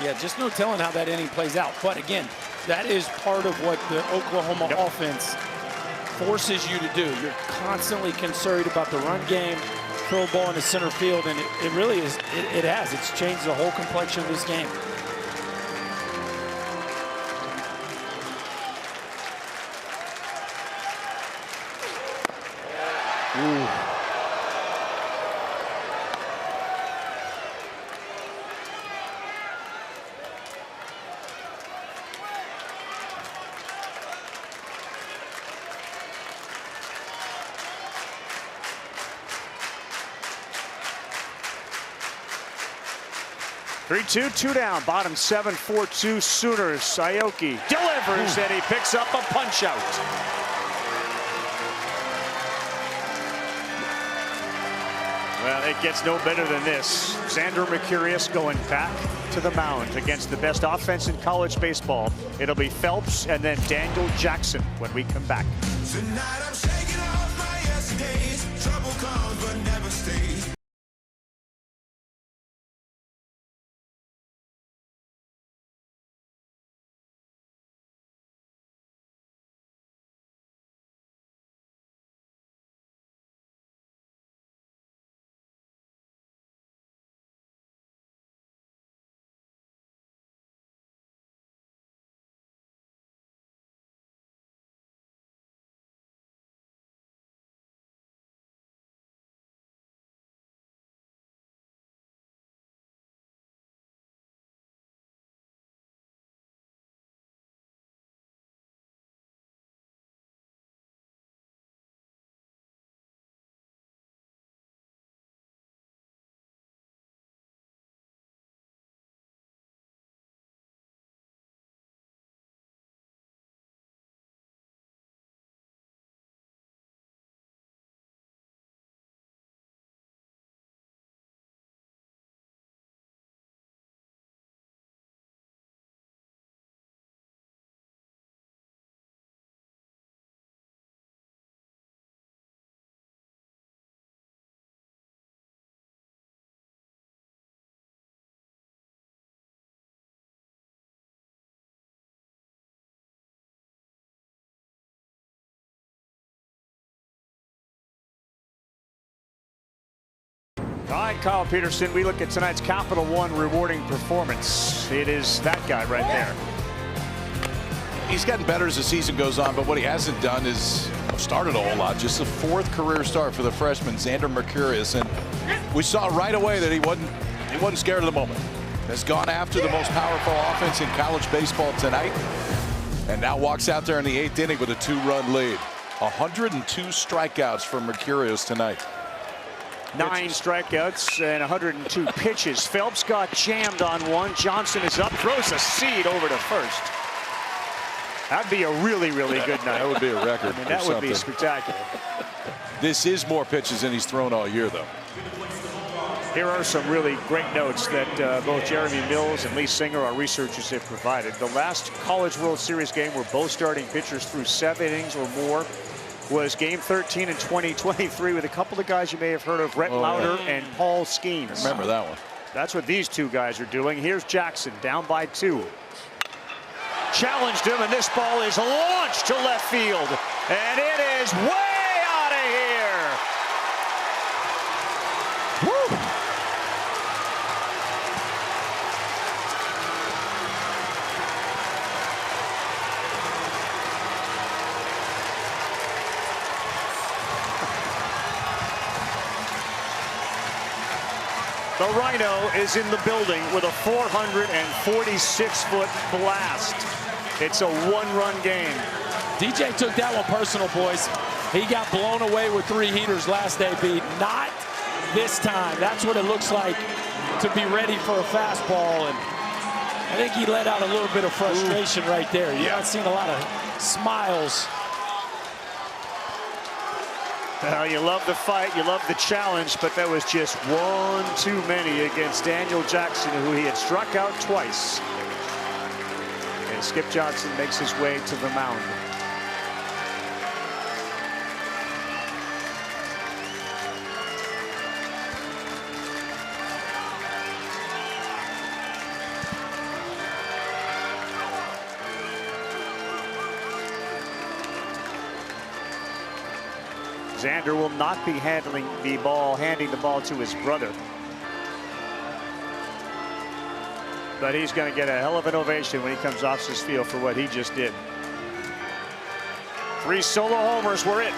Yeah, just no telling how that inning plays out. But again, that is part of what the Oklahoma offense forces you to do. You're constantly concerned about the run game, throw a ball into center field, and it really is, it's changed the whole complexion of this game. Ooh. Three-two, two down, bottom 7, 4-2 Sooners. Sayoki delivers and he picks up a punch out. Well, it gets no better than this. Xander Mercurius going back to the mound against the best offense in college baseball. It'll be Phelps and then Daniel Jackson when we come back. Tonight I'm shaking off my yesterdays. Trouble comes but never stays. All right, Kyle Peterson, we look at tonight's Capital One rewarding performance. It is that guy right there. He's gotten better as the season goes on, but what he hasn't done is started a whole lot. Just the 4th career start for the freshman, Xander Mercurius, and we saw right away that he wasn't scared of the moment. Has gone after the most powerful offense in college baseball tonight, and now walks out there in the 8th inning with a 2-run lead. 102 strikeouts for Mercurius tonight. 9 strikeouts and 102 pitches. Phelps got jammed on one. Johnson is up, throws a seed over to first. That'd be a really, really good night. That would be a record. I mean, that would be spectacular. This is more pitches than he's thrown all year, though. Here are some really great notes that both Jeremy Mills and Lee Singer, our researchers, have provided. The last College World Series game where both starting pitchers threw 7 innings or more was game 13 in 2023 with a couple of guys you may have heard of, Rhett Lauder and Paul Skeens. Remember that one. That's what these two guys are doing. Here's Jackson down by 2. Challenged him, and this ball is launched to left field. And it is way out of here. Woo! The Rhino is in the building with a 446-foot blast. It's a 1-run game. DJ took that one personal, boys. He got blown away with 3 heaters last day, B. Not this time. That's what it looks like to be ready for a fastball. And I think he let out a little bit of frustration right there. You're not seeing a lot of smiles. You love the fight, you love the challenge, but that was just one too many against Daniel Jackson, who he had struck out twice. And Skip Johnson makes his way to the mound. Xander will not be handing the ball to his brother. But he's going to get a hell of an ovation when he comes off this field for what he just did. 3 solo homers were it.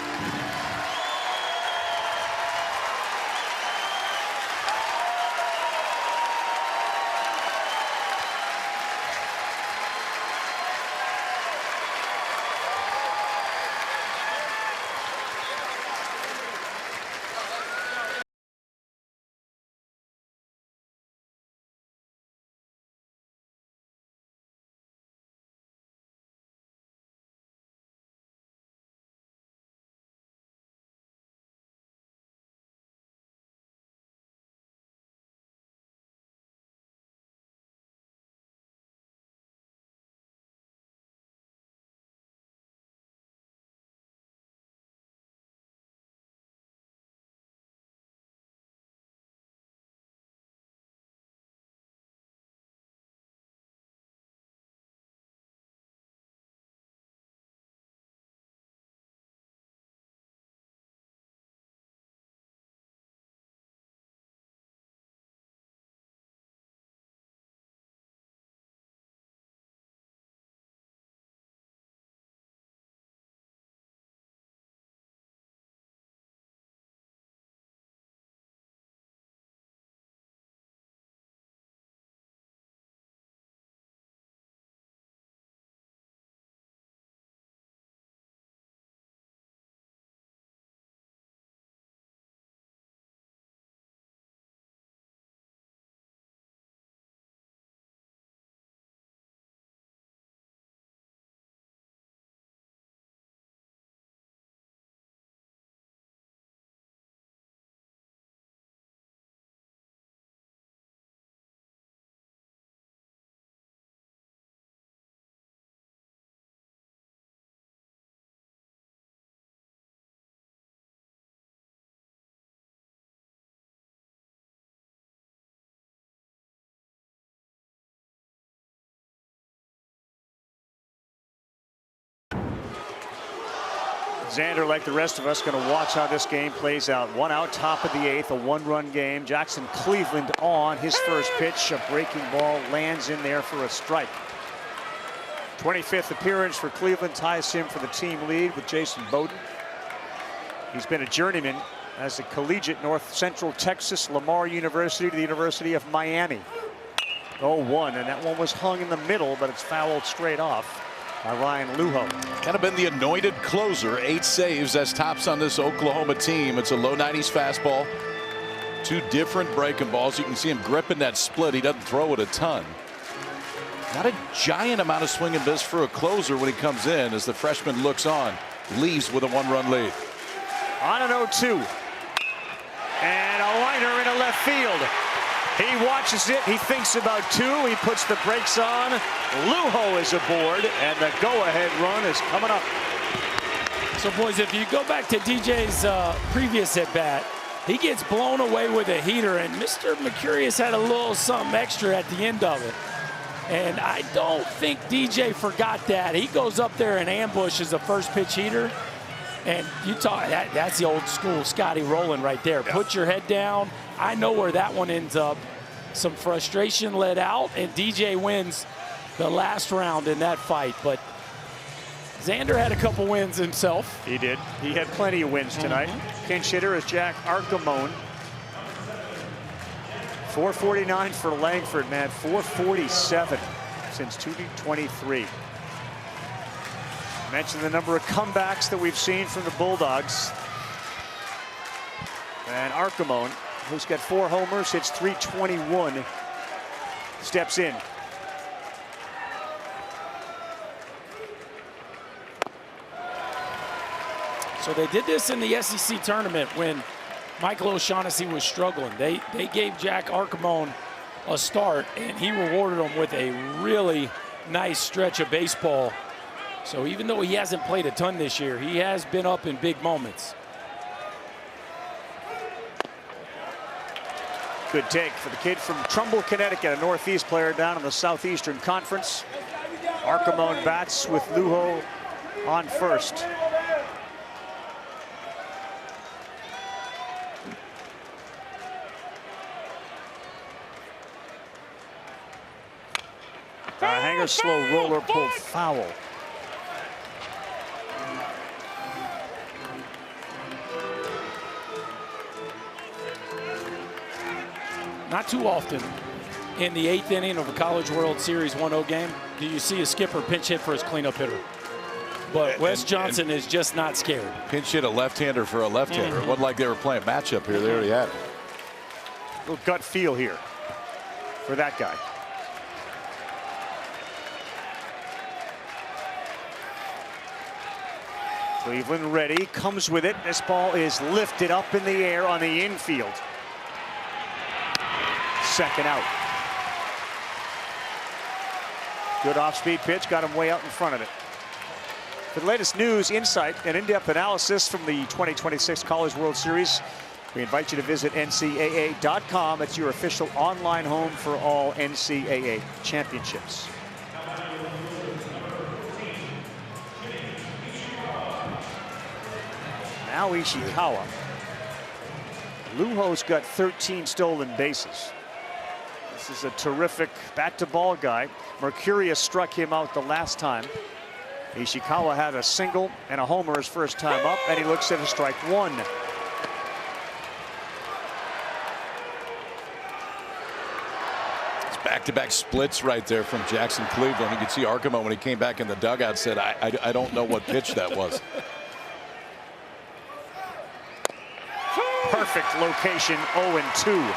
Xander, like the rest of us, going to watch how this game plays out. 1 out, top of the 8th, a 1-run game. Jackson Cleveland on his first pitch. A breaking ball lands in there for a strike. 25th appearance for Cleveland ties him for the team lead with Jason Bowden. He's been a journeyman as a collegiate North Central Texas, Lamar University to the University of Miami. 0-1, and that one was hung in the middle, but it's fouled straight off by Ryan Luho. Kind of been the anointed closer. 8 saves as tops on this Oklahoma team. It's a low 90s fastball. 2 different breaking balls. You can see him gripping that split. He doesn't throw it a ton. Not a giant amount of swing and miss for a closer when he comes in as the freshman looks on. Leaves with a 1-run lead. On an 0-2. And a liner into left field. He watches it. He thinks about 2. He puts the brakes on. Luho is aboard, and the go-ahead run is coming up. So, boys, if you go back to DJ's previous at-bat, he gets blown away with a heater, and Mr. Mercurius had a little something extra at the end of it. And I don't think DJ forgot that. He goes up there and ambushes a first pitch heater. And you talk, that's the old school Scotty Rowland right there. Yep. Put your head down. I know where that one ends up. Some frustration let out, and DJ wins the last round in that fight. But Xander had a couple wins himself. He did. He had plenty of wins tonight. Pinch hitter is Jack Archimone. 449 for Langford, man. 447 since 2023. Mentioned the number of comebacks that we've seen from the Bulldogs. And Archimone, who's got 4 homers, hits .321, steps in. So they did this in the SEC tournament when Michael O'Shaughnessy was struggling. They gave Jack Archimone a start, and he rewarded him with a really nice stretch of baseball. So even though he hasn't played a ton this year, he has been up in big moments. Good take for the kid from Trumbull, Connecticut, a Northeast player down in the Southeastern Conference. Archimone bats with Luho on first. a slow roller pulled foul. Not too often in the 8th inning of a College World Series 1-0 game do you see a skipper pinch hit for his cleanup hitter. But Wes Johnson is just not scared. Pinch hit a left-hander for a left-hander. It wasn't like they were playing matchup here. They already had it. A little gut feel here for that guy. Cleveland ready, comes with it. This ball is lifted up in the air on the infield. Second out. Good off-speed pitch, got him way out in front of it. For the latest news, insight, and in-depth analysis from the 2026 College World Series, we invite you to visit NCAA.com. It's your official online home for all NCAA championships. Now Ishikawa. Lujo's got 13 stolen bases. This is a terrific bat-to-ball guy. Mercurius struck him out the last time. Ishikawa had a single and a homer his first time up, and he looks at a strike one. It's back-to-back splits right there from Jackson Cleveland. You could see Arkema when he came back in the dugout said, I don't know what pitch that was. Perfect location, 0-2.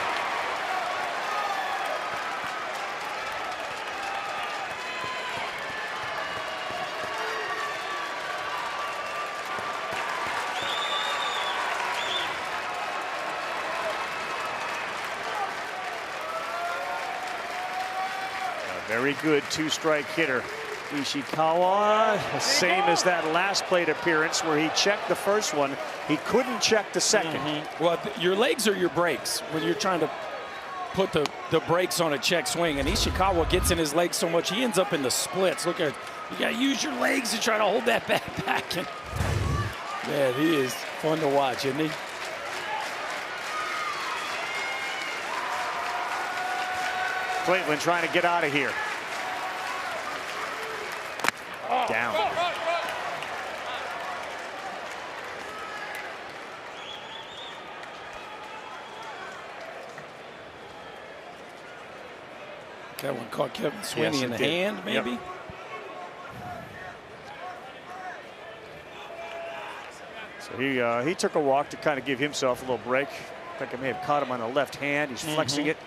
Very good two-strike hitter. Ishikawa, the same as that last plate appearance where he checked the first one. He couldn't check the second. Well, your legs are your brakes when you're trying to put the brakes on a check swing. And Ishikawa gets in his legs so much, he ends up in the splits. Look at it. You got to use your legs to try to hold that bat back. And man, he is fun to watch, isn't he? Cleveland trying to get out of here. Down. That one caught Kevin Swinney in the hand, maybe? Yep. So he took a walk to kind of give himself a little break. I think I may have caught him on the left hand. He's flexing it.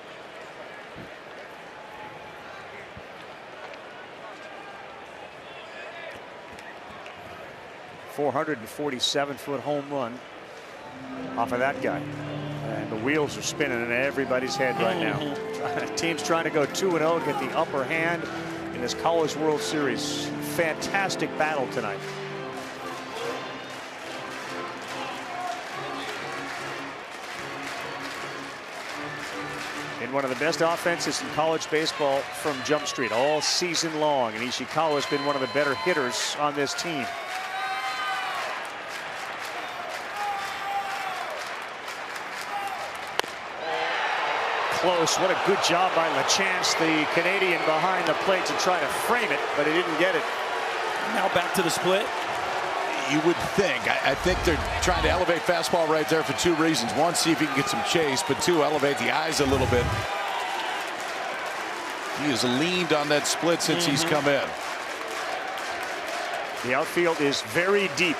.447-foot home run off of that guy. And the wheels are spinning in everybody's head right now. Team's trying to go 2-0, get the upper hand in this College World Series. Fantastic battle tonight. In one of the best offenses in college baseball from Jump Street all season long. And Ishikawa has been one of the better hitters on this team. Close. What a good job by LaChance, the Canadian, behind the plate to try to frame it, but he didn't get it. Now back to the split. You would think. I think they're trying to elevate fastball right there for two reasons. One, see if he can get some chase, but two, elevate the eyes a little bit. He has leaned on that split since he's come in. The outfield is very deep.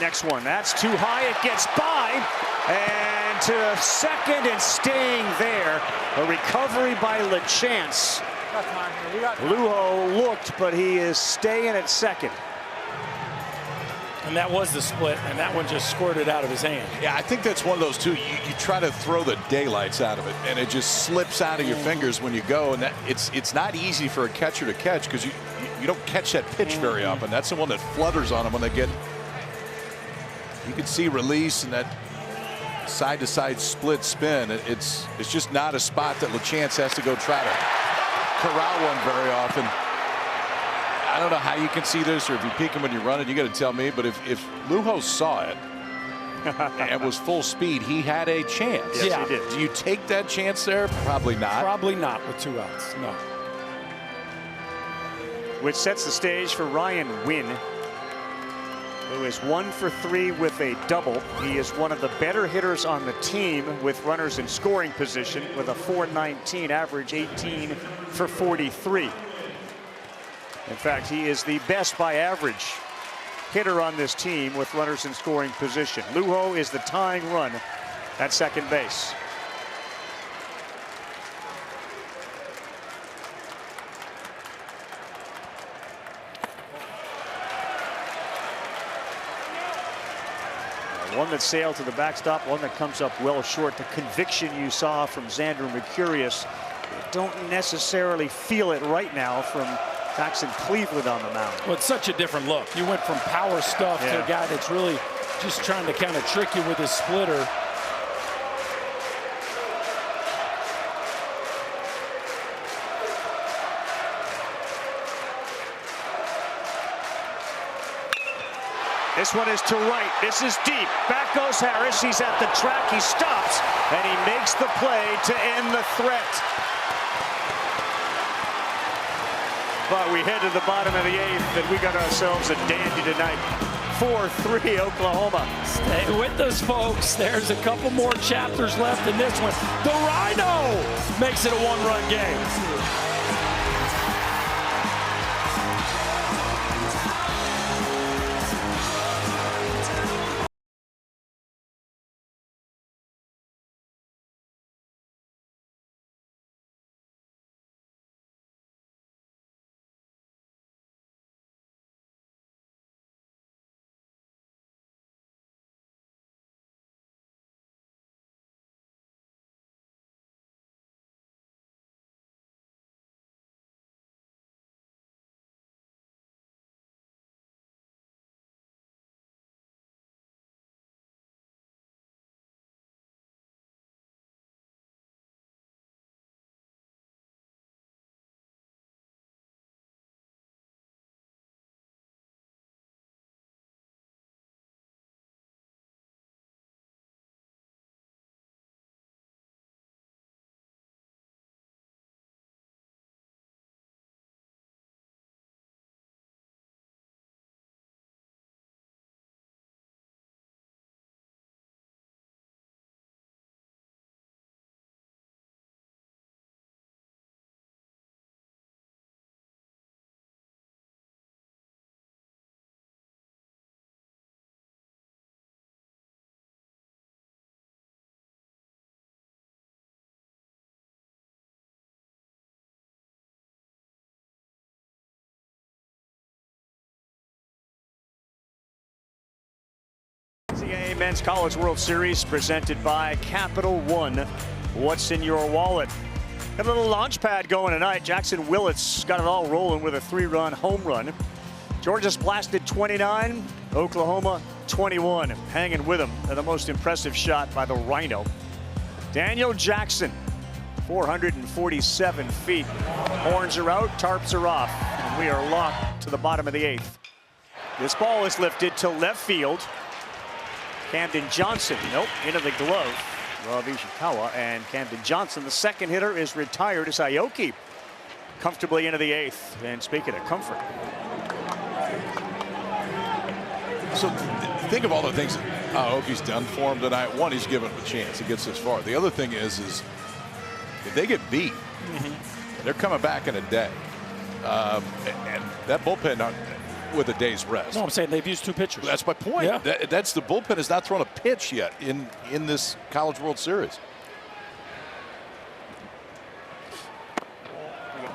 Next one. That's too high. It gets by. And to second and staying there. A recovery by LaChance. Lujo looked, but he is staying at second. And that was the split, and that one just squirted out of his hand. Yeah, I think that's one of those two. You try to throw the daylights out of it, and it just slips out of your fingers when you go. And that it's not easy for a catcher to catch because you don't catch that pitch very often. That's the one that flutters on them when they get. You can see release and that side-to-side split spin. It's just not a spot that LaChance has to go try to corral one very often. I don't know how you can see this, or if you peek him when you're running, you got to tell me. But if Lujo saw it and was full speed, he had a chance. Yes, he did. Do you take that chance there? Probably not. Probably not with 2 outs. No. which sets the stage for Ryan Wynn, who is 1 for 3 with a double. He is one of the better hitters on the team with runners in scoring position with a .419 average, 18 for 43. In fact, he is the best by average hitter on this team with runners in scoring position. Lujo is the tying run at second base. One that sailed to the backstop, one that comes up well short. The conviction you saw from Xander Mercurius, you don't necessarily feel it right now from Jackson Cleveland on the mound. Well, it's such a different look. You went from power stuff to a guy that's really just trying to kind of trick you with his splitter. This one is to right. This is deep. Back goes Harris. He's at the track. He stops, and he makes the play to end the threat. But we head to the bottom of the 8th, and we got ourselves a dandy tonight. 4-3 Oklahoma. Stay with us, folks. There's a couple more chapters left in this one. The Rhino makes it a one-run game. NCAA Men's College World Series presented by Capital One. What's in your wallet? Got a little launch pad going tonight. Jackson Willits got it all rolling with a 3-run home run. Georgia's blasted 29, Oklahoma 21. Hanging with him, the most impressive shot by the Rhino. Daniel Jackson, 447 feet. Horns are out, tarps are off, and we are locked to the bottom of the 8th. This ball is lifted to left field. Camden Johnson, nope, into the glove of Ishikawa, and Camden Johnson, the second hitter, is retired as Aoki comfortably into the 8th. And speaking of comfort. So think of all the things that Aoki's done for him tonight. One, he's given him a chance. He gets this far. The other thing is if they get beat, they're coming back in a day. And that bullpen with a day's rest. No, I'm saying they've used 2 pitchers. That's my point. Yeah. That's the bullpen has not thrown a pitch yet in this College World Series.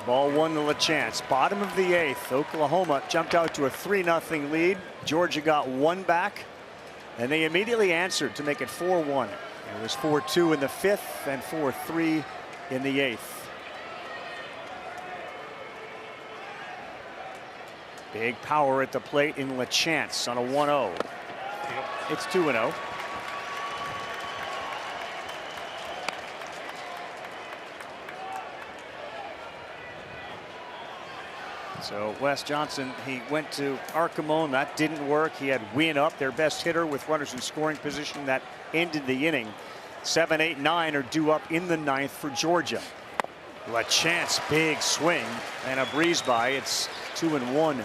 Ball 1 to LaChance. Bottom of the 8th. Oklahoma jumped out to a 3-0 lead. Georgia got 1 back, and they immediately answered to make it 4-1. It was 4-2 in the 5th and 4-3 in the 8th. Big power at the plate in LaChance on a 1-0. It's 2-0. So Wes Johnson, he went to Archimon. That didn't work. He had Wynn up, their best hitter, with runners in scoring position. That ended the inning. 7, 8, 9 are due up in the 9th for Georgia. LaChance, big swing and a breeze by. It's 2-1.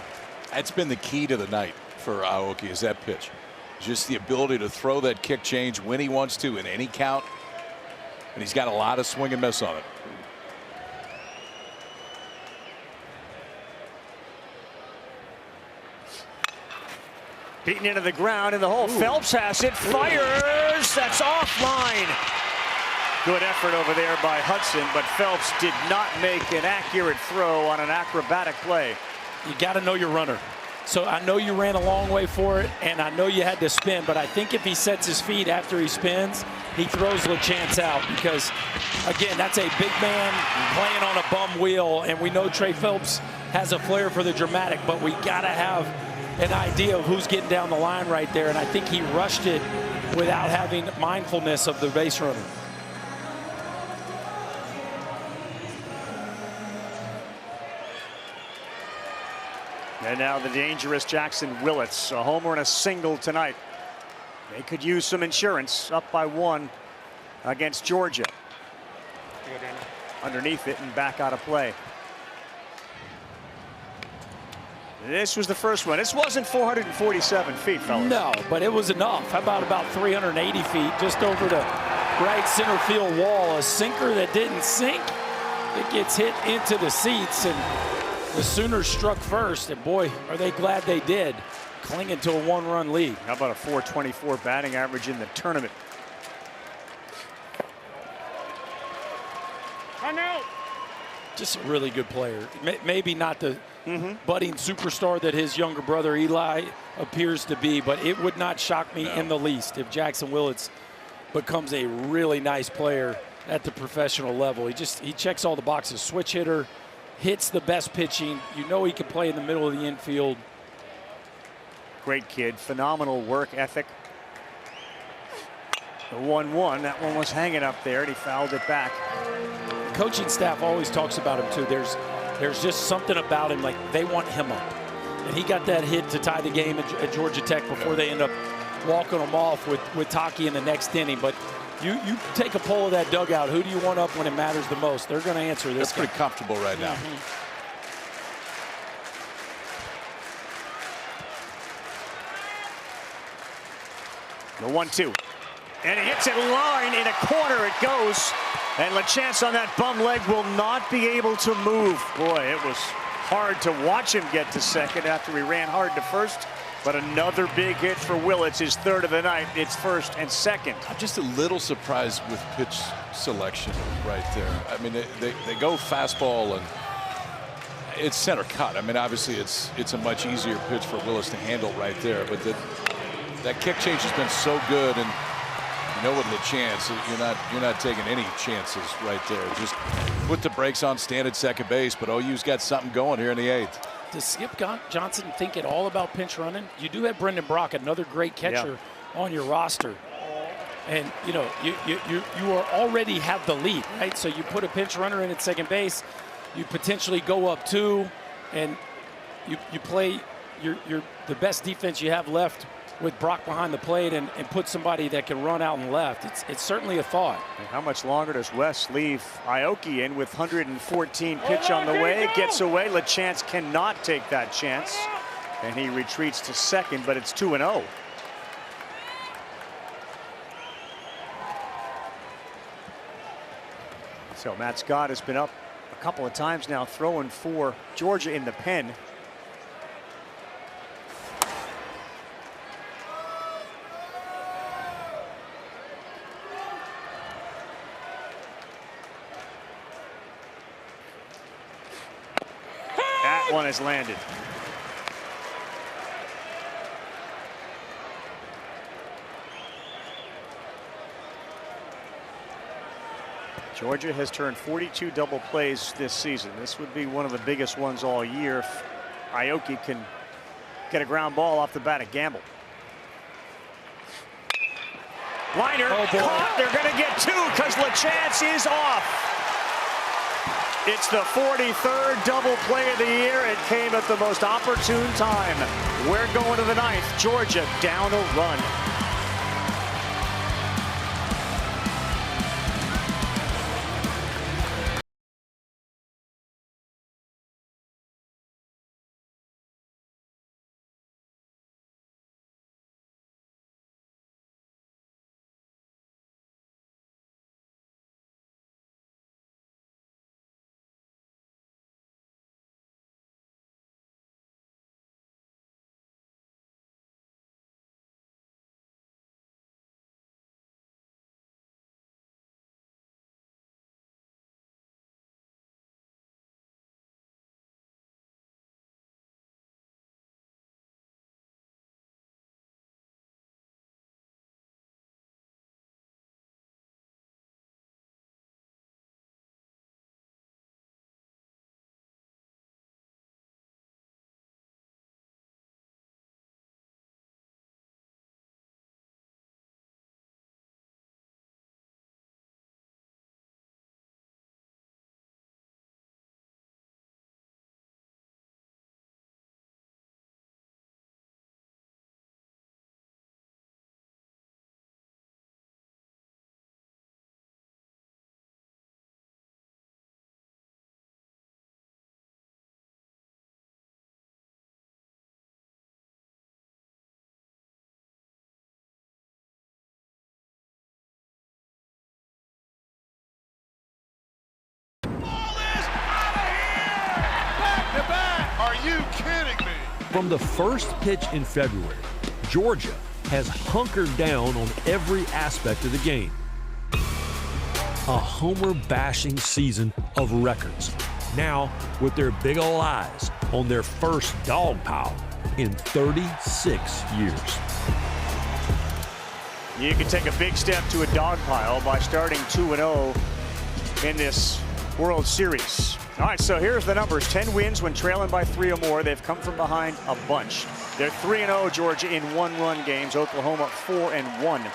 That's been the key to the night for Aoki, is that pitch. Just the ability to throw that kick change when he wants to in any count. And he's got a lot of swing and miss on it. Beaten into the ground in the hole. Phelps has it. Fires. That's offline. Good effort over there by Hudson, but Phelps did not make an accurate throw on an acrobatic play. You got to know your runner. So I know you ran a long way for it, and I know you had to spin, but I think if he sets his feet after he spins, he throws LaChance out because, again, that's a big man playing on a bum wheel, and we know Trey Phelps has a flair for the dramatic, but we got to have an idea of who's getting down the line right there, and I think he rushed it without having mindfulness of the base runner. And now the dangerous Jackson Willits, a homer and a single tonight. They could use some insurance, up by 1 against Georgia. Underneath it and back out of play. This was the first one. This wasn't 447 feet, fellas. No, but it was enough. How about 380 feet, just over the right center field wall. A sinker that didn't sink. It gets hit into the seats, and the Sooners struck first, and boy, are they glad they did, clinging to a 1-run lead. How about a 424 batting average in the tournament? I know. Just a really good player. Maybe not the budding superstar that his younger brother Eli appears to be, but it would not shock me in the least if Jackson Willits becomes a really nice player at the professional level. He checks all the boxes. Switch hitter, hits the best pitching. You know he can play in the middle of the infield. Great kid, phenomenal work ethic. The 1-1, that one was hanging up there, and he fouled it back. The coaching staff always talks about him too. There's just something about him, like they want him up. And he got that hit to tie the game at Georgia Tech before they end up walking him off with Taki in the next inning. But you take a poll of that dugout. Who do you want up when it matters the most? They're going to answer this. They're pretty comfortable right now. The 1-2. And he hits it line in a corner. It goes. And LaChance on that bum leg will not be able to move. Boy, it was hard to watch him get to second after he ran hard to first. But another big hit for Willits, his third of the night. It's first and second. I'm just a little surprised with pitch selection right there. I mean, they go fastball and it's center cut. I mean, obviously it's a much easier pitch for Willits to handle right there. But that kick change has been so good, and you know, with LaChance, you're not taking any chances right there. Just put the brakes on, stand at second base. But OU's got something going here in the 8th. Does Skip Johnson think at all about pinch running? You do have Brendan Brock, another great catcher on your roster. And, you know, you are already have the lead, right? So you put a pinch runner in at second base, you potentially go up 2, and you play the best defense you have left with Brock behind the plate and put somebody that can run out and left. It's certainly a thought. And how much longer does Wes leave Aoki in with 114 pitch on the way? Gets away. LaChance cannot take that chance. And he retreats to second, but it's 2-0. So Matt Scott has been up a couple of times now, throwing for Georgia in the pen. That one has landed. Georgia has turned 42 double plays this season. This would be one of the biggest ones all year if Aoki can get a ground ball off the bat at Gamble. Liner caught. They're going to get 2 because LaChance is off. It's the 43rd double play of the year. It came at the most opportune time. We're going to the 9th. Georgia down a run. From the first pitch in February, Georgia has hunkered down on every aspect of the game. A homer-bashing season of records. Now, with their big ol' eyes on their first dog pile in 36 years. You can take a big step to a dog pile by starting 2-0 in this World Series. All right, so here's the numbers. 10 wins when trailing by 3 or more. They've come from behind a bunch. They're 3-0, Georgia, in one-run games. Oklahoma 4-1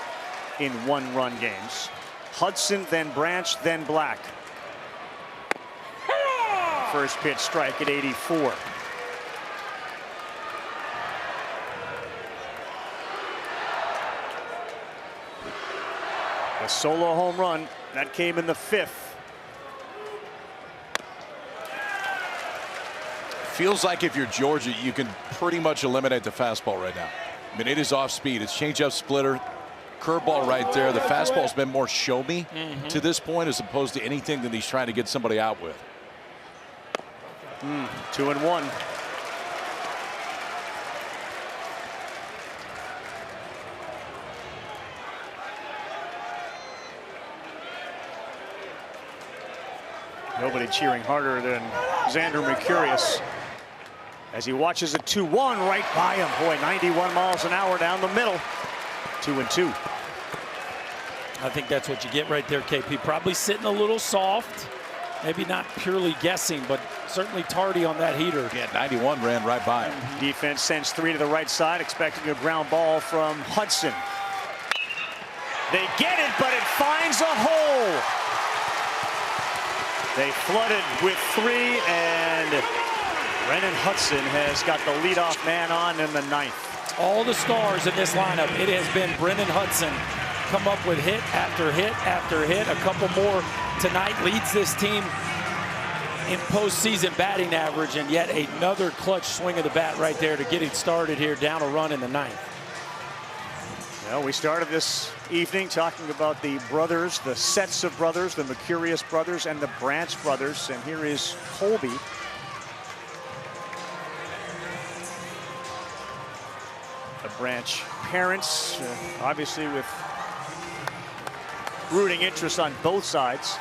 in one-run games. Hudson, then Branch, then Black. First pitch strike at 84. A solo home run that came in the 5th. Feels like if you're Georgia, you can pretty much eliminate the fastball right now. I mean, it is off speed. It's changeup, splitter, curveball right there. The fastball's been more show me to this point as opposed to anything that he's trying to get somebody out with. 2-1. Nobody cheering harder than Xander Mercurius as he watches a 2-1 right by him. Boy, 91 miles an hour down the middle. 2-2. I think that's what you get right there, KP. Probably sitting a little soft. Maybe not purely guessing, but certainly tardy on that heater. Yeah, 91 ran right by him. Defense sends 3 to the right side, expecting a ground ball from Hudson. They get it, but it finds a hole. They flooded with 3, and Brennan Hudson has got the leadoff man on in the 9th. All the stars in this lineup, it has been Brennan Hudson. Come up with hit after hit after hit. A couple more tonight, leads this team in postseason batting average, and yet another clutch swing of the bat right there to get it started here, down a run in the 9th. Well, we started this evening talking about the brothers, the sets of brothers, the Mercurius brothers and the Branch brothers, and here is Colby. The Branch parents, obviously with rooting interest on both sides.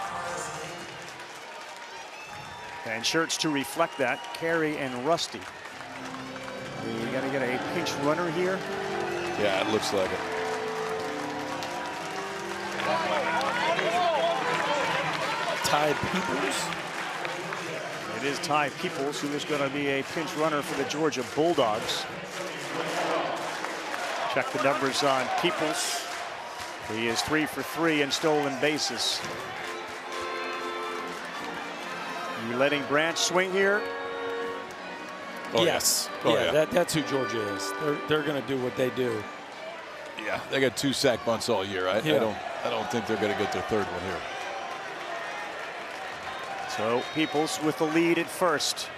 And shirts to reflect that, Carey and Rusty. We got to get a pinch runner here. Yeah, it looks like it. Ty Peoples. It is Ty Peoples who is going to be a pinch runner for the Georgia Bulldogs. Check the numbers on Peoples. He is 3 for 3 in stolen bases. You letting Branch swing here? Oh, yes. Yeah. Oh, That's who Georgia is. They're going to do what they do. Yeah, they got 2 sack bunts all year. I don't think they're going to get their 3rd one here. So Peoples with the lead at first.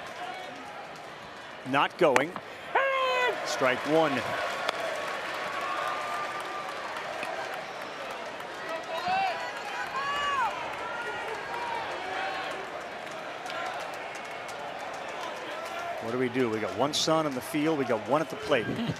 Not going. Strike 1. What do we do? We got 1 son on the field. We got 1 at the plate. And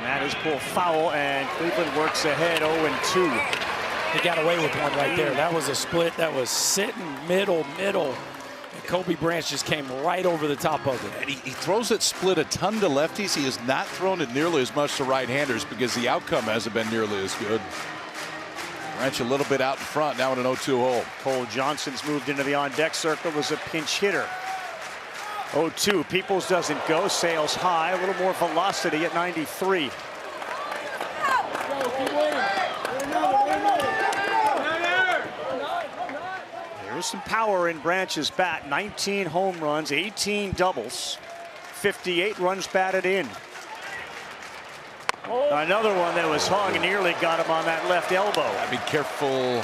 that is pulled foul, and Cleveland works ahead 0-2. He got away with one right there. That was a split that was sitting middle. And Kobe Branch just came right over the top of it. And he throws that split a ton to lefties. He has not thrown it nearly as much to right-handers because the outcome hasn't been nearly as good. Branch a little bit out in front, now in an 0-2 hole. Cole Johnson's moved into the on-deck circle, was a pinch hitter. 0-2, Peoples doesn't go, sails high, a little more velocity at 93. There's some power in Branch's bat, 19 home runs, 18 doubles, 58 runs batted in. Another one that was hung and nearly got him on that left elbow. Gotta be careful.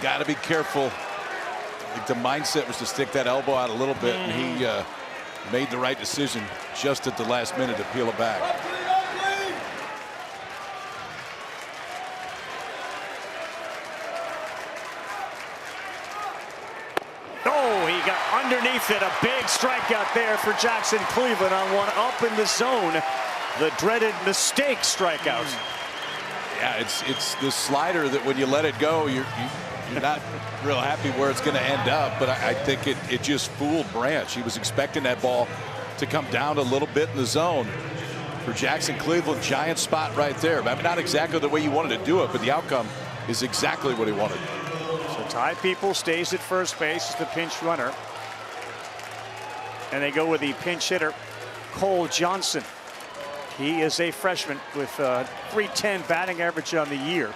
Gotta be careful. I think the mindset was to stick that elbow out a little bit, and he made the right decision just at the last minute to peel it back. Oh, he underneath it, a big strikeout there for Jackson Cleveland on one up in the zone. The dreaded mistake strikeout. Yeah, it's the slider that when you let it go, you're not real happy where it's going to end up. But I think it just fooled Branch. He was expecting that ball to come down a little bit in the zone. For Jackson Cleveland, giant spot right there. I mean, not exactly the way you wanted to do it, but the outcome is exactly what he wanted. So Ty People stays at first base as the pinch runner. And they go with the pinch hitter, Cole Johnson. He is a freshman with .310 batting average on the year.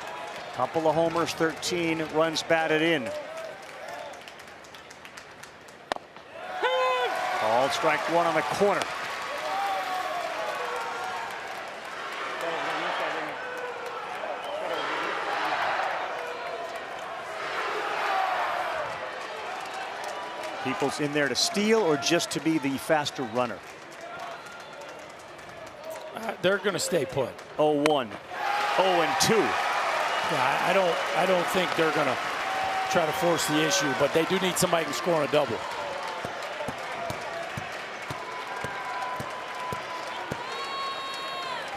Couple of homers, 13 runs batted in. Called strike one on the corner. People's in there to steal or just to be the faster runner? They're going to stay put. 0-1, 0-2. Yeah, I don't think they're going to try to force the issue, but they do need somebody who can score on a double.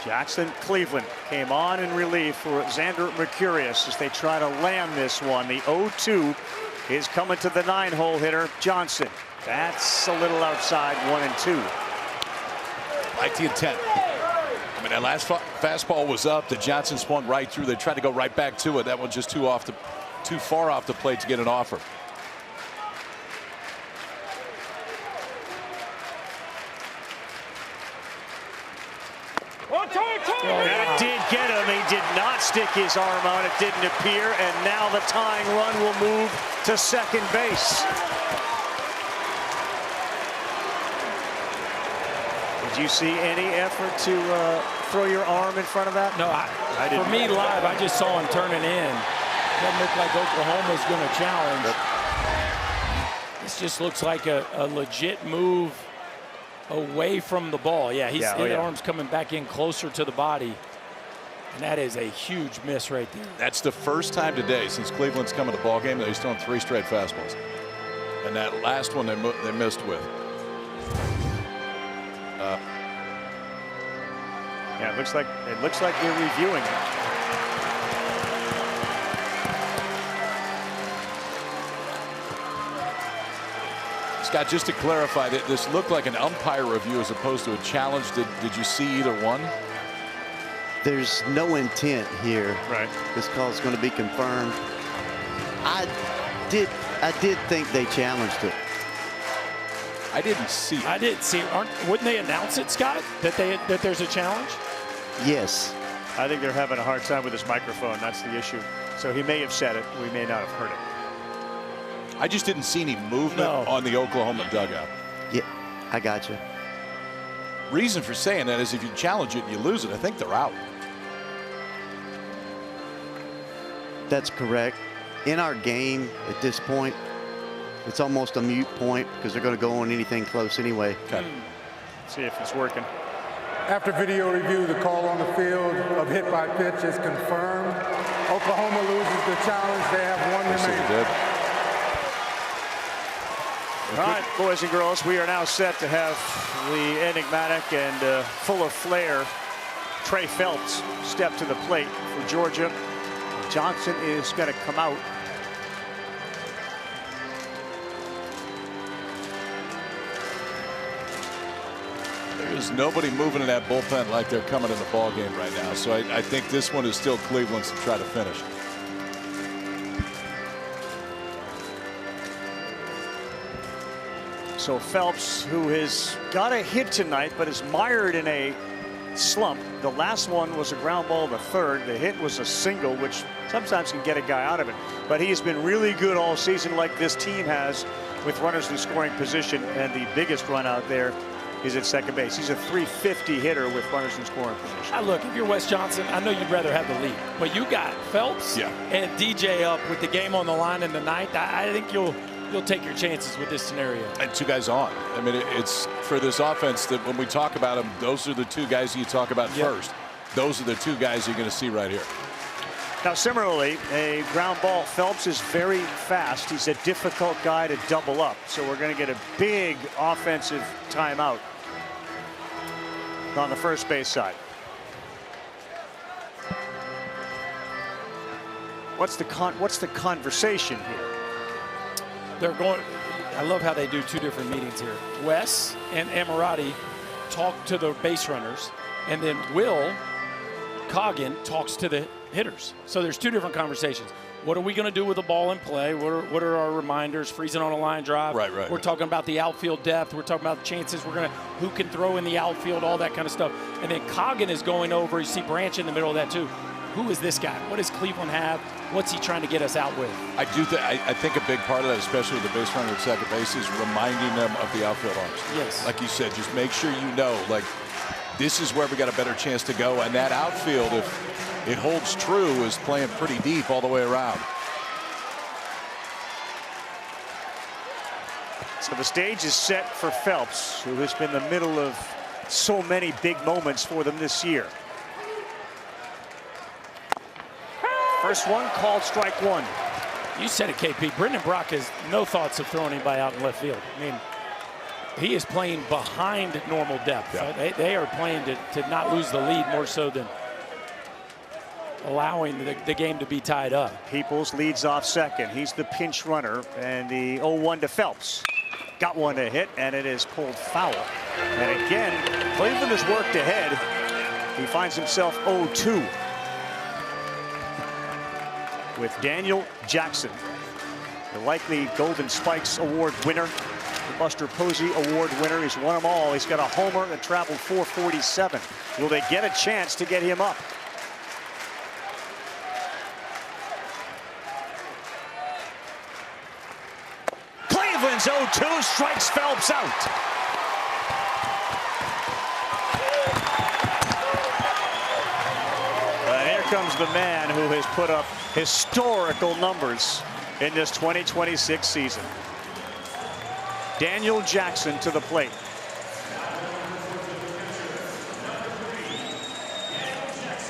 Jackson Cleveland came on in relief for Xander Mercurius as they try to land this one. The 0-2 is coming to the 9-hole hitter, Johnson. That's a little outside, 1-2. Like the intent. I mean, that last fastball was up. The Johnson swung right through. They tried to go right back to it. That one just too far off the plate to get an offer. That did get him. He did not stick his arm out. It didn't appear. And now the tying run will move to second base. Did you see any effort to throw your arm in front of that? No, I didn't. For me, live, I just saw him turn it in. Doesn't look like Oklahoma's going to challenge. This just looks like a legit move away from the ball. Yeah, his arm's coming back in closer to the body. And that is a huge miss right there. That's the first time today since Cleveland's come in the ball game that he's thrown 3 straight fastballs. And that last one they missed with. Yeah, it looks like they're reviewing it. Scott, just to clarify, that this looked like an umpire review as opposed to a challenge. Did you see either one? There's no intent here. Right. This call is going to be confirmed. I did think they challenged it. I didn't see it. I didn't see it. Wouldn't they announce it, Scott, that there's a challenge? Yes. I think they're having a hard time with this microphone. That's the issue. So he may have said it. We may not have heard it. I just didn't see any movement on the Oklahoma dugout. Yeah, I got you. Reason for saying that is if you challenge it and you lose it, I think they're out. That's correct. In our game at this point, it's almost a moot point because they're going to go on anything close anyway. Okay. See if it's working. After video review, the call on the field of hit by pitch is confirmed. Oklahoma loses the challenge. They have one remaining. All right, boys and girls, we are now set to have the enigmatic and full of flair Trey Phelps step to the plate for Georgia. Johnson is going to come out. There's nobody moving in that bullpen like they're coming in the ball game right now. So I think this one is still Cleveland's to try to finish. So Phelps, who has got a hit tonight, but is mired in a slump. The last one was a ground ball to third. The hit was a single, which sometimes can get a guy out of it. But he has been really good all season, like this team has, with runners in scoring position. And the biggest run out there is at second base. He's a .350 hitter with runners in scoring position. Look, if you're Wes Johnson, I know you'd rather have the lead. But you got Phelps and DJ up with the game on the line in the ninth. I think you'll take your chances with this scenario. And 2 guys on. I mean, it's for this offense that when we talk about them, those are the 2 guys you talk about first. Those are the 2 guys you're going to see right here. Now, similarly, a ground ball, Phelps is very fast. He's a difficult guy to double up. So we're going to get a big offensive timeout on the first base side. What's the conversation here? They're going. I love how they do two different meetings here. Wes and Ammirati talk to the base runners, and then Will Coggin talks to the hitters. So there's two different conversations. What are we going to do with the ball in play? What are our reminders? Freezing on a line drive. Right. We're talking about the outfield depth. We're talking about the chances. Who can throw in the outfield, all that kind of stuff. And then Coggin is going over. You see Branch in the middle of that too. Who is this guy? What does Cleveland have? What's he trying to get us out with? I think a big part of that, especially with the base runner at second base, is reminding them of the outfield arms. Yes. Like you said, just make sure you know, like, this is where we got a better chance to go. And that outfield, if it holds true, is playing pretty deep all the way around. So the stage is set for Phelps, who has been the middle of so many big moments for them this year. First one called strike one. You said it, KP. Brendan Brock has no thoughts of throwing anybody out in left field. I mean, he is playing behind normal depth. Yeah. They are playing to not lose the lead more so than allowing the game to be tied up. Peoples leads off second. He's the pinch runner, and the 0-1 to Phelps. Got one to hit, and it is pulled foul. And again, Cleveland has worked ahead. He finds himself 0-2. With Daniel Jackson, the likely Golden Spikes Award winner, the Buster Posey Award winner. He's won them all. He's got a homer that traveled 447. Will they get a chance to get him up? Cleveland's 0-2 strikes Phelps out. And here comes the man who has put up historical numbers in this 2026 season. Daniel Jackson to the plate.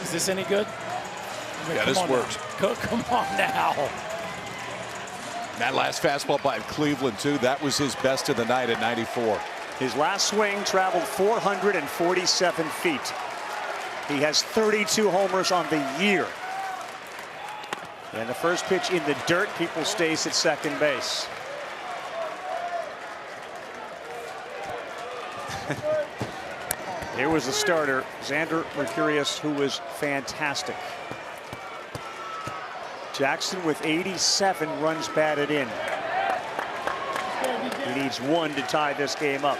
Is this any good? Yeah, this works. Come on now. That last fastball by Cleveland, too, that was his best of the night at 94. His last swing traveled 447 feet. He has 32 homers on the year. And the first pitch in the dirt, People stays at second base. Here was the starter, Xander Mercurius, who was fantastic. Jackson with 87 runs batted in. He needs one to tie this game up.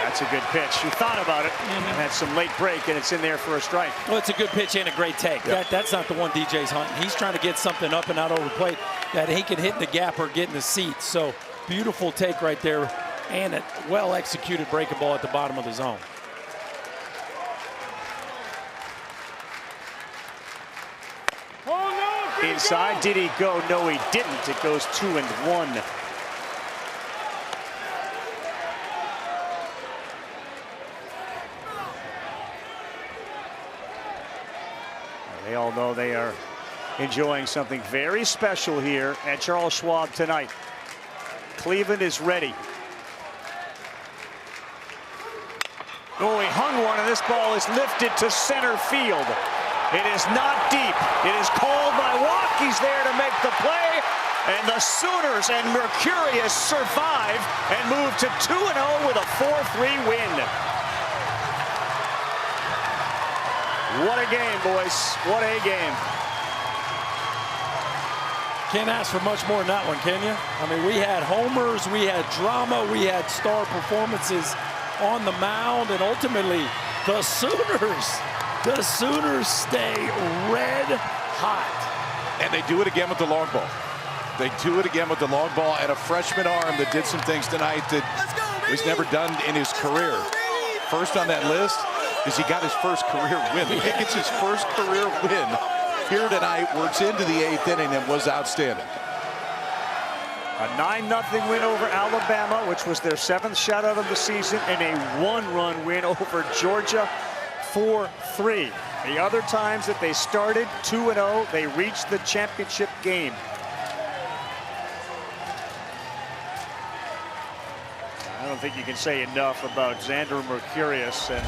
That's a good pitch. You thought about it. Had some late break, and it's in there for a strike. Well, it's a good pitch and a great take. Yep. That's not the one DJ's hunting. He's trying to get something up and out over the plate that he can hit in the gap or get in the seat. So beautiful take right there, and a well-executed breaking ball at the bottom of the zone. Inside, did he go? No, he didn't. It goes 2-1. They all know they are enjoying something very special here at Charles Schwab tonight. Cleveland is ready. Oh, he hung one, and this ball is lifted to center field. It is not deep. It is called by Walk. He's there to make the play. And the Sooners and Mercurius survive and move to 2-0 with a 4-3 win. What a game, boys. What a game. Can't ask for much more than that one, can you? I mean, we had homers, we had drama, we had star performances on the mound, and ultimately the Sooners stay red hot. And they do it again with the long ball. They do it again with the long ball and a freshman arm that did some things tonight that was never done in his career. First on that list is he got his first career win. He gets his first career win here tonight, works into the 8th inning, and was outstanding. A 9-0 win over Alabama, which was their 7th shutout of the season, and a 1-run win over Georgia, 4-3. The other times that they started 2-0, they reached the championship game. I don't think you can say enough about Xander Mercurius, and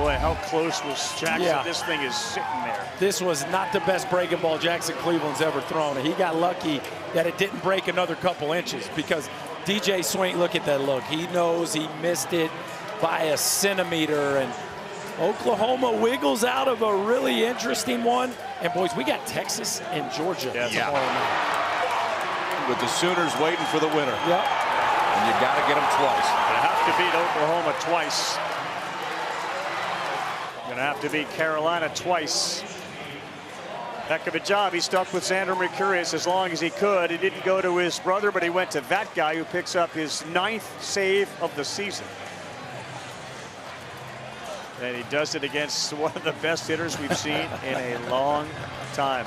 boy, how close was Jackson? Yeah. This thing is sitting there. This was not the best breaking ball Jackson Cleveland's ever thrown. He got lucky that it didn't break another couple inches, because DJ Swain, look at that look. He knows he missed it by a centimeter, and Oklahoma wiggles out of a really interesting one. And boys, we got Texas and Georgia tomorrow night. With the Sooners waiting for the winner. Yep. And you got to get them twice. They have to beat Oklahoma twice. Going to have to beat Carolina twice. Heck of a job. He stuck with Xander Mercurius as long as he could. He didn't go to his brother, but he went to that guy who picks up his 9th save of the season. And he does it against one of the best hitters we've seen in a long time.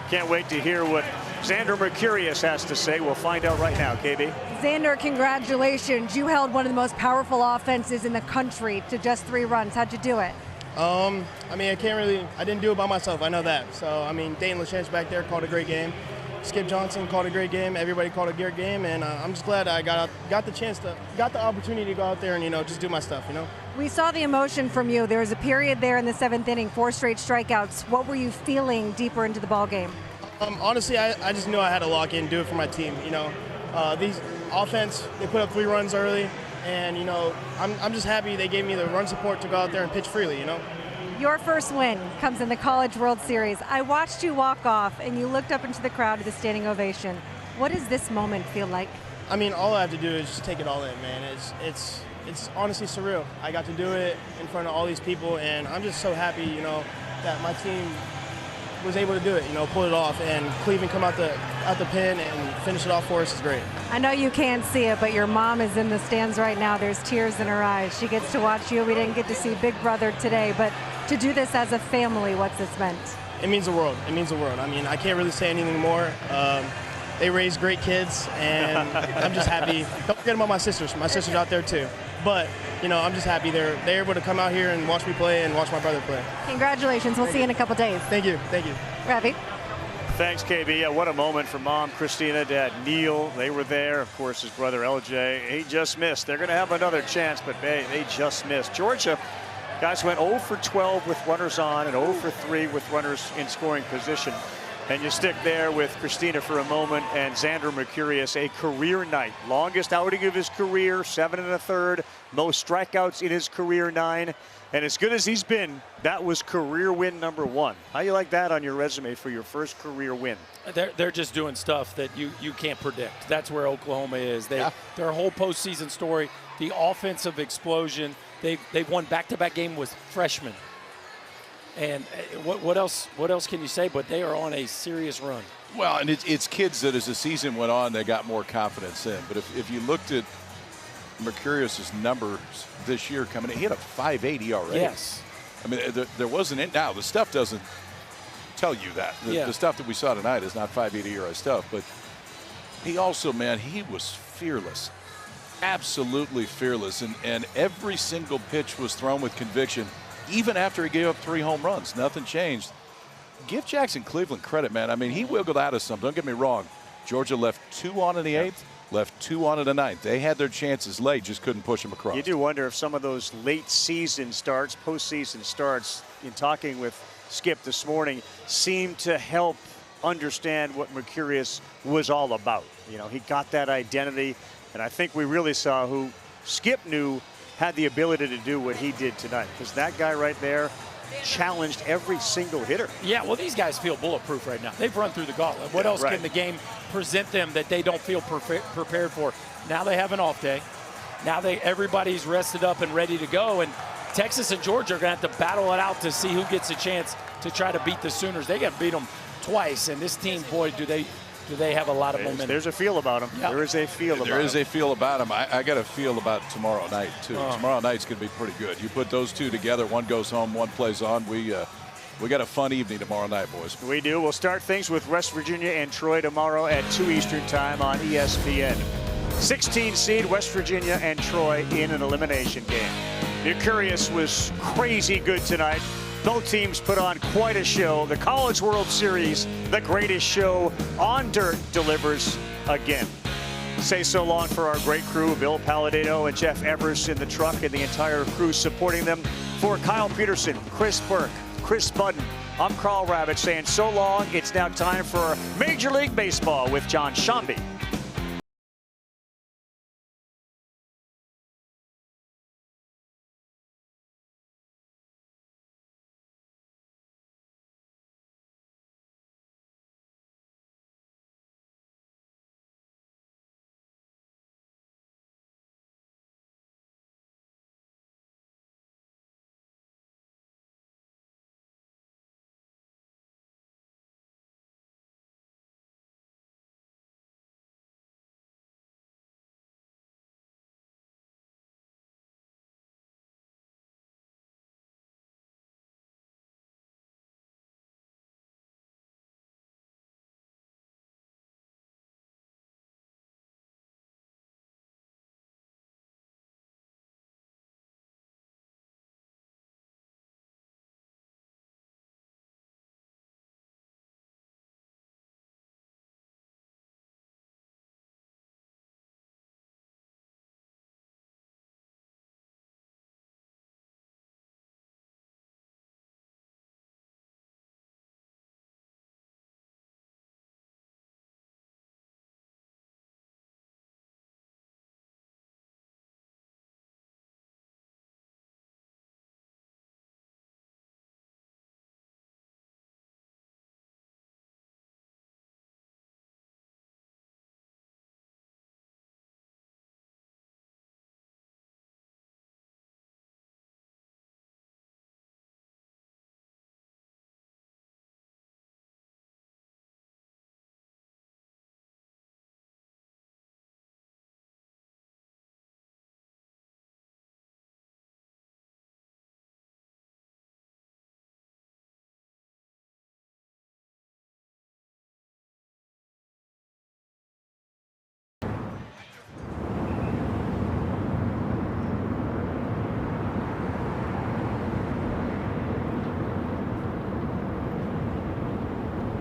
Can't wait to hear what Xander Mercurius has to say. We'll find out right now, KB. Xander, congratulations. You held one of the most powerful offenses in the country to just 3 runs. How'd you do it? I mean, I didn't do it by myself. I know that. So, I mean, Dayton LaChance back there called a great game. Skip Johnson called a great game. Everybody called a great game, and I'm just glad I got the opportunity to go out there and, just do my stuff, We saw the emotion from you. There was a period there in the 7th inning, 4 straight strikeouts. What were you feeling deeper into the ball game? Honestly, I just knew I had to lock in, do it for my team. These offense, they put up 3 runs early, and I'm just happy they gave me the run support to go out there and pitch freely. Your first win comes in the College World Series. I watched you walk off, and you looked up into the crowd with a standing ovation. What does this moment feel like? I mean, all I have to do is just take it all in, man. It's honestly surreal. I got to do it in front of all these people, and I'm just so happy, that my team was able to do it, pull it off, and Cleveland come out the pen and finish it off for us is great. I know you can't see it, but your mom is in the stands right now. There's tears in her eyes. She gets to watch you. We didn't get to see Big Brother today, but to do this as a family, what's this meant? It means the world. It means the world. I mean, I can't really say anything more. They raise great kids, and I'm just happy. Don't forget about my sisters. My sister's out there too. But, I'm just happy they're able to come out here and watch me play and watch my brother play. Congratulations. We'll see you in a couple days. Thank you. Thank you. Ravi. Thanks, KB. Yeah, what a moment for Mom Christina, Dad Neil. They were there. Of course, his brother LJ. He just missed. They're going to have another chance, but they just missed. Georgia, guys, went 0 for 12 with runners on and 0 for 3 with runners in scoring position. And you stick there with Christina for a moment, and Xander Mercurius, a career night. Longest outing of his career, 7 1/3. Most strikeouts in his career, 9. And as good as he's been, that was career win number 1. How you like that on your resume for your first career win? They're just doing stuff that you can't predict. That's where Oklahoma is. Their whole postseason story, the offensive explosion. They've won back-to-back games with freshmen. And what else can you say? But they are on a serious run. Well, and it's kids that as the season went on, they got more confidence in. But if you looked at Mercurius's numbers this year coming in, he had a 5.8 ERA. Yes. I mean, there wasn't it. Now, the stuff doesn't tell you that. The stuff that we saw tonight is not 5.8 ERA stuff. But he also, man, he was fearless. Absolutely fearless. And every single pitch was thrown with conviction. Even after he gave up 3 home runs, nothing changed. Give Jackson Cleveland credit, man. I mean, he wiggled out of some. Don't get me wrong. Georgia left 2 on in the 8th, left 2 on in the 9th. They had their chances late, just couldn't push them across. You do wonder if some of those late season starts, postseason starts, in talking with Skip this morning, seemed to help understand what Mercurius was all about. He got that identity, and I think we really saw who Skip knew had the ability to do what he did tonight, because that guy right there challenged every single hitter. Yeah, well, these guys feel bulletproof right now. They've run through the gauntlet. What else can the game present them that they don't feel prepared for? Now they have an off day. Now everybody's rested up and ready to go. And Texas and Georgia are going to have to battle it out to see who gets a chance to try to beat the Sooners. They got to beat them twice. And this team, boy, do they have a lot of momentum. There's a feel about them. Yep. There is a feel about them. There is a feel about them. I got a feel about tomorrow night, too. Tomorrow night's going to be pretty good. You put those two together, one goes home, one plays on. We got a fun evening tomorrow night, boys. We do. We'll start things with West Virginia and Troy tomorrow at 2 Eastern time on ESPN. 16 seed West Virginia and Troy in an elimination game. Mercurius was crazy good tonight. Both teams put on quite a show. The College World Series, the greatest show on dirt, delivers again. Say so long for our great crew, Bill Palladino and Jeff Evers in the truck and the entire crew supporting them. For Kyle Peterson, Chris Burke, Chris Budden, I'm Carl Rabbit saying so long. It's now time for Major League Baseball with John Shambi